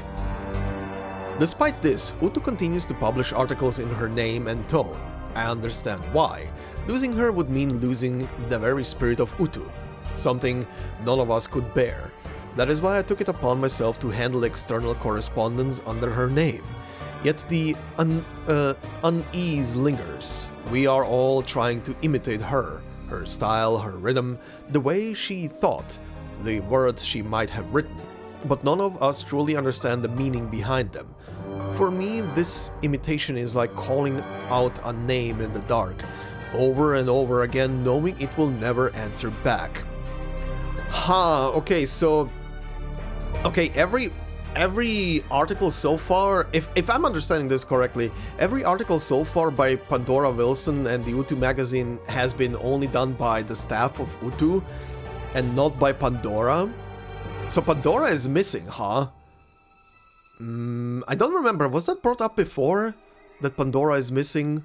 Despite this, Utu continues to publish articles in her name and tone. I understand why. Losing her would mean losing the very spirit of Utu, something none of us could bear. That is why I took it upon myself to handle external correspondence under her name. Yet the unease lingers. We are all trying to imitate her style, her rhythm, the way she thought, the words she might have written, but none of us truly understand the meaning behind them. For me, this imitation is like calling out a name in the dark, over and over again, knowing it will never answer back. Okay, so... Okay, every article so far, if I'm understanding this correctly, every article so far by Pandora Wilson and the Utu magazine has been only done by the staff of Utu, and not by Pandora? So Pandora is missing, huh? I don't remember, was that brought up before? That Pandora is missing?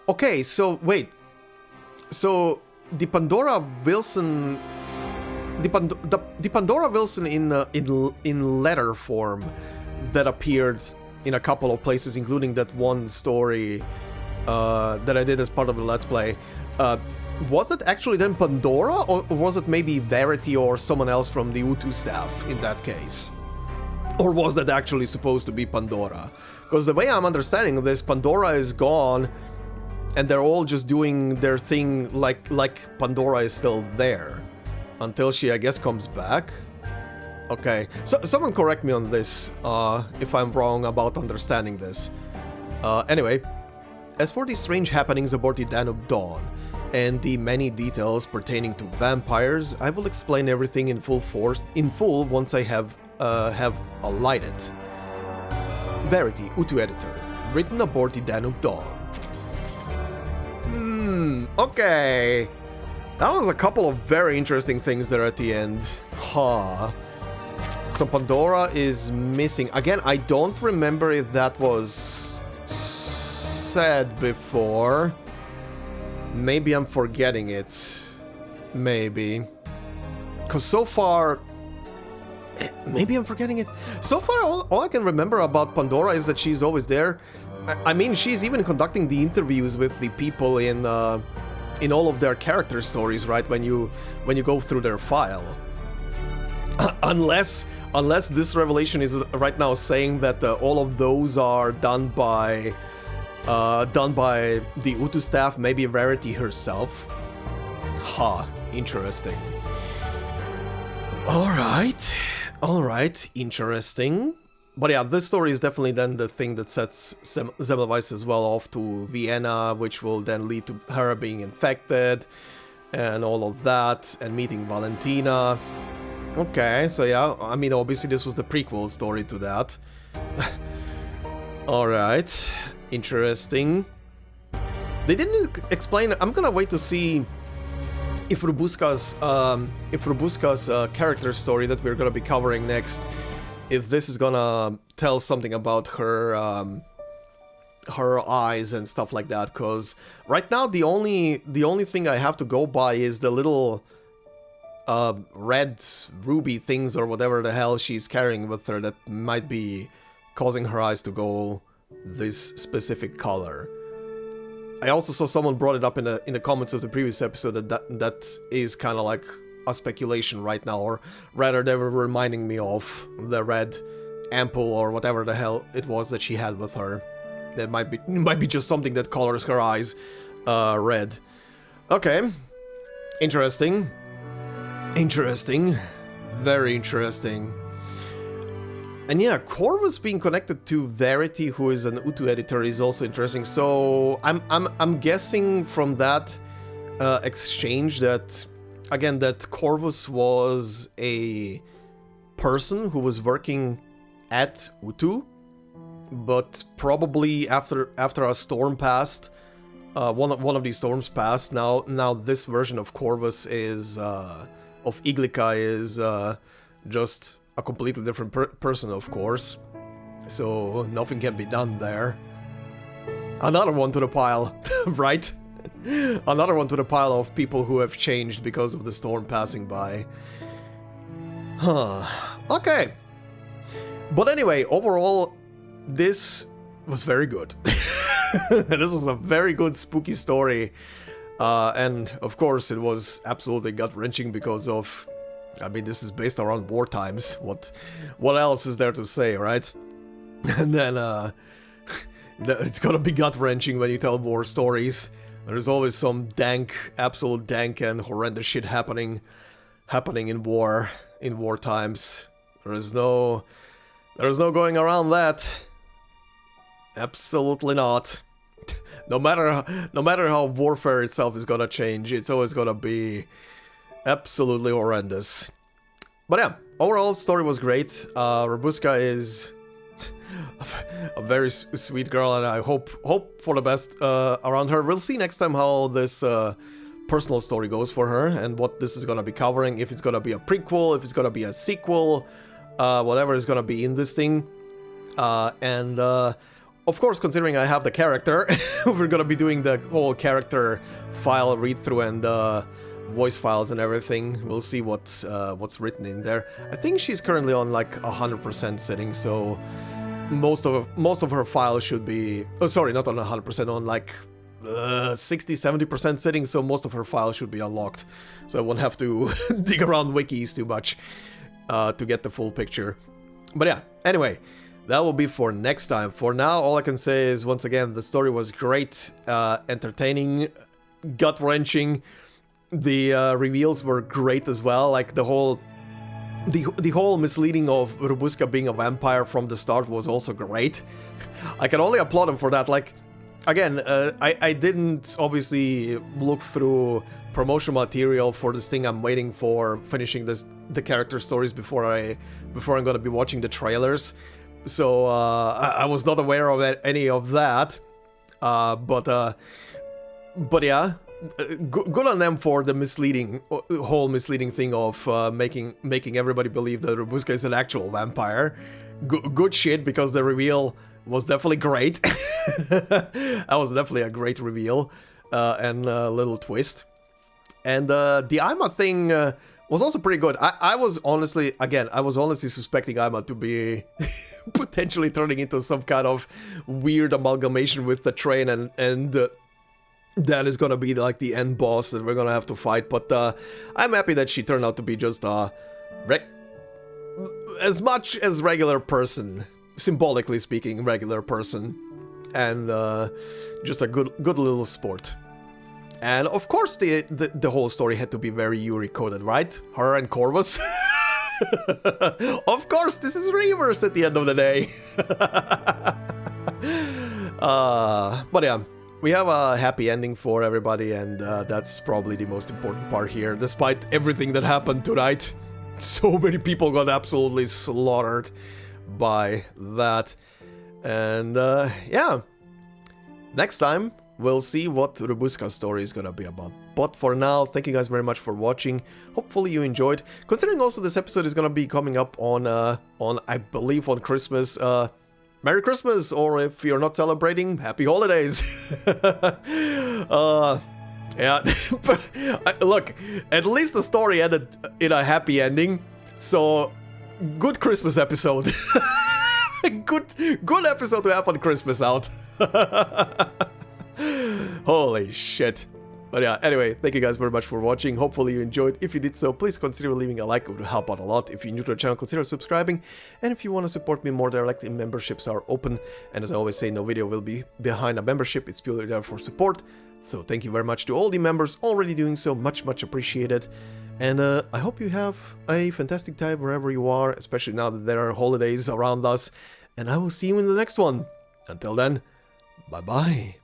Okay, so wait. So the Pandora Wilson... The Pandora Wilson in letter form that appeared in a couple of places, including that one story that I did as part of the Let's Play. Was it actually then Pandora, or was it maybe Verity or someone else from the Utu staff in that case? Or was that actually supposed to be Pandora? Because the way I'm understanding this, Pandora is gone, and they're all just doing their thing like Pandora is still there. Until she, I guess, comes back? Okay, so someone correct me on this, if I'm wrong about understanding this. Anyway, as for the strange happenings aboard the Danube Dawn, and the many details pertaining to vampires, I will explain everything in full once I have alighted. Verity, Utu editor, written aboard the Danube Dawn. Okay. That was a couple of very interesting things there at the end. So Pandora is missing. Again, I don't remember if that was said before. Maybe I'm forgetting it. Maybe. Because so far... Maybe I'm forgetting it. So far, all I can remember about Pandora is that she's always there. I mean, she's even conducting the interviews with the people in all of their character stories, right? When you go through their file. Unless this revelation is right now saying that all of those are done by the Utu staff, maybe Rarity herself. Interesting. Alright, interesting. But yeah, this story is definitely then the thing that sets Semmelweis as well off to Vienna, which will then lead to her being infected, and all of that, and meeting Valentina. Okay, so yeah, I mean, obviously this was the prequel story to that. Alright, interesting. They didn't explain, I'm gonna wait to see if Rubuska's character story that we're gonna be covering next, if this is gonna tell something about her her eyes and stuff like that, because right now the only thing I have to go by is the little red ruby things or whatever the hell she's carrying with her that might be causing her eyes to go this specific color. I also saw someone brought it up in the comments of the previous episode that is kind of like a speculation right now, or rather they were reminding me of the red ampoule or whatever the hell it was that she had with her. That might be just something that colors her eyes red. Okay, interesting. Very interesting. And yeah, Corvus being connected to Verity, who is an Utu editor, is also interesting. So I'm guessing from that exchange that, again, that Corvus was a person who was working at Utu, but probably after a storm passed, one of these storms passed. Now this version of Corvus is of Iglica is just a completely different person, of course. So nothing can be done there. Another one to the pile, right? Another one to the pile of people who have changed because of the storm passing by. Huh. Okay. But anyway, overall, this was very good. This was a very good spooky story. And of course it was absolutely gut-wrenching because of... I mean, this is based around war times. What else is there to say, right? And then it's gonna be gut-wrenching when you tell war stories. There's always some dank, absolute dank and horrendous shit happening in war times. There's no going around that. Absolutely not. No matter how warfare itself is gonna change, it's always gonna be absolutely horrendous. But yeah, overall story was great. Rubuska is a very sweet girl, and I hope for the best around her. We'll see next time how this personal story goes for her and what this is gonna be covering. If it's gonna be a prequel, if it's gonna be a sequel, whatever is gonna be in this thing. Of course, considering I have the character, we're gonna be doing the whole character file read-through and voice files and everything. We'll see what's written in there. I think she's currently on like 100% setting, so most of her file should be... Oh, sorry, not on 100%, on like 60-70% setting, so most of her file should be unlocked. So I won't have to dig around wikis too much to get the full picture. But yeah, anyway, that will be for next time. For now, all I can say is, once again, the story was great, entertaining, gut-wrenching. The reveals were great as well, like the whole misleading of Rubuska being a vampire from the start was also great. I can only applaud him for that. Like, again, I didn't obviously look through promotional material for this thing. I'm waiting for finishing the character stories before I'm gonna be watching the trailers. So I was not aware of any of that. But yeah. Good on them for the whole misleading thing of making everybody believe that Rubuska is an actual vampire. Good shit, because the reveal was definitely great. That was definitely a great reveal and a little twist. And the Aima thing was also pretty good. I was honestly suspecting Aima to be potentially turning into some kind of weird amalgamation with the train and that is gonna be like the end boss that we're gonna have to fight, but I'm happy that she turned out to be just as much as regular person, symbolically speaking, regular person, and just a good little sport. And of course the whole story had to be very Yuri coded, right? Her and Corvus. Of course, this is Reavers at the end of the day. But yeah. We have a happy ending for everybody, and that's probably the most important part here. Despite everything that happened tonight, so many people got absolutely slaughtered by that. And yeah, next time we'll see what Rubuska's story is gonna be about. But for now, thank you guys very much for watching. Hopefully you enjoyed. Considering also this episode is gonna be coming up on I believe on Christmas. Merry Christmas, or if you're not celebrating, Happy Holidays! Yeah, but look, at least the story ended in a happy ending, so good Christmas episode. Good episode to have on Christmas out. Holy shit. But yeah, anyway, thank you guys very much for watching. Hopefully you enjoyed. If you did so, please consider leaving a like. It would help out a lot. If you're new to the channel, consider subscribing. And if you want to support me more directly, memberships are open. And as I always say, no video will be behind a membership. It's purely there for support. So thank you very much to all the members already doing so. Much appreciated. And I hope you have a fantastic time wherever you are, especially now that there are holidays around us. And I will see you in the next one. Until then, bye-bye.